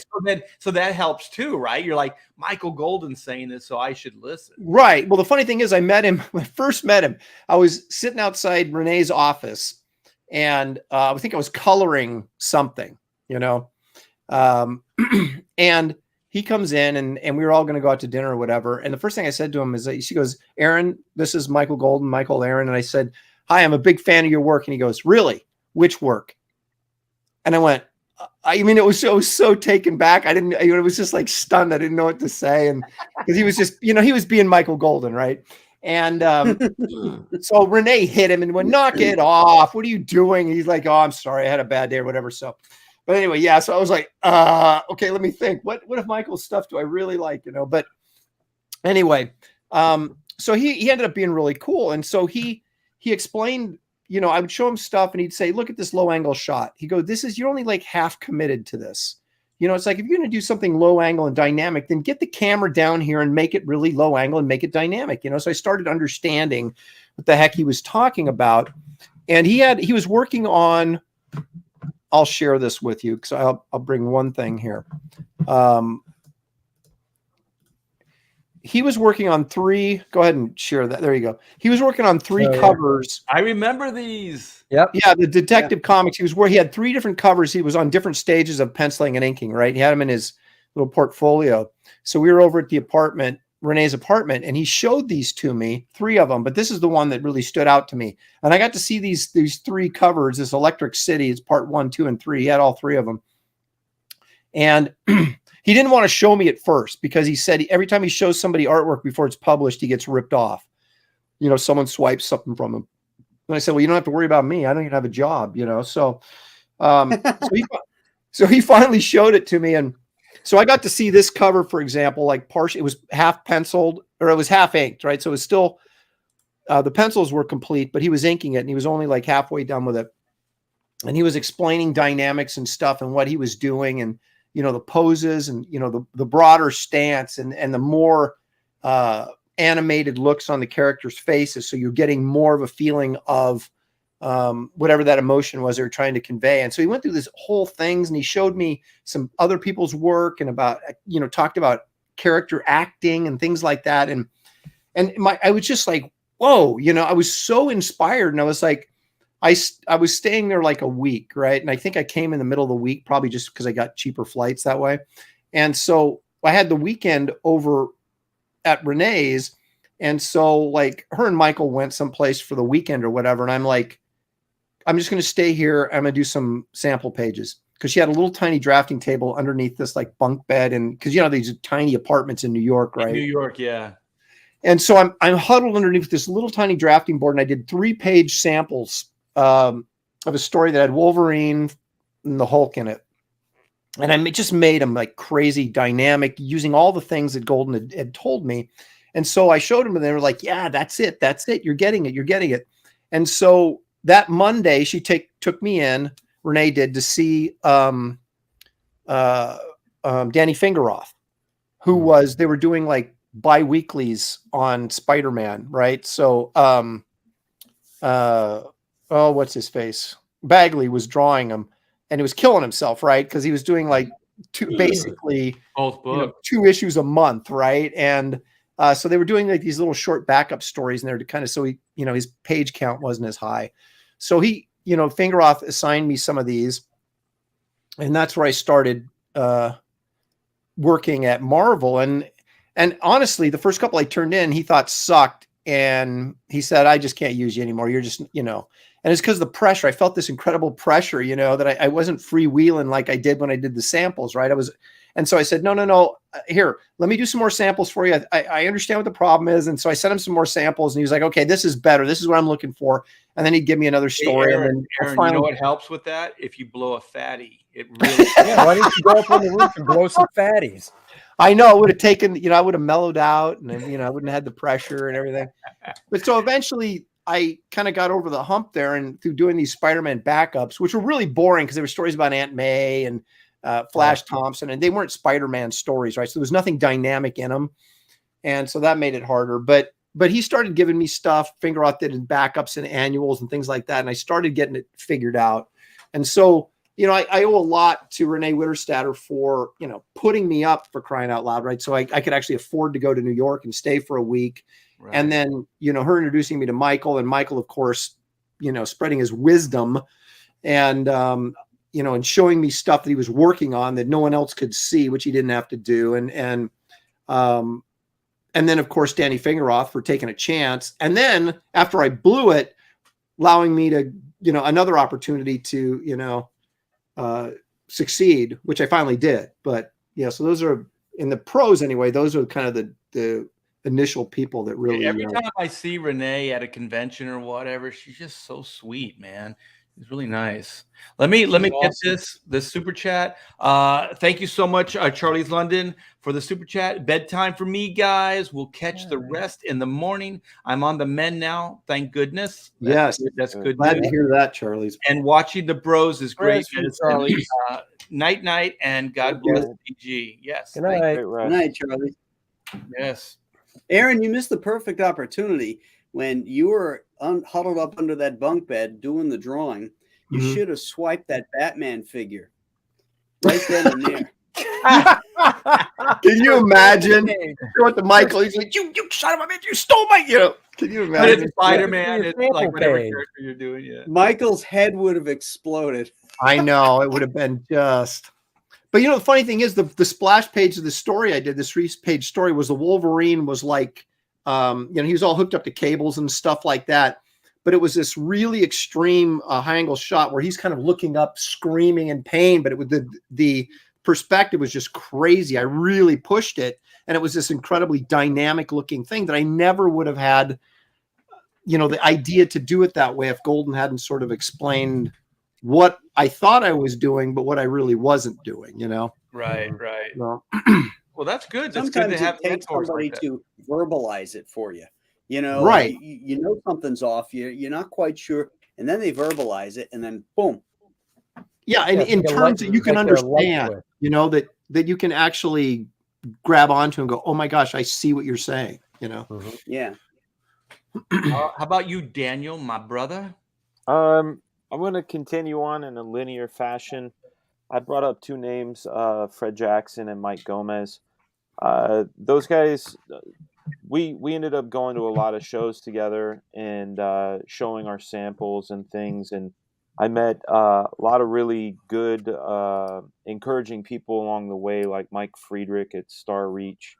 so that helps too, right? You're like, Michael Golden's saying this, so I should listen. Right. Well, the funny thing is, I met him when I first met him. I was sitting outside Renee's office, and I think I was coloring something, and he comes in, and we were all going to go out to dinner or whatever. And the first thing I said to him is, she goes, "Aaron, this is Michael Golden, Michael Aaron." And I said, "Hi, I'm a big fan of your work." And he goes, "Really? Which work?" And I went, it was so taken back. It was just like stunned. I didn't know what to say. And because he was just, he was being Michael Golden. Right. And so Renee hit him and went, "Knock it off. What are you doing?" And he's like, "Oh, I'm sorry. I had a bad day," or whatever. So, but anyway, so I was like, okay, let me think. What if Michael's stuff do I really like, but anyway, so he ended up being really cool. And so he explained, I would show him stuff and he'd say, "Look at this low angle shot." He'd go, "You're only like half committed to this. It's like, if you're going to do something low angle and dynamic, then get the camera down here and make it really low angle and make it dynamic." So I started understanding what the heck he was talking about. And he was working on, I'll share this with you because I'll bring one thing here. He was working on 3. Go ahead and share that. There you go. He was working on 3 covers. I remember these. Yep. Yeah, the Detective Comics. He had 3 different covers. He was on different stages of penciling and inking. Right. He had them in his little portfolio. So we were over at the apartment, Renee's apartment, and he showed these to me, 3 of them, but this is the one that really stood out to me. And I got to see these 3 covers, this Electric City, it's part 1, 2, and 3. He had all 3 of them. And he didn't want to show me at first because he said every time he shows somebody artwork before it's published, he gets ripped off. You know, someone swipes something from him. And I said, well, you don't have to worry about me. I don't even have a job, you know? So, so he finally showed it to me. And so I got to see this cover, for example, like partial, it was half penciled, or it was half inked, right? So it was still, the pencils were complete, but he was inking it and he was only like halfway done with it. And he was explaining dynamics and stuff and what he was doing and, you know, the poses and, you know, the broader stance and the more animated looks on the characters' faces. So you're getting more of a feeling of whatever that emotion was they were trying to convey. And so he went through this whole things and he showed me some other people's work and about, you know, talked about character acting and things like that. And I was just like, whoa, you know, I was so inspired. And I was like, I was staying there like a week, right? And I think I came in the middle of the week, probably just because I got cheaper flights that way. And so I had the weekend over at Renee's. And so like her and Michael went someplace for the weekend or whatever. And I'm like, I'm just going to stay here. I'm going to do some sample pages because she had a little tiny drafting table underneath this like bunk bed. And because, you know, these tiny apartments in New York, right? In New York, yeah. And so I'm huddled underneath this little tiny drafting board. And I did 3-page samples of a story that had Wolverine and the Hulk in it. And I just made them like crazy dynamic using all the things that Golden had told me. And so I showed them and they were like, yeah, that's it. That's it. You're getting it. You're getting it. And so that Monday she took me in, Renee did, to see Danny Fingeroth, who was, they were doing like bi-weeklies on Spider-Man. Right. So, what's his face? Bagley was drawing him and he was killing himself, right? Because he was doing like basically both books, you know, 2 issues a month, right? And so they were doing like these little short backup stories in there to kind of, so he, you know, his page count wasn't as high. So he, you know, Fingeroth assigned me some of these, and that's where I started working at Marvel. And honestly, the first couple I turned in, he thought sucked. And he said, I just can't use you anymore. You're just, you know, and it's because of the pressure. I felt this incredible pressure, you know, that I wasn't freewheeling like I did when I did the samples, right? And so I said, no, here, let me do some more samples for you. I understand what the problem is. And so I sent him some more samples and he was like, okay, this is better. This is what I'm looking for. And then he'd give me another story. Hey, Aaron, and then Aaron, you know what helps with that? If you blow a fatty, it really. Yeah, why didn't you go up on the roof and blow some fatties? I know it would have taken, you know, I would have mellowed out and, you know, I wouldn't have had the pressure and everything. But so eventually I kind of got over the hump there and through doing these Spider-Man backups, which were really boring because there were stories about Aunt May and Flash Thompson, and they weren't Spider-Man stories, right? So there was nothing dynamic in them. And so that made it harder. But he started giving me stuff. Fingeroth did in backups and annuals and things like that. And I started getting it figured out. And so, you know, I owe a lot to Renee Witterstatter for, you know, putting me up, for crying out loud, right? So I could actually afford to go to New York and stay for a week. Right. And then, you know, her introducing me to Michael, and Michael, of course, you know, spreading his wisdom and, you know, and showing me stuff that he was working on that no one else could see, which he didn't have to do. And then, of course, Danny Fingeroth for taking a chance. And then after I blew it, allowing me to, you know, another opportunity to, you know, succeed, which I finally did. But yeah, so those are, in the pros anyway, those are kind of the initial people that really. Every time I see Renee at a convention or whatever, she's just so sweet, man. It's really nice. Let me get this super chat. Thank you so much, Charlie's London, for the super chat. Bedtime for me, guys. We'll catch the rest in the morning. I'm on the men now. Thank goodness. That's good. Glad to hear that, Charlie's. And watching the bros is great. Charlie. Night, and God bless DG. Yes. Good night. Good night, Charlie. Yes. Aaron, you missed the perfect opportunity when you were huddled up under that bunk bed doing the drawing. You should have swiped that Batman figure right then and there. Can you imagine? Going to Michael, he's like, "You son of a bitch! You stole my, you know." Can you imagine? But it's Spider-Man. It's like whatever character you're doing. Yeah. Michael's head would have exploded. I know, it would have been just. But the funny thing is the splash page of the story I did, this 3-page story, was the Wolverine was like, he was all hooked up to cables and stuff like that. But it was this really extreme high angle shot where he's kind of looking up, screaming in pain. But it was the perspective was just crazy. I really pushed it. And it was this incredibly dynamic looking thing that I never would have had, the idea to do it that way if Golden hadn't sort of explained what I thought I was doing, but what I really wasn't doing, Right. Well, Well, that's good. That's Sometimes good to have it takes mentors somebody like that. to verbalize it for you. Right. You know something's off. You're not quite sure, and then they verbalize it, and then boom. Yeah, and in terms that you can understand, that you can actually grab onto and go, oh my gosh, I see what you're saying. Yeah. How about you, Daniel, my brother? I'm going to continue on in a linear fashion. I brought up 2 names, Fred Jackson and Mike Gomez. Those guys, we ended up going to a lot of shows together and showing our samples and things. And I met a lot of really good, encouraging people along the way, like Mike Friedrich at Star Reach,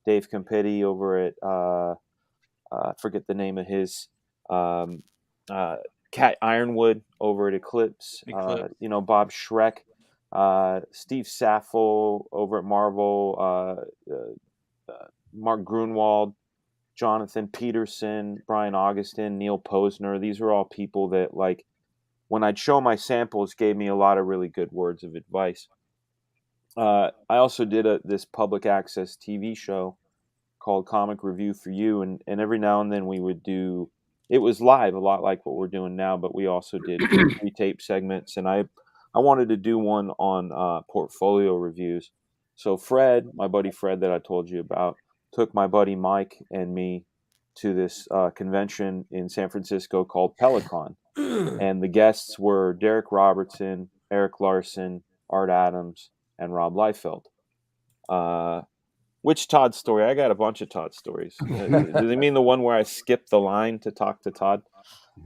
Dave Campetti over at, I forget the name of his, Cat Ironwood over at Eclipse. Bob Schreck, Steve Saffel over at Marvel, Mark Grunwald, Jonathan Peterson, Brian Augustin, Neil Posner. These are all people that, like, when I'd show my samples, gave me a lot of really good words of advice. I also did this public access TV show called Comic Review for You, and every now and then we would do. It was live, a lot like what we're doing now, but we also did pre-tape segments, and I wanted to do one on portfolio reviews. So Fred, my buddy Fred that I told you about, took my buddy Mike and me to this convention in San Francisco called Pelicon. And the guests were Derek Robertson, Eric Larson, Art Adams, and Rob Liefeld. Which Todd story? I got a bunch of Todd stories. Do they mean the one where I skipped the line to talk to Todd?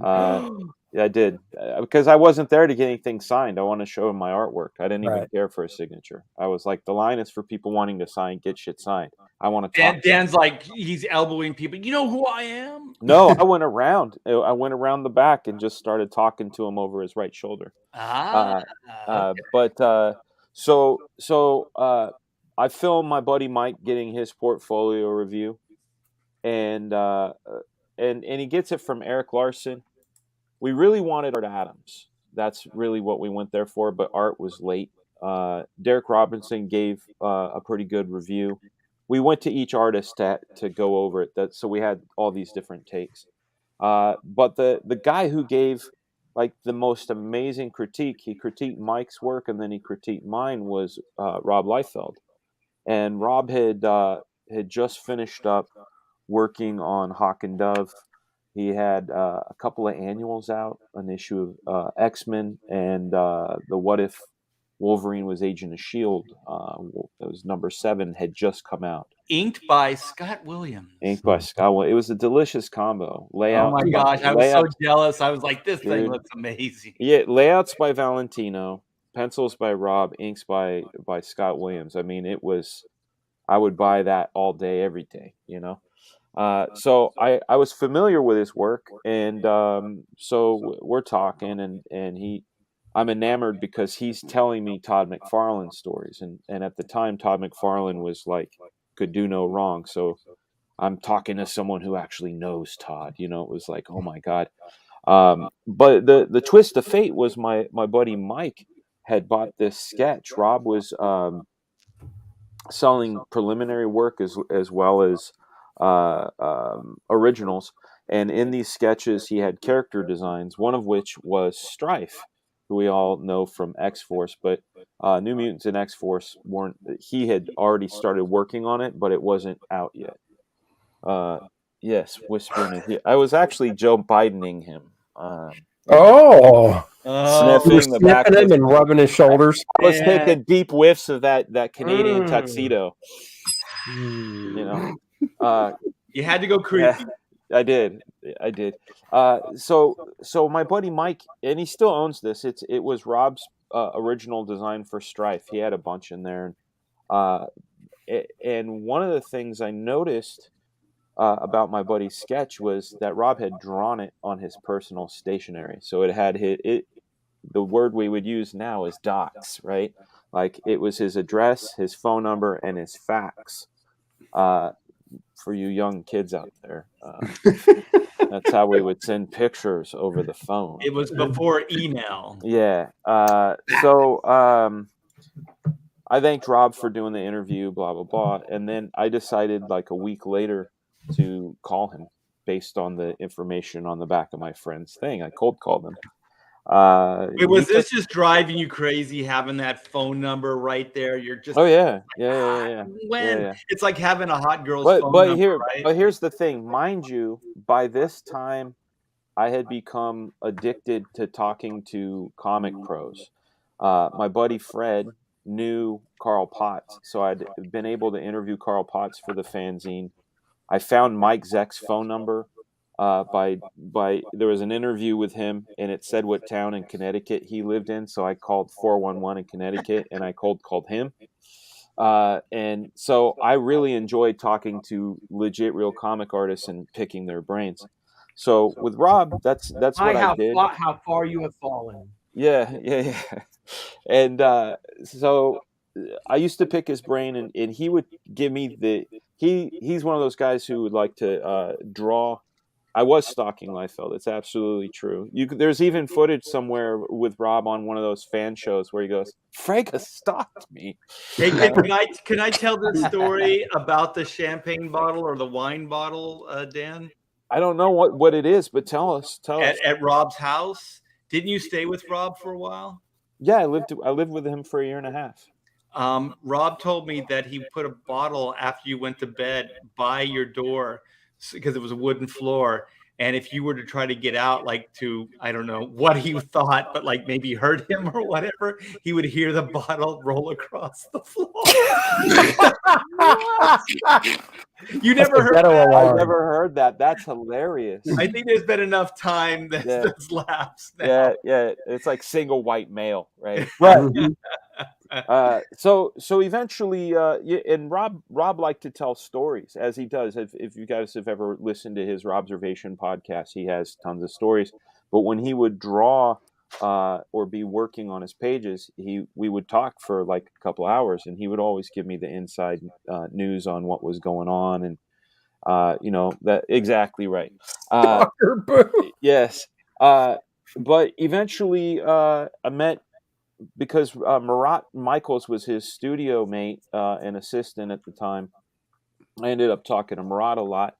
Yeah, I did. Because I wasn't there to get anything signed. I want to show him my artwork. I didn't even care for a signature. I was like, the line is for people wanting to get shit signed. I want to talk. Dan's like, he's elbowing people. You know who I am? No, I went around. I went around the back and just started talking to him over his right shoulder. Okay. So I filmed my buddy Mike getting his portfolio review, and he gets it from Eric Larson. We really wanted Art Adams. That's really what we went there for, but Art was late. Derek Robinson gave a pretty good review. We went to each artist to go over it. So we had all these different takes. But the guy who gave like the most amazing critique, he critiqued Mike's work and then he critiqued mine, was Rob Liefeld. And Rob had just finished up working on Hawk and Dove. He had a couple of annuals out, an issue of X-Men, and the What If Wolverine was Agent of S.H.I.E.L.D. That was number 7, had just come out. Inked by Scott Williams. It was a delicious combo. Layout. Oh my gosh, I was so jealous. I was like, this thing looks amazing. Yeah, layouts by Valentino, pencils by Rob, inks by Scott Williams. I mean, I would buy that all day, every day, So I was familiar with his work, and so we're talking, and I'm enamored because he's telling me Todd McFarlane stories, and at the time Todd McFarlane was like, could do no wrong. So I'm talking to someone who actually knows Todd. It was like, oh my God. But the twist of fate was my buddy Mike had bought this sketch. Rob was selling preliminary work as well as originals, and in these sketches he had character designs, one of which was Strife, who we all know from X-Force, but New Mutants and X-Force weren't. He had already started working on it, but it wasn't out yet. Yes, whispering. I was actually Joe Bidening him. Sniffing the back him and rubbing his shoulders. I was taking deep whiffs of that Canadian tuxedo. You had to go creepy. Yeah, I did. So my buddy Mike, and he still owns this. It was Rob's original design for Strife. He had a bunch in there. And one of the things I noticed about my buddy's sketch was that Rob had drawn it on his personal stationery. So it had the word we would use now is docs, right? Like it was his address, his phone number, and his fax. For you young kids out there, that's how we would send pictures over the phone. It was before email. Yeah. So I thanked Rob for doing the interview, blah, blah, blah. And then I decided like a week later to call him based on the information on the back of my friend's thing. I cold called him. Was this just driving you crazy having that phone number right there? You're just yeah. It's like having a hot girl's phone number, right? But here's the thing, mind you, by this time I had become addicted to talking to comic pros. My buddy Fred knew Carl Potts, so I'd been able to interview Carl Potts for the fanzine. I found Mike Zeck's phone number. There was an interview with him, and it said what town in Connecticut he lived in. So I called 411 in Connecticut, and I called him. And so I really enjoyed talking to legit real comic artists and picking their brains. So with Rob, that's what I did. How far you have fallen. Yeah. And so I used to pick his brain, and he would give me he's one of those guys who would like to draw. I was stalking Liefeld. It's absolutely true. There's even footage somewhere with Rob on one of those fan shows where he goes, "Frega stalked me." Hey, can I tell this story about the champagne bottle or the wine bottle, Dan? I don't know what it is, but tell us. At Rob's house. Didn't you stay with Rob for a while? Yeah, I lived with him for a year and a half. Rob told me that he put a bottle after you went to bed by your door because it was a wooden floor. And if you were to try to get out, like I don't know what he thought, but like maybe hurt him or whatever, he would hear the bottle roll across the floor. You never heard that? I never heard that. That's hilarious. I think there's been enough time that's lapsed now. Yeah. It's like single white male, right? Right. So eventually, and Rob liked to tell stories, as he does. If you guys have ever listened to his Robservation podcast, he has tons of stories. But when he would draw or be working on his pages, we would talk for like a couple hours, and he would always give me the inside news on what was going on, and that exactly right. Yes, but eventually I met. Because Marat Michaels was his studio mate and assistant at the time. I ended up talking to Marat a lot.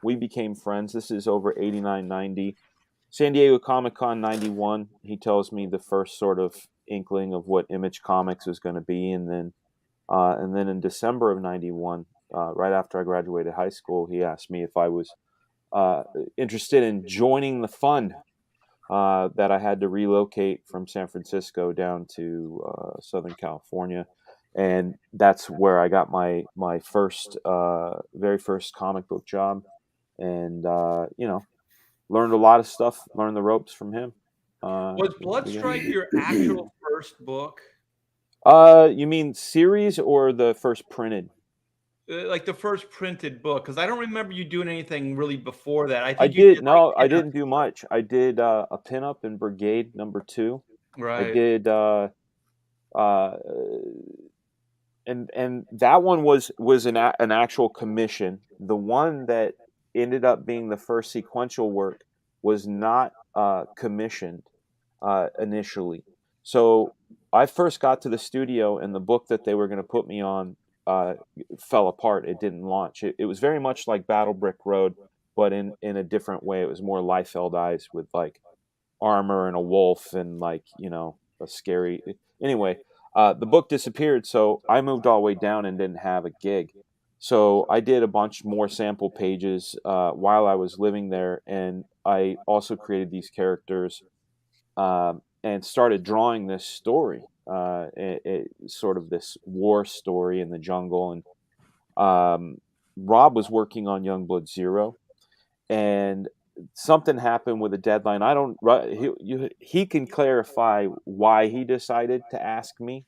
We became friends. This is over 89, 90. San Diego Comic-Con 91, he tells me the first sort of inkling of what Image Comics was going to be. And then in December of 91, right after I graduated high school, he asked me if I was interested in joining the fund. That I had to relocate from San Francisco down to Southern California, and that's where I got my very first comic book job, and learned a lot of stuff, learned the ropes from him. Was Bloodstrike your actual first book? You mean series or the first printed? Like the first printed book, because I don't remember you doing anything really before that. I didn't do much. I did a pinup in Brigade #2. Right. I did, and that one was an actual commission. The one that ended up being the first sequential work was not commissioned initially. So I first got to the studio, and the book that they were going to put me on fell apart. It didn't launch. It was very much like Battle Brick Road, but in a different way. It was more Liefeld eyes with like armor and a wolf and like a scary. Anyway, the book disappeared, so I moved all the way down and didn't have a gig. So I did a bunch more sample pages while I was living there, and I also created these characters and started drawing this story. Sort of this war story in the jungle, and Rob was working on Youngblood Zero, and something happened with a deadline. I don't. He can clarify why he decided to ask me,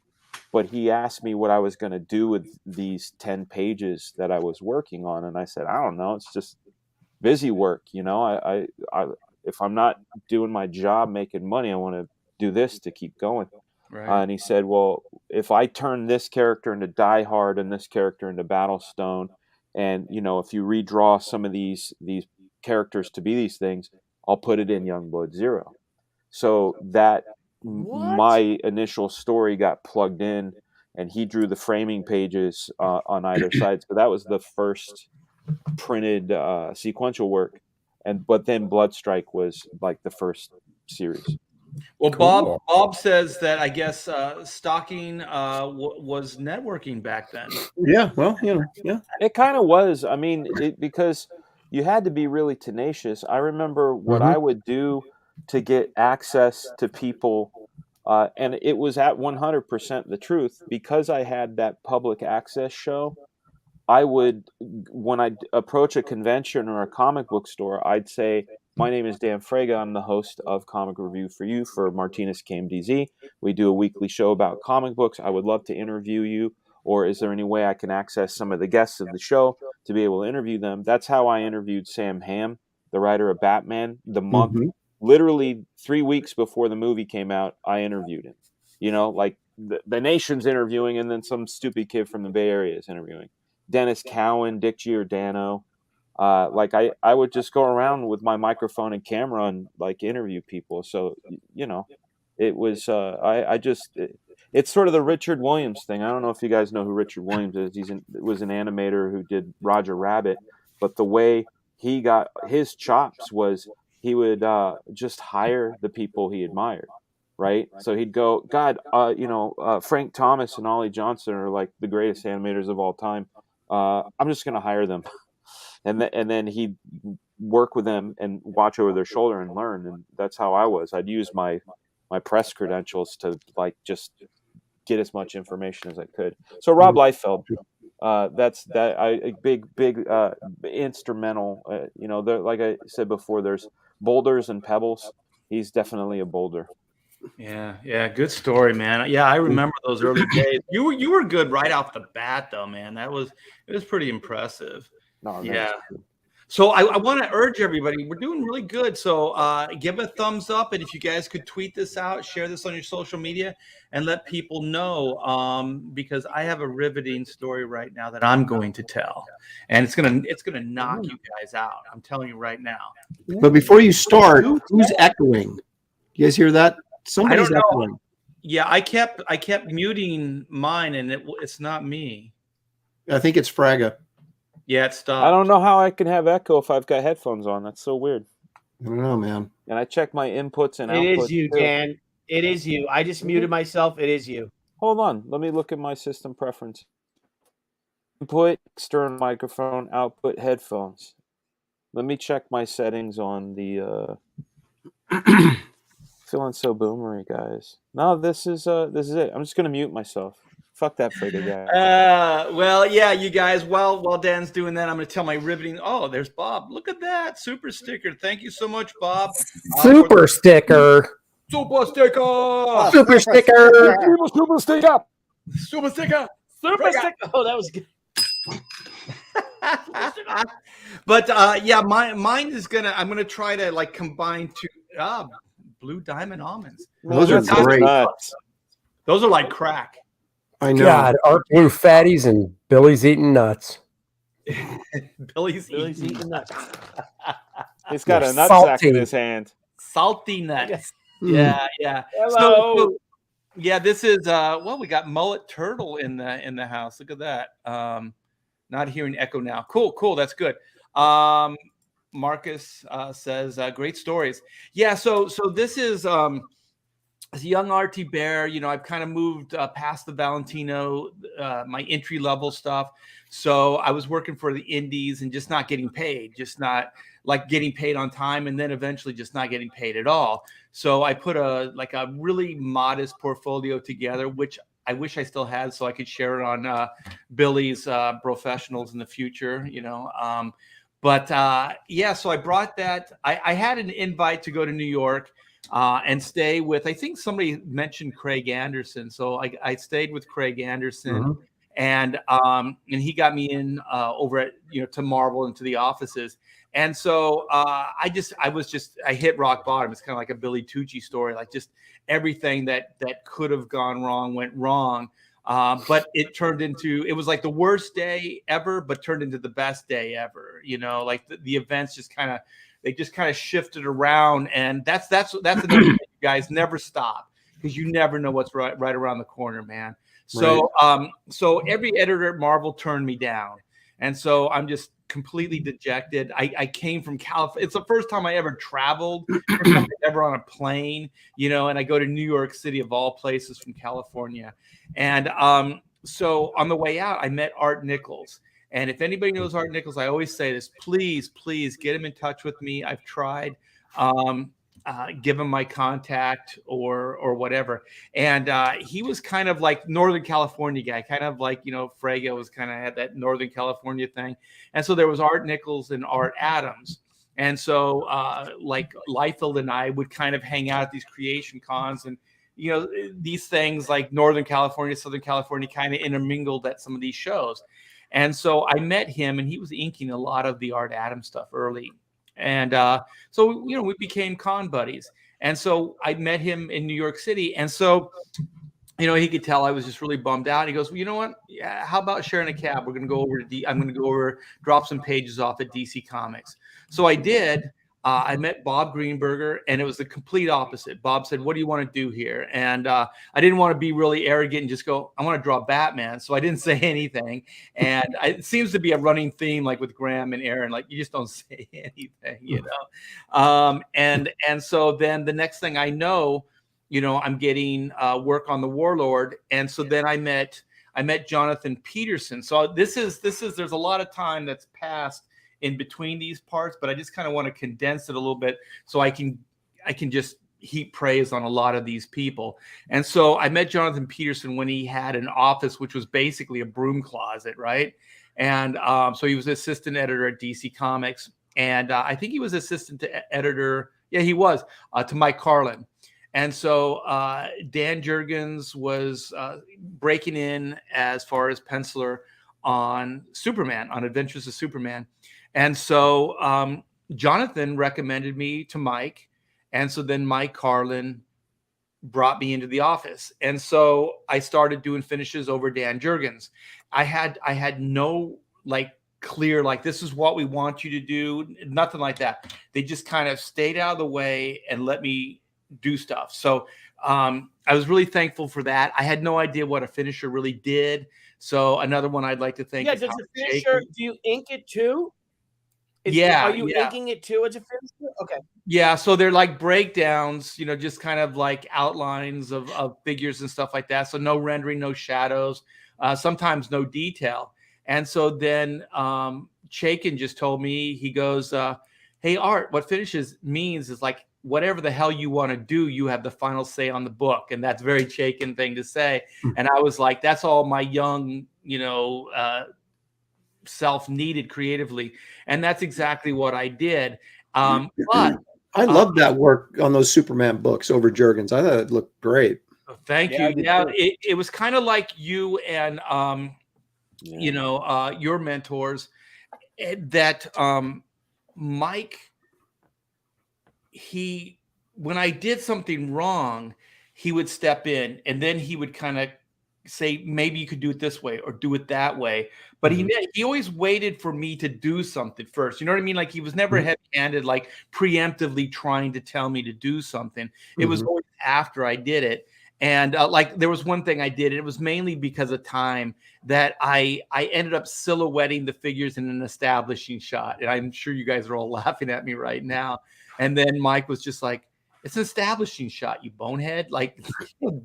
but he asked me what I was going to do with these 10 pages that I was working on, and I said, I don't know. It's just busy work, you know. I if I'm not doing my job making money, I want to do this to keep going. Right. And he said, well, if I turn this character into Die Hard and this character into Battlestone, and you know, if you redraw some of these characters to be these things, I'll put it in Youngblood Zero. So that my initial story got plugged in, and he drew the framing pages on either side. So that was the first printed sequential work, but then Bloodstrike was like the first series. Well, Cool. Bob says that I guess stalking was networking back then. Yeah, well, you know, yeah. It kind of was. I mean, because you had to be really tenacious. I remember what I would do to get access to people, and it was at 100% the truth. Because I had that public access show, I would, when I'd approach a convention or a comic book store, I'd say, my name is Dan Fraga. I'm the host of Comic Review for You for Martinez KMDZ. We do a weekly show about comic books. I would love to interview you. Or is there any way I can access some of the guests of the show to be able to interview them? That's how I interviewed Sam Hamm, the writer of Batman, the month, literally 3 weeks before the movie came out, I interviewed him. You know, like the nation's interviewing, and then some stupid kid from the Bay Area is interviewing. Dennis Cowan, Dick Giordano. Like I would just go around with my microphone and camera and like interview people. So, you know, it was, it's sort of the Richard Williams thing. I don't know if you guys know who Richard Williams is. Was an animator who did Roger Rabbit, but the way he got his chops was he would just hire the people he admired. Right. So he'd go, God, Frank Thomas and Ollie Johnson are like the greatest animators of all time. I'm just going to hire them. And then he'd work with them and watch over their shoulder and learn. And that's how I was. I'd use my press credentials to like just get as much information as I could. So Rob Liefeld, that's a big instrumental. Like I said before, there's boulders and pebbles. He's definitely a boulder. Yeah, good story, man. Yeah, I remember those early days. You were good right off the bat, though, man. It was pretty impressive. No, yeah. So I want to urge everybody. We're doing really good. So give a thumbs up, and if you guys could tweet this out, share this on your social media, and let people know. Because I have a riveting story right now that I'm going to tell, and it's gonna knock you guys out. I'm telling you right now. But before you start, who's echoing? You guys hear that? Somebody's echoing. Yeah, I kept muting mine, and it's not me. I think it's Fraga. Yeah, it stopped. I don't know how I can have echo if I've got headphones on. That's so weird. I don't know, man. And I check my inputs and outputs. It is you, Dan. It is you. I just muted myself. It is you. Hold on. Let me look at my system preference. Input, external microphone, output, headphones. Let me check my settings on the feeling so boomery, guys. No, this is it. I'm just gonna mute myself. Fuck that Frega guy. Well, yeah, you guys. While Dan's doing that, I'm going to tell my riveting. Oh, there's Bob. Look at that super sticker. Thank you so much, Bob. Super sticker. Super sticker. Super sticker. Super sticker. Super sticker. Super sticker. Oh, that was good. But yeah, mine is I'm gonna try to like combine two blue diamond almonds. Those are great. Nuts. Those are like crack. I know. God, Art Blue fatties and Billy's eating nuts. Billy's eating nuts. He's got a nut sack in his hand. Salty nuts. Yes. Yeah. Hello. So, yeah, this is we got Mullet Turtle in the house. Look at that. Not hearing echo now. Cool. That's good. Marcus says great stories. Yeah, so this is as a young RT Bear, I've kind of moved past the Valentino, my entry level stuff. So I was working for the indies and just not getting paid, just not like getting paid on time, and then eventually just not getting paid at all. So I put a really modest portfolio together, which I wish I still had, so I could share it on Billy's professionals in the future, But yeah, so I brought that. I had an invite to go to New York and stay with, I think somebody mentioned Craig Anderson. So I stayed with Craig Anderson, and he got me in over at, to Marvel and to the offices. And so I hit rock bottom. It's kind of like a Billy Tucci story, like just everything that could have gone wrong went wrong. But it was like the worst day ever, but turned into the best day ever. Like the events just kind of shifted around, and that's another thing, you guys. Never stop, because you never know what's right around the corner, man. So so every editor at Marvel turned me down, and so I'm just completely dejected. I came from California. It's the first time I ever traveled, first time ever on a plane, and I go to New York City of all places from California. And so on the way out, I met Art Nichols. And if anybody knows Art Nichols, I always say this: please get him in touch with me. I've tried. Give him my contact or whatever. And he was kind of like Northern California guy, kind of like, Frege was kind of had that Northern California thing. And so there was Art Nichols and Art Adams. And so like Liefeld and I would kind of hang out at these creation cons, and these things like Northern California, Southern California kind of intermingled at some of these shows. And so I met him, and he was inking a lot of the Art Adams stuff early. And so, we became con buddies. And so I met him in New York City. And so, he could tell I was just really bummed out. He goes, well, you know what? Yeah, how about sharing a cab? We're going to go over to I'm going to go over, drop some pages off at DC Comics. So I did. I met Bob Greenberger, and it was the complete opposite. Bob said, what do you want to do here? And I didn't want to be really arrogant and just go, I want to draw Batman. So I didn't say anything. And it seems to be a running theme, like with Graham and Aaron, like you just don't say anything, And so then the next thing I know, I'm getting work on the Warlord. And so then I met Jonathan Peterson. So this is there's a lot of time that's passed in between these parts, but I just kind of want to condense it a little bit so I can just heap praise on a lot of these people. And so I met Jonathan Peterson when he had an office, which was basically a broom closet, right? And so he was assistant editor at DC Comics, and I think he was assistant to editor. Yeah, he was to Mike Carlin. And so Dan Jurgens was breaking in as far as penciler on Superman, on Adventures of Superman. And so Jonathan recommended me to Mike. And so then Mike Carlin brought me into the office. And so I started doing finishes over Dan Jurgens. I had no clear, this is what we want you to do. Nothing like that. They just kind of stayed out of the way and let me do stuff. So I was really thankful for that. I had no idea what a finisher really did. So another one I'd like to thank. Yeah, does the finisher, do you ink it too? Are you inking it too as a finisher? Okay. Yeah, so they're like breakdowns, just kind of like outlines of figures and stuff like that. So no rendering, no shadows, sometimes no detail. And so then Chaikin just told me, he goes, hey, Art, what finishes means is like whatever the hell you want to do, you have the final say on the book. And that's a very Chaikin thing to say. And I was like, that's all my young, self needed creatively. And that's exactly what I did. But I love that work on those Superman books over Jurgens. I thought it looked great. Thank you. Yeah, it was kind of like you and your mentors, that Mike, when I did something wrong, he would step in, and then he would kind of say, maybe you could do it this way or do it that way. But he always waited for me to do something first. You know what I mean? Like he was never heavy-handed, like preemptively trying to tell me to do something. It was always after I did it. And there was one thing I did, and it was mainly because of time, that I ended up silhouetting the figures in an establishing shot. And I'm sure you guys are all laughing at me right now. And then Mike was just like, it's an establishing shot, you bonehead. Like,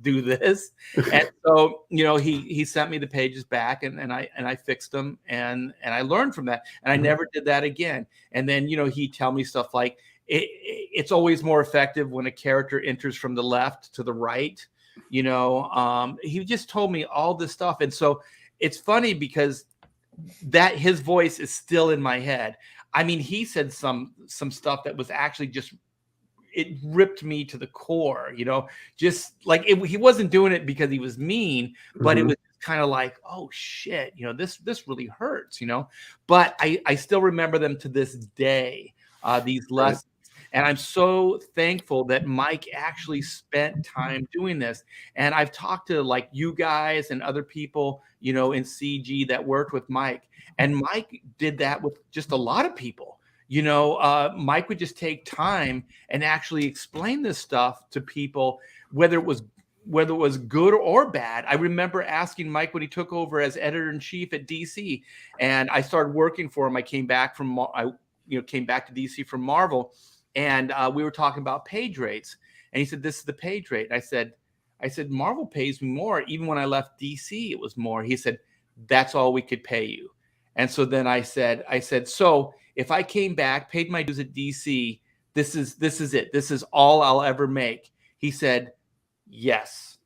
do this. And so, he sent me the pages back, and I fixed them, and I learned from that. And I never did that again. And then, he'd tell me stuff like, it's always more effective when a character enters from the left to the right. He just told me all this stuff. And so it's funny because that his voice is still in my head. I mean, he said some stuff that was actually just, it ripped me to the core, just like he wasn't doing it because he was mean, but it was kind of like, oh shit, this really hurts, but I still remember them to this day, these lessons. And I'm so thankful that Mike actually spent time doing this. And I've talked to like you guys and other people, in CG that worked with Mike, and Mike did that with just a lot of people. Mike would just take time and actually explain this stuff to people, whether it was good or bad. I remember asking Mike when he took over as editor-in-chief at DC, and I started working for him. I came back to DC from Marvel, and we were talking about page rates, and he said, "This is the page rate." I said, "Marvel pays me more. Even when I left DC, it was more." He said, "That's all we could pay you." And so then I said, "So if I came back, paid my dues at DC, this is it. This is all I'll ever make." He said, "Yes."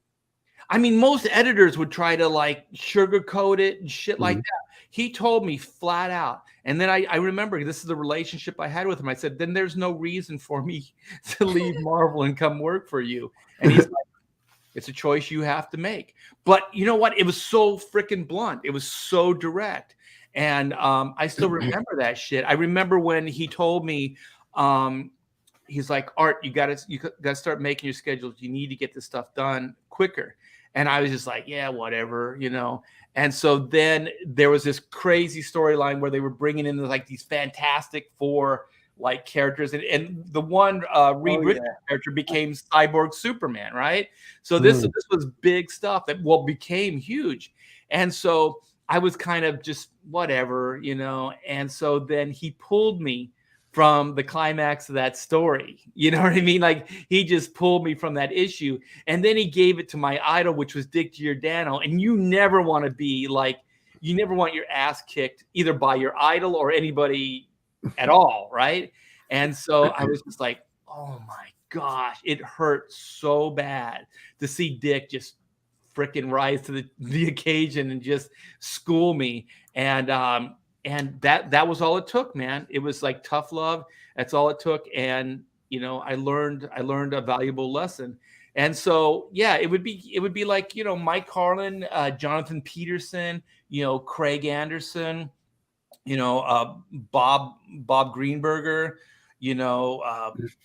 I mean, most editors would try to like sugarcoat it and shit like that. He told me flat out. And then I remember, this is the relationship I had with him. I said, "Then there's no reason for me to leave Marvel and come work for you." And he's like, "It's a choice you have to make." But you know what? It was so freaking blunt. It was so direct. And I still remember that shit. I remember when he told me, he's like, "Art, you got to start making your schedules. You need to get this stuff done quicker." And I was just like, "Yeah, whatever, And so then there was this crazy storyline where they were bringing in like these Fantastic Four like characters, and the one Reed Richards character became Cyborg Superman, right? So this was big stuff that became huge, and so I was kind of just whatever, And so then he pulled me from the climax of that story. You know what I mean? Like he just pulled me from that issue, and then he gave it to my idol, which was Dick Giordano. And you never want to be like, you never want your ass kicked either by your idol or anybody at all, right? And so I was just like, oh my gosh, it hurt so bad to see Dick just freaking rise to the occasion and just school me. And that was all it took, man. It was like tough love. That's all it took. And, I learned a valuable lesson. And so, yeah, it would be like, Mike Carlin, Jonathan Peterson, Craig Anderson, Bob Greenberger,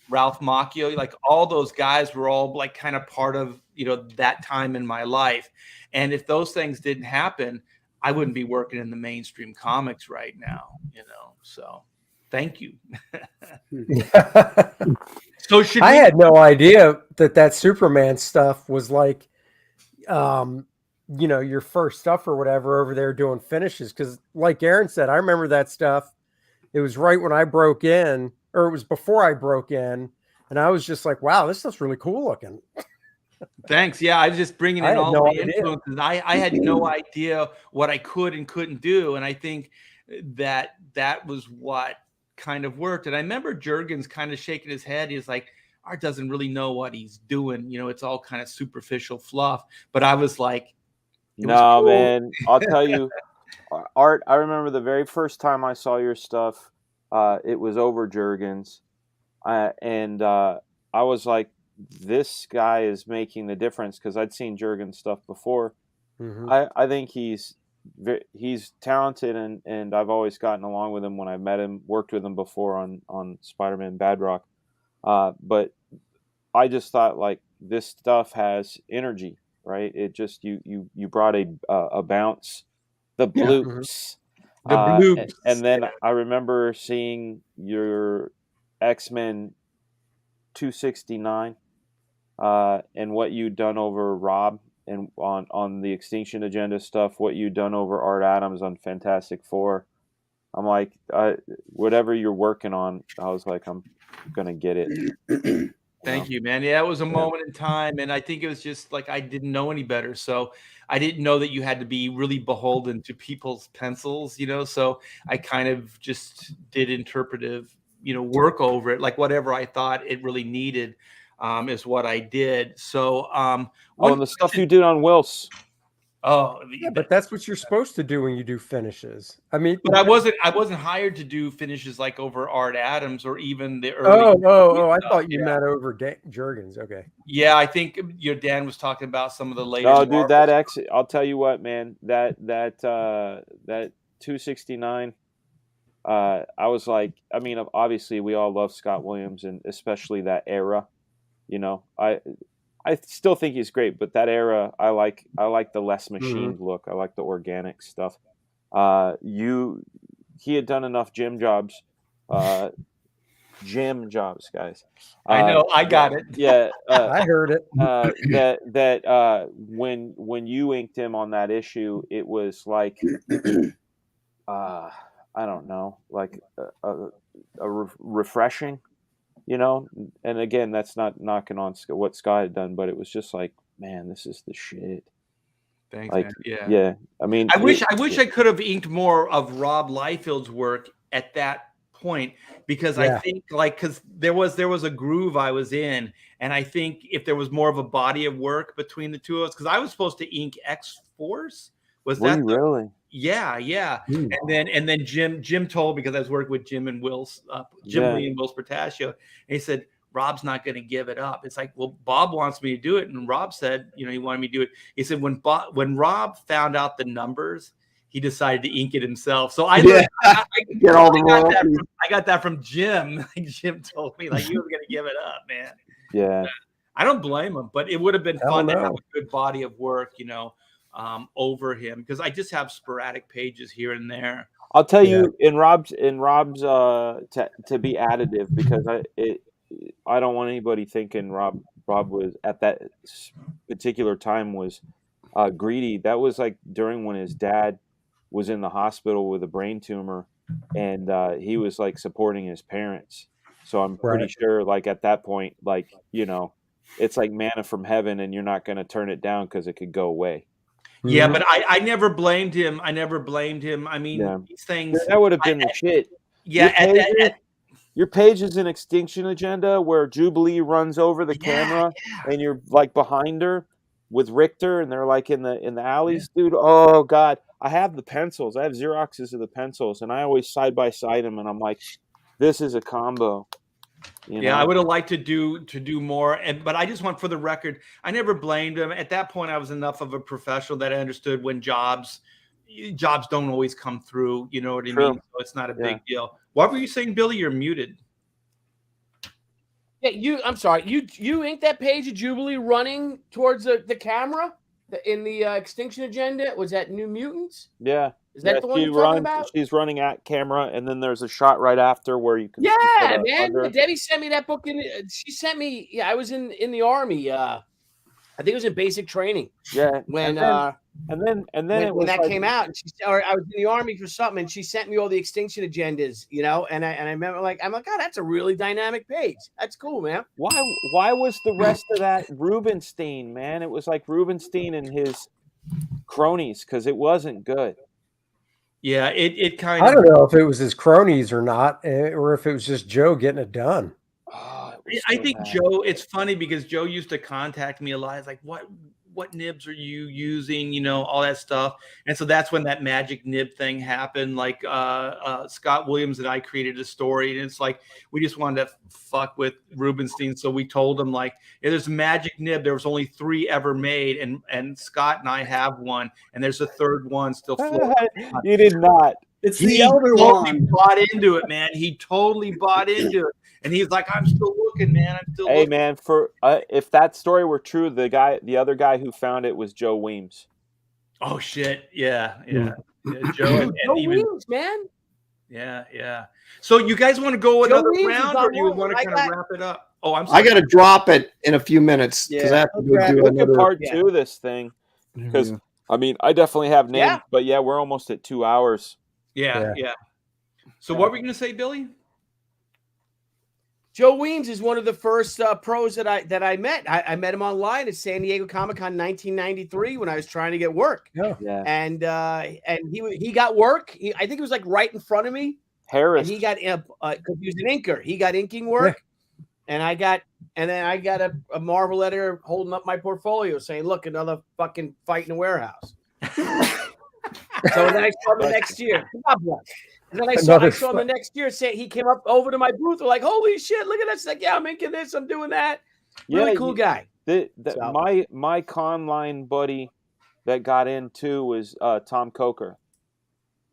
Ralph Macchio, like all those guys were all like kind of part of, that time in my life. And if those things didn't happen, I wouldn't be working in the mainstream comics right now, so thank you. So I had no idea that Superman stuff was like, your first stuff or whatever over there doing finishes. Cause like Aaron said, I remember that stuff. It was right when I broke in, or it was before I broke in. And I was just like, wow, this stuff's really cool looking. Thanks. Yeah, I was just bringing in all my influences. I had no idea what I could and couldn't do. And I think that was what kind of worked. And I remember Jurgens kind of shaking his head. He's like, Art doesn't really know what he's doing. It's all kind of superficial fluff. But I was like, no, cool. Man, I'll tell you, Art, I remember the very first time I saw your stuff, it was over Jurgens. And I was like, this guy is making the difference, because I'd seen Jurgens stuff before. I think he's talented, and I've always gotten along with him when I met him, worked with him before on Spider-Man Bad Rock. But I just thought, like, this stuff has energy, right? It just, you brought a bounce, the bloops. The bloops. And then I remember seeing your X-Men 269 and what you'd done over Rob and on the Extinction Agenda stuff, what you'd done over Art Adams on Fantastic Four. I'm like, whatever you're working on, I was like, I'm gonna get it. Thank you, man. Yeah, it was a moment in time, and I think it was just like I didn't know any better, so I didn't know that you had to be really beholden to people's pencils, So I kind of just did interpretive, work over it, like whatever I thought it really needed, is what I did. So, and the stuff you did on Wills. Oh, Yeah, but that's what you're supposed to do when you do finishes. I mean, but I wasn't hired to do finishes like over Art Adams or even the early. I thought you meant over Jurgens. Okay. Yeah, I think your Dan was talking about some of the later. Oh, dude, that exit! I'll tell you what, man. That 269. I was like, I mean, obviously we all love Scott Williams, and especially that era. You know, I still think he's great, but that era, I like the less machined look. I like the organic stuff. He had done enough gym jobs, guys. I know, I got it. Yeah, I heard it. When you inked him on that issue, it was like, I don't know, like refreshing. You know, and again, that's not knocking on what Scott had done, but it was just like, man, this is the shit. Thanks, like, man. Yeah. Yeah. I mean, I wish I could have inked more of Rob Liefeld's work at that point, because I think because there was a groove I was in, and I think if there was more of a body of work between the two of us, because I was supposed to ink X-Force. Was that really? Yeah. And then Jim told, because I was working with Jim and Will's Lee and Will's Portatio, and he said, Rob's not going to give it up. It's like, well, Bob wants me to do it, and Rob said, he wanted me to do it. He said when Rob found out the numbers, he decided to ink it himself. So I got that from Jim. Jim told me, like, he was going to give it up, man. Yeah. I don't blame him, but it would have been fun to have a good body of work, over him, because I just have sporadic pages here and there. I'll tell you, in Rob's to be additive, because I don't want anybody thinking Rob was at that particular time was greedy. That was like during when his dad was in the hospital with a brain tumor, and he was like supporting his parents. So I'm pretty sure, like at that point, like, it's like manna from heaven, and you're not going to turn it down because it could go away. Yeah, but I never blamed him. I mean, these things. That would have been the shit. Yeah. Your page is an Extinction Agenda where Jubilee runs over the camera, and you're like behind her with Richter, and they're like in the alleys, dude. Oh God, I have the pencils. I have Xeroxes of the pencils, and I always side by side them, and I'm like, this is a combo. I would have liked to do more, but I just want, for the record, I never blamed him. At that point, I was enough of a professional that I understood when jobs don't always come through. You know what I mean? So it's not a big deal. What were you saying, Billy? You're muted. Yeah, I'm sorry. You inked that page of Jubilee running towards the camera in the Extinction Agenda. Was that New Mutants? Yeah. Is that the one you're talking about? She's running at camera, and then there's a shot right after where you can. Yeah, man. Debbie sent me that book, she sent me. Yeah, I was in the Army. I think it was in basic training. Yeah. When when that came out, and or I was in the Army for something, and she sent me all the Extinction Agendas, and I remember, like, I'm like, God, that's a really dynamic page. That's cool, man. Why was the rest of that Rubenstein, man? It was like Rubenstein and his cronies, because it wasn't good. Yeah, it kind of. I don't know if it was his cronies or not, or if it was just Joe getting it done. I think Joe. It's funny because Joe used to contact me a lot. It's like, what nibs are you using? All that stuff. And so that's when that magic nib thing happened. Like Scott Williams and I created a story, and it's like we just wanted to fuck with Rubenstein. So we told him, like, there's a magic nib. There was only 3 ever made, and Scott and I have one, and there's a third one still floating. You did not. It's the elder one. He bought into it, man. He totally bought into it. And he's like, I'm still looking, man. I'm still looking. Hey, man, for if that story were true, the other guy who found it was Joe Weems. Oh shit! Yeah. Joe and even Weems, man. Yeah. So you guys want to go another round, or do you want to kind of wrap it up? Oh, I'm sorry. I got to drop it in a few minutes because I have to go do another part 2 of this thing. Because I mean, I definitely have names, but we're almost at 2 hours. Yeah. So what were you going to say, Billy? Joe Weems is one of the first pros that I met. I met him online at San Diego Comic-Con 1993 when I was trying to get work. Yeah. And he got work. I think it was like right in front of me. Harris. And he got because he was an inker. He got inking work, and I got a Marvel editor holding up my portfolio saying, "Look, another fucking fight in the warehouse." So then I saw him the next year. God bless. And then I saw him the next year. Say he came up over to my booth. We're like, holy shit, look at that! It's like, yeah, I'm making this, I'm doing that. Really cool guy. My conline buddy that got in too was Tom Coker.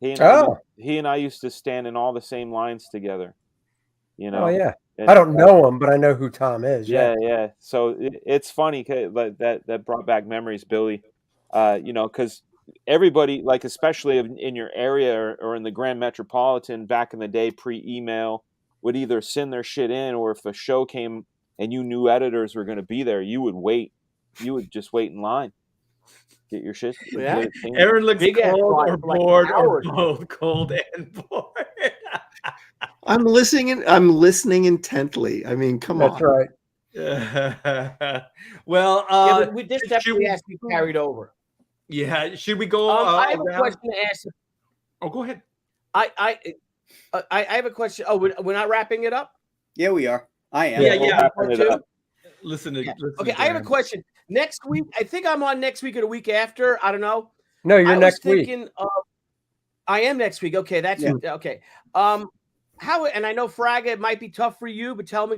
He and I used to stand in all the same lines together. You know. Oh yeah. And I don't know him, but I know who Tom is. Yeah. So it's funny that brought back memories, Billy. You know, because everybody, like especially in your area or in the Grand Metropolitan back in the day, pre-email, would either send their shit in, or if a show came and you knew editors were going to be there, you would wait. You would just wait in line. Get your shit. Yeah. Aaron looks cold or bored or both cold and bored. I'm listening intently. I mean, come on. That's right. Well, this definitely has to be carried over. Yeah. Should we go? I have a question to ask. Oh, go ahead. I have a question. Oh, we're not wrapping it up? Yeah, we are. I am. Yeah. Listen. Okay, I have a question. Next week, I think I'm on next week or the week after. I don't know. No, you're next week. I am next week. Okay, that's okay. How, and I know Fraga, it might be tough for you, but tell me.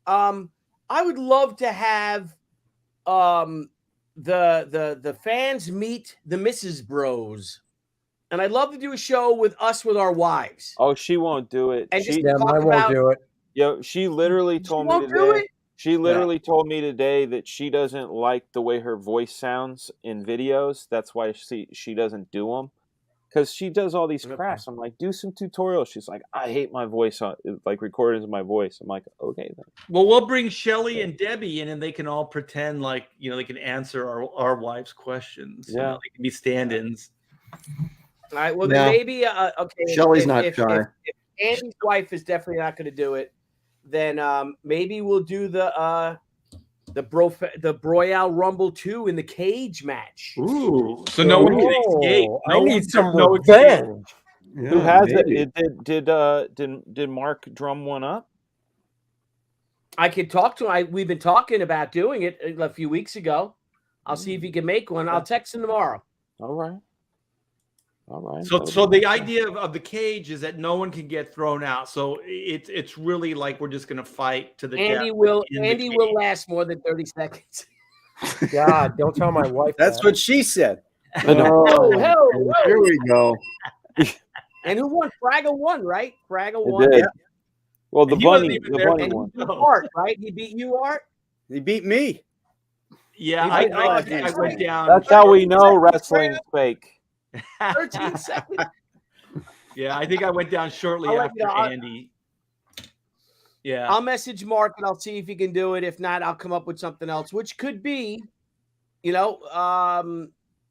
I would love to have the fans meet the Mrs. Bros. And I'd love to do a show with our wives. Oh, she won't do it. And I won't do it. Yo, she literally told me today. She literally told me today that she doesn't like the way her voice sounds in videos. That's why she doesn't do them. Because she does all these crafts. I'm like, do some tutorials. She's like, I hate my voice, like recordings of my voice. I'm like, okay then. Well, we'll bring Shelly and Debbie in, and they can all pretend like, you know, they can answer our wives' questions. Yeah, you know, they can be stand-ins. All right. Well, maybe okay. Shelly's not shy. If Andy's wife is definitely not going to do it, then maybe we'll do the Broyale Rumble 2 in the cage match. Ooh, so no one can escape. I need some revenge. Yeah, who has it? Did Mark drum one up? I could talk to him. We've been talking about doing it a few weeks ago. I'll see if he can make one. I'll text him tomorrow. All right. So the idea of the cage is that no one can get thrown out. So it's really like we're just going to fight to the death. Andy will last more than 30 seconds. God, don't tell my wife. That's what she said. Oh, Here we go. And who won? Fraga won, right? Fraga won. Did. Yeah. Well, the bunny won. Art, right? He beat you, Art. He beat me. Yeah, I went down. That's how we know wrestling's fake. 13 seconds. Yeah, I think I went down shortly after Andy. Yeah, I'll message Mark and I'll see if he can do it. If not, I'll come up with something else, which could be, you know,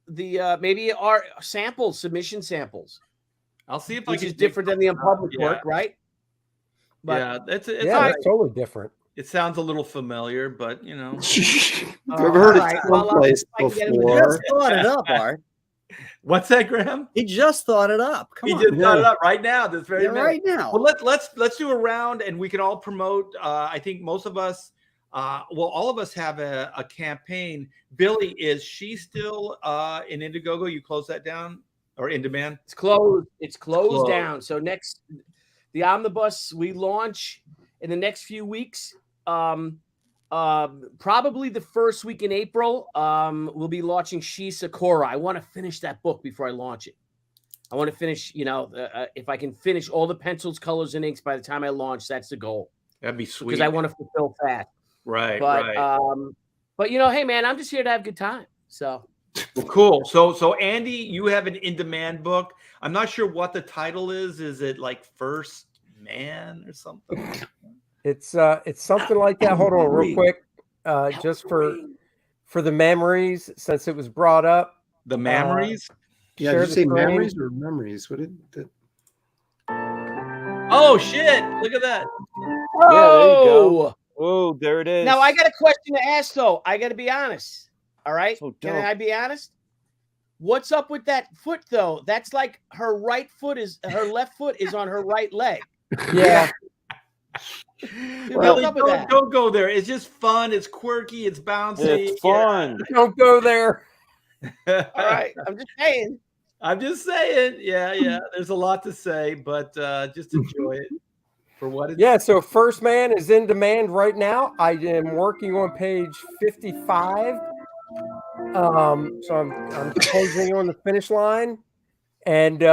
maybe our submission samples. I'll see if which is different than the unpublished work, right? But it's totally different. It sounds a little familiar, but you know, I've heard it someplace before. Just thought it up, Art. What's that, Graham? He just thought it up. He just thought it up right now. This very minute. Right now. Well, let's do a round, and we can all promote. I think most of us, all of us have a campaign. Billy, is she still in Indiegogo? You close that down or in demand? It's closed. It's closed down. So the omnibus we launch in the next few weeks. Probably the first week in April, we'll be launching She Sakura. I want to finish that book before I launch it. I want to finish, if I can finish all the pencils, colors, and inks by the time I launch, that's the goal. That'd be sweet. Because I want to fulfill that. Right, but hey, man, I'm just here to have a good time. So. Well, cool. So Andy, you have an in-demand book. I'm not sure what the title is. Is it like First Man or something? It's something like that. Hold on real quick. Just for the memories, since it was brought up. The memories? Yeah, did you say memories or memories? What did that? Oh shit. Look at that. Yeah, there you go. Oh, there it is. Now I got a question to ask though. I gotta be honest. All right. So can I be honest? What's up with that foot though? That's like her left foot is on her right leg. Yeah. Really, don't go there. It's just fun. It's quirky. It's bouncy. It's fun. Don't go there. All right, I'm just saying. I'm just saying. Yeah. There's a lot to say, but just enjoy it for what it's. Yeah, so First Man is in demand right now. I am working on page 55. So I'm closing on the finish line, and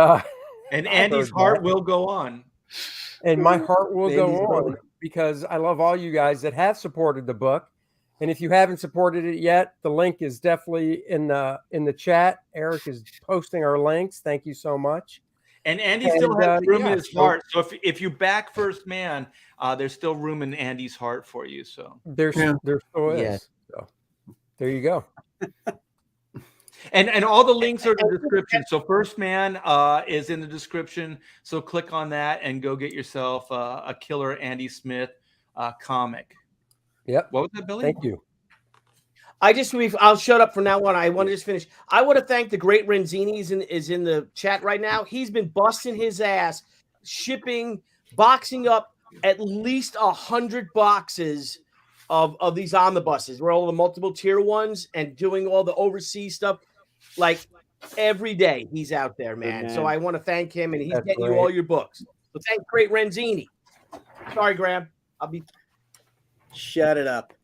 Andy's heart will go on. And my heart will go Andy's on because I love all you guys that have supported the book. And if you haven't supported it yet, the link is definitely in the chat. Eric is posting our links. Thank you so much. And Andy still has room in his heart. So if you back First Man, there's still room in Andy's heart for you. So there still is. Yeah. So there you go. And all the links are in the description. So First Man is in the description. So click on that and go get yourself a killer Andy Smith comic. Yep. What was that, Billy? Thank you. I'll shut up for now on. I want to just finish. I want to thank the great Renzini is in the chat right now. He's been busting his ass, shipping, boxing up at least 100 boxes of these omnibuses. We're all the multiple tier ones and doing all the overseas stuff. Like every day he's out there, man. So I want to thank him, and he's getting you all your books. So thank great Renzini. Sorry, Graham. I'll be. Shut it up.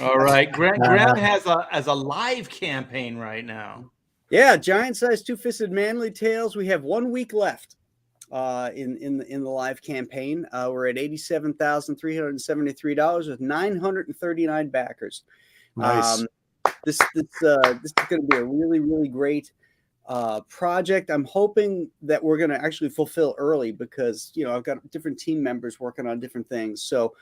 All right. Graham has a live campaign right now. Yeah, giant size two-fisted manly tales. We have 1 week left in the live campaign. We're at $87,373 with 939 backers. Nice. This is going to be a really, really great project. I'm hoping that we're going to actually fulfill early because, I've got different team members working on different things. So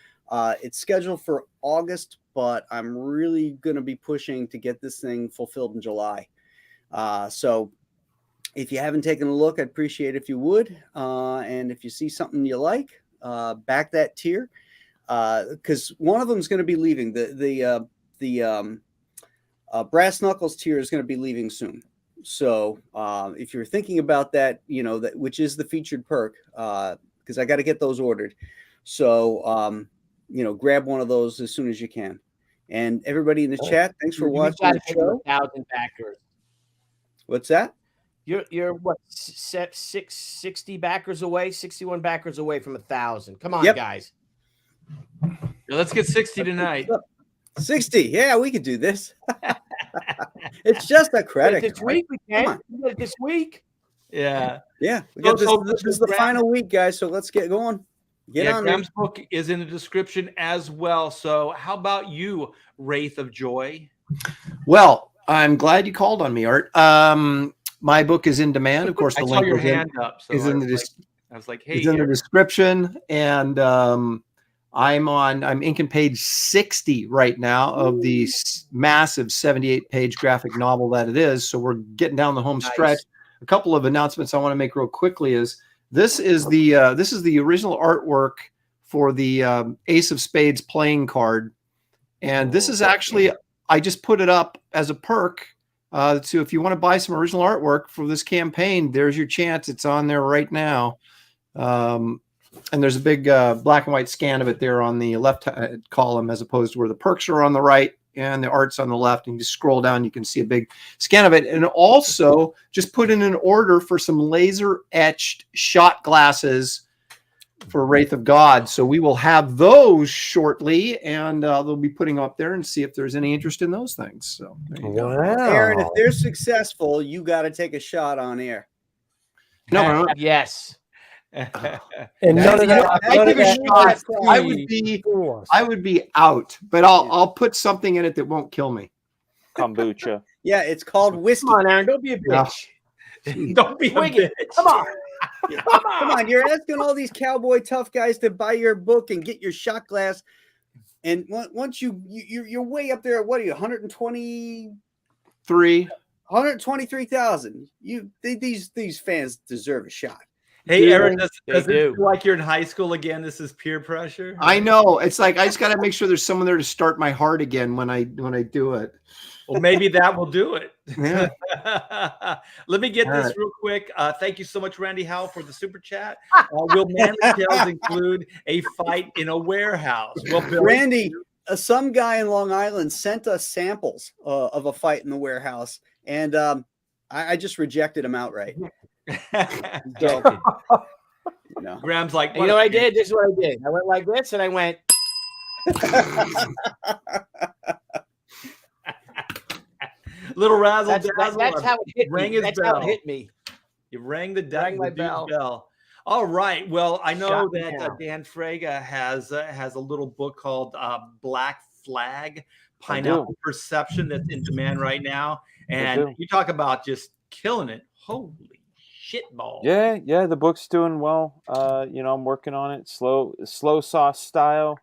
it's scheduled for August, but I'm really going to be pushing to get this thing fulfilled in July. So if you haven't taken a look, I'd appreciate it if you would. And if you see something you like, back that tier. Because one of them is going to be leaving. The Brass Knuckles tier is going to be leaving soon. So if you're thinking about that, that which is the featured perk, because I got to get those ordered. So, grab one of those as soon as you can. And everybody in the chat, thanks for watching the show. 1,000 backers. What's that? You're what, 60 backers away, 61 backers away from 1,000. Come on, guys. Let's get 60 tonight. 60. Yeah, we could do this. It's just a credit. This week we can. This week. Yeah. Yeah. This is the final week, guys. So let's get going. Get on. Graham's book is in the description as well. So how about you, Wraith of Joy? Well, I'm glad you called on me, Art. My book is in demand. Of course, the link your hand up. So is in the description, and I'm inking page 60 right now of the massive 78-page graphic novel that it is. So we're getting down the home stretch. A couple of announcements I want to make real quickly is this is the original artwork for the Ace of Spades playing card, and this is actually I just put it up as a perk. So if you want to buy some original artwork for this campaign, there's your chance. It's on there right now. And there's a big black and white scan of it there on the left column, as opposed to where the perks are on the right and the art's on the left. And you just scroll down, you can see a big scan of it. And also just put in an order for some laser etched shot glasses for Wraith of God. So we will have those shortly, and they'll be putting up there and see if there's any interest in those things. So there you go. Aaron, if they're successful, you got to take a shot on air. No, yes. And none of that. I would be out, but I'll put something in it that won't kill me. Kombucha. Yeah, it's called whiskey. Come on, Aaron, don't be a bitch. Don't be a bitch. Come on. Come on, you're asking all these cowboy tough guys to buy your book and get your shot glass, and once you're way up there at what are you 123,000. These fans deserve a shot. Hey, Aaron, does it feel like you're in high school again? This is peer pressure. I know. It's like I just got to make sure there's someone there to start my heart again when I do it. Well, maybe that will do it. Yeah. Let me get this real quick. Thank you so much, Randy Howe, for the super chat. Will Manly Tales include a fight in a warehouse? Well, Billy, some guy in Long Island sent us samples of a fight in the warehouse, and I just rejected him outright. So, Graham's like, you know what I did? This is what I did. I went like this, and I went. Little razzle That's how it hit me. That's how it hit me. You rang the my bell. All right. Well, I know that Dan Frega has a little book called Black Flag Pineapple Perception that's in demand right now. And you talk about just killing it. Holy shitball. Yeah. The book's doing well. I'm working on it. Slow sauce style.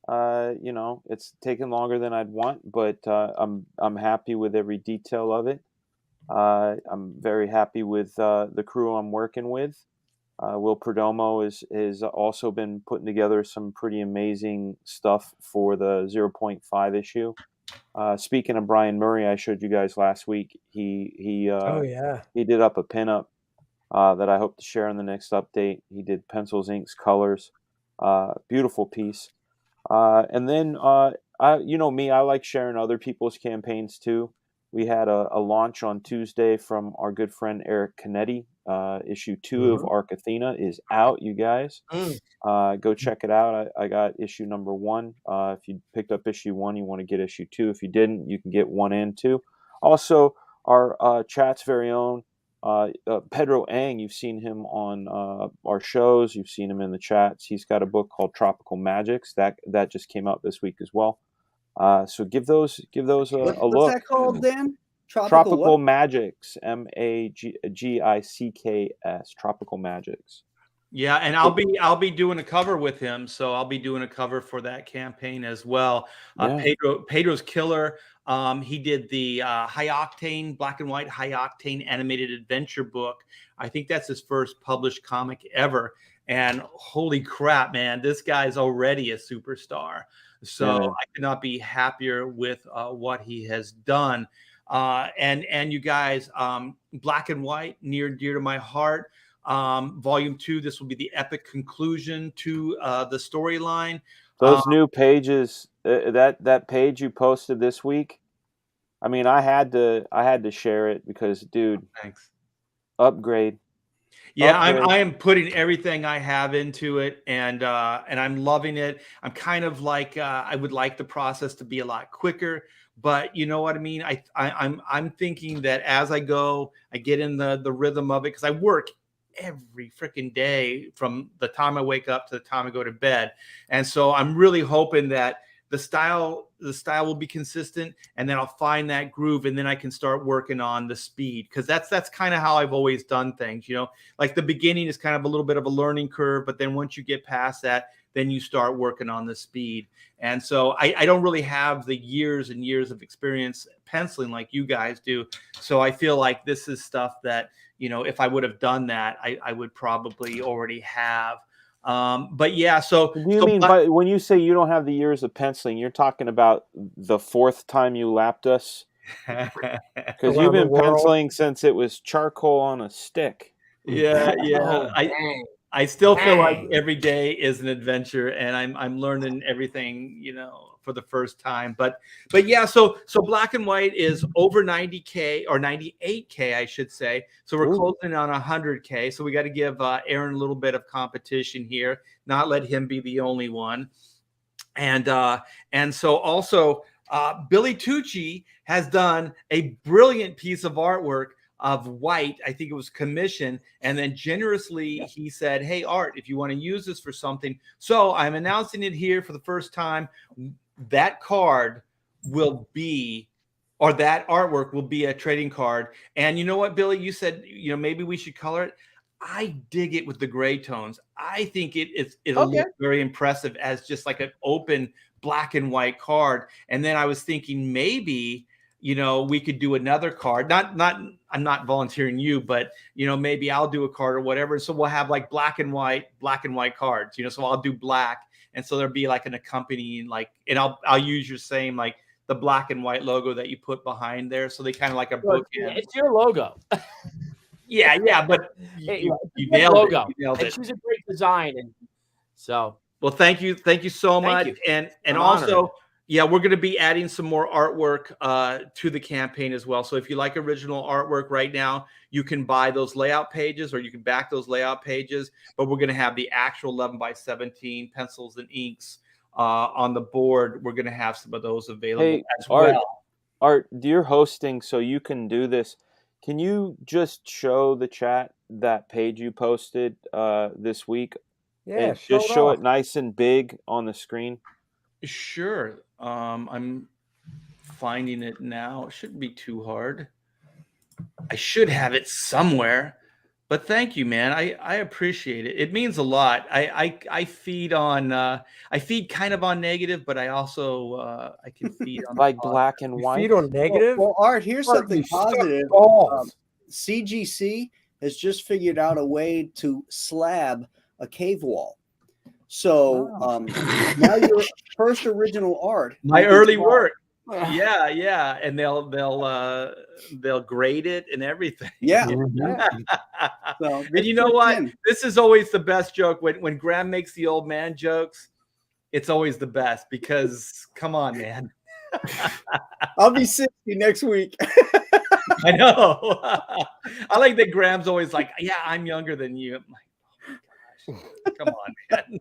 It's taken longer than I'd want, but I'm happy with every detail of it. I'm very happy with the crew I'm working with. Will Perdomo has also been putting together some pretty amazing stuff for the 0.5 issue. Speaking of Brian Murray, I showed you guys last week. He did up a pinup that I hope to share in the next update. He did pencils, inks, colors. Beautiful piece. And then me, I like sharing other people's campaigns too. We had a launch on Tuesday from our good friend Eric Canetti. Issue 2 of Arc Athena is out, you guys. Go check it out. I got issue number 1. If you picked up issue 1, you want to get issue 2. If you didn't, you can get 1 and 2. Also, our chat's very own Pedro Ang. You've seen him on our shows. You've seen him in the chats. He's got a book called Tropical Magics that just came out this week as well. So give those a look. What's that called, Dan? Tropical Magics, Magicks, Tropical Magics. Yeah, and I'll be doing a cover with him, so I'll be doing a cover for that campaign as well. Pedro's killer. He did the high octane, black and white high octane animated adventure book. I think that's his first published comic ever. And holy crap, man, this guy's already a superstar. So I could not be happier with what he has done. And you guys, black and white, near and dear to my heart. Volume 2, this will be the epic conclusion to the storyline. Those new pages, that page you posted this week, I mean, I had to share it because, dude, thanks. Upgrade. Yeah, I am putting everything I have into it, and I'm loving it. I'm kind of like I would like the process to be a lot quicker, but you know what I mean. I'm thinking that as I go, I get in the rhythm of it because I work every freaking day from the time I wake up to the time I go to bed, and so I'm really hoping that the style will be consistent, and then I'll find that groove, and then I can start working on the speed, because that's kind of how I've always done things. Like the beginning is kind of a little bit of a learning curve, but then once you get past that, then you start working on the speed. And so I don't really have the years and years of experience penciling like you guys do. So I feel like this is stuff that, if I would have done that, I would probably already have. But yeah, so do you mean by when you say you don't have the years of penciling, you're talking about the 4th time you lapped us? Because you've been penciling since it was charcoal on a stick. Yeah. I still feel like every day is an adventure, and I'm learning everything, for the first time. But yeah, so black and white is over 90K or 98K, I should say. So we're closing on 100K. So we got to give Aaron a little bit of competition here, not let him be the only one. And so also Billy Tucci has done a brilliant piece of artwork of white. I think it was commissioned, and then generously he said, "Hey, Art, if you want to use this for something." So I'm announcing it here for the first time. That card will be, or that artwork will be a trading card. And you know what, Billy, you said, maybe we should color it. I dig it with the gray tones. I think it'll look very impressive as just like an open black and white card. And then I was thinking maybe, we could do another card. I'm not volunteering you, but maybe I'll do a card or whatever. So we'll have like black and white cards, so I'll do black. And so there'll be like an accompanying, and I'll use your same, like the black and white logo that you put behind there. So they kind of like a book. It's your logo. Yeah, but you nailed logo. It. You nailed it. She's a great design, and so. Well, thank you so much, and also Yeah, we're going to be adding some more artwork to the campaign as well. So if you like original artwork right now, you can buy those layout pages or you can back those layout pages. But we're going to have the actual 11 by 17 pencils and inks on the board. We're going to have some of those available as well. Art, you're hosting, so you can do this. Can you just show the chat that page you posted this week? Yeah, and just show it nice and big on the screen. Sure. I'm finding it now. It shouldn't be too hard. I should have it somewhere. But thank you, man. I appreciate it. It means a lot. I feed on I feed kind of on negative, but I also I can feed on like black and white. Feed on negative. Well, Art, here's something positive. CGC has just figured out a way to slab a cave wall. So now your first original art, my early work. Yeah, and they'll grade it and everything. Yeah. So, and you know what? This is always the best joke when Graham makes the old man jokes. It's always the best because come on, man. I'll be 60 next week. I know. I like that Graham's always like, yeah, I'm younger than you. I'm like, come on, man.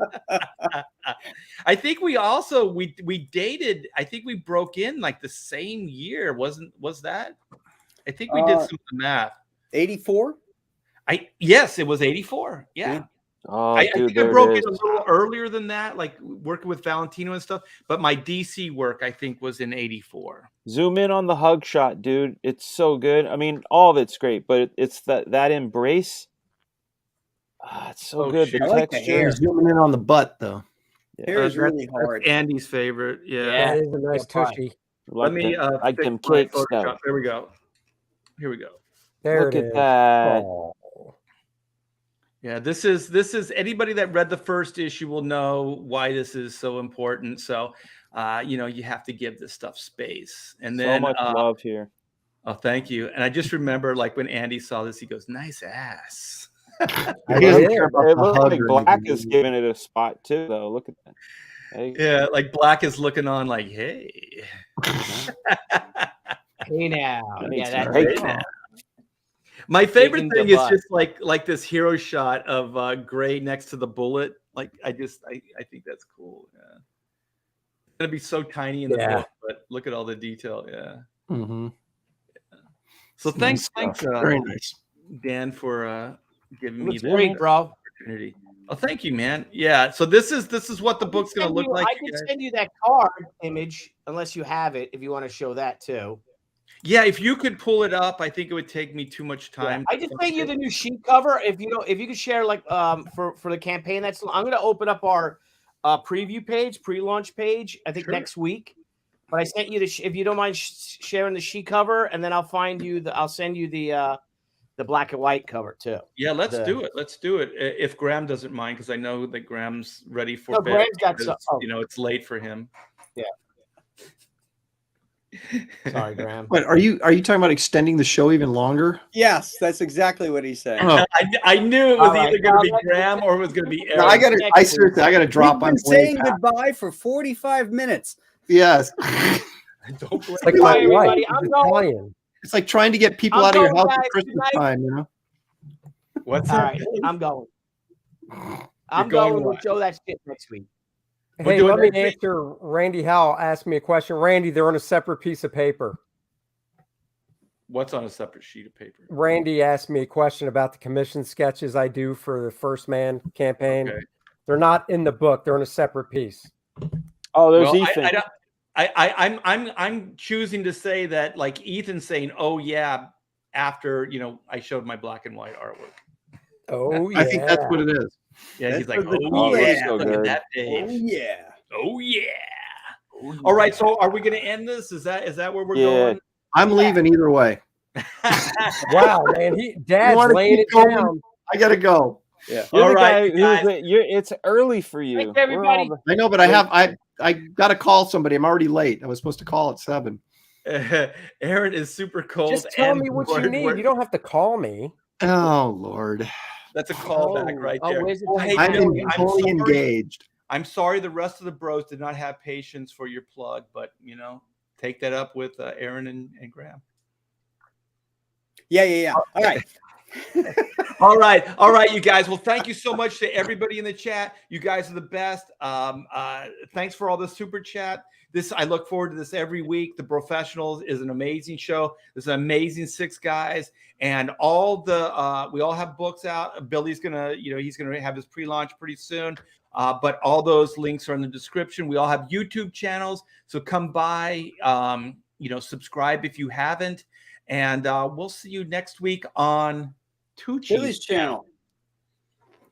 I think we also we dated. I think we broke in like the same year. Was that? I think we did some math. 84. Yes, it was 84. Yeah. Oh, I think I broke in a little earlier than that, like working with Valentino and stuff. But my DC work, I think, was in 84. Zoom in on the hug shot, dude. It's so good. I mean, all of it's great, but it's that embrace. It's so good. Shoot. The like texture. Zooming in on the butt, though. Hair is really hard. Andy's favorite. Yeah. That is a nice tushy. Let me like them my cake Photoshop. stuff. There we go. Here we go. There Look it at is. that. Oh. Yeah, this is anybody that read the first issue will know why this is so important. So, you have to give this stuff space. And then So much love here. Oh, thank you. And I just remember like when Andy saw this, he goes, "Nice ass." It looks like Black is giving it a spot too, though. Look at that. Hey. Yeah, like Black is looking on like, hey. Hey now. Yeah, that's great. right. My favorite Digging thing the is butt. just like this hero shot of Gray next to the bullet. Like I think that's cool. Yeah. It's gonna be so tiny in the book, but look at all the detail. Yeah. Mm-hmm. So thanks, Very nice, Dan, for giving me Looks the great, bro. opportunity. Oh, thank you, man. Yeah. So this is what the book's gonna look like. I can send you that card image unless you have it. If you want to show that too. Yeah, if you could pull it up, I think it would take me too much time. I just sent you the new sheet cover. If you could share like for the campaign, I'm going to open up our preview page, pre-launch page. I think next week. But I sent you if you don't mind sharing the sheet cover, and then I'll send you the black and white cover too. Yeah, let's do it. Let's do it. If Graham doesn't mind, because I know that Graham's ready for bed. Graham's got because, it's late for him. Yeah. Sorry, Graham. But are you talking about extending the show even longer? Yes, that's exactly what he said. Oh. I knew it was either going to be Graham or it was going to be Eric. No, I got to drop. We've been saying goodbye for 45 minutes. Yes. Don't blame It's like me. my everybody. wife. I'm It's going. Italian. It's like trying to get people I'm out of your going, house guys. at Christmas Good night. time, What's All that? right, I'm going. You're going We'll what? show that shit next week. We're Hey, doing let me next week? answer. Randy Howell asked me a question. Randy, they're on a separate piece of paper. What's on a separate sheet of paper? Randy asked me a question about the commission sketches I do for the First Man campaign. Okay. They're not in the book. They're on a separate piece. Oh, there's Well, Ethan. I'm choosing to say that like Ethan's saying, "Oh yeah," after I showed my black and white artwork. Oh, yeah. I think that's what it is. Yeah, he's That's like, for the "Oh cool yeah, ass. look at good. that, Dave. Oh yeah. Oh yeah." All right, so are we going to end this? Is that where we're going? I'm leaving either way. Wow, man. Dad's wanna laying keep it going? down. I got to go. You're All the right, guy guys. it's early for you. Thanks, everybody. I know, but I got to call somebody. I'm already late. I was supposed to call at 7. Aaron is super cold. Just tell and me what you bored. need. You don't have to call me. Oh Lord, That's a callback right there. where's the Oh, hey, I'm Billy, I'm fully sorry. engaged. I'm sorry the rest of the bros did not have patience for your plug, but take that up with Aaron and Graham. Yeah. All right. All right, you guys. Well, thank you so much to everybody in the chat. You guys are the best. Thanks for all the super chat. I look forward to this every week. The Professionals is an amazing show. There's an amazing 6 guys, and we all have books out. Billy's gonna, he's gonna have his pre-launch pretty soon. But all those links are in the description. We all have YouTube channels, so come by. Subscribe if you haven't, and we'll see you next week on Billy's channel.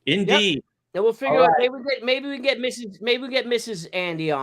Indeed. Yep. And we'll figure out maybe we get Mrs. Andy on.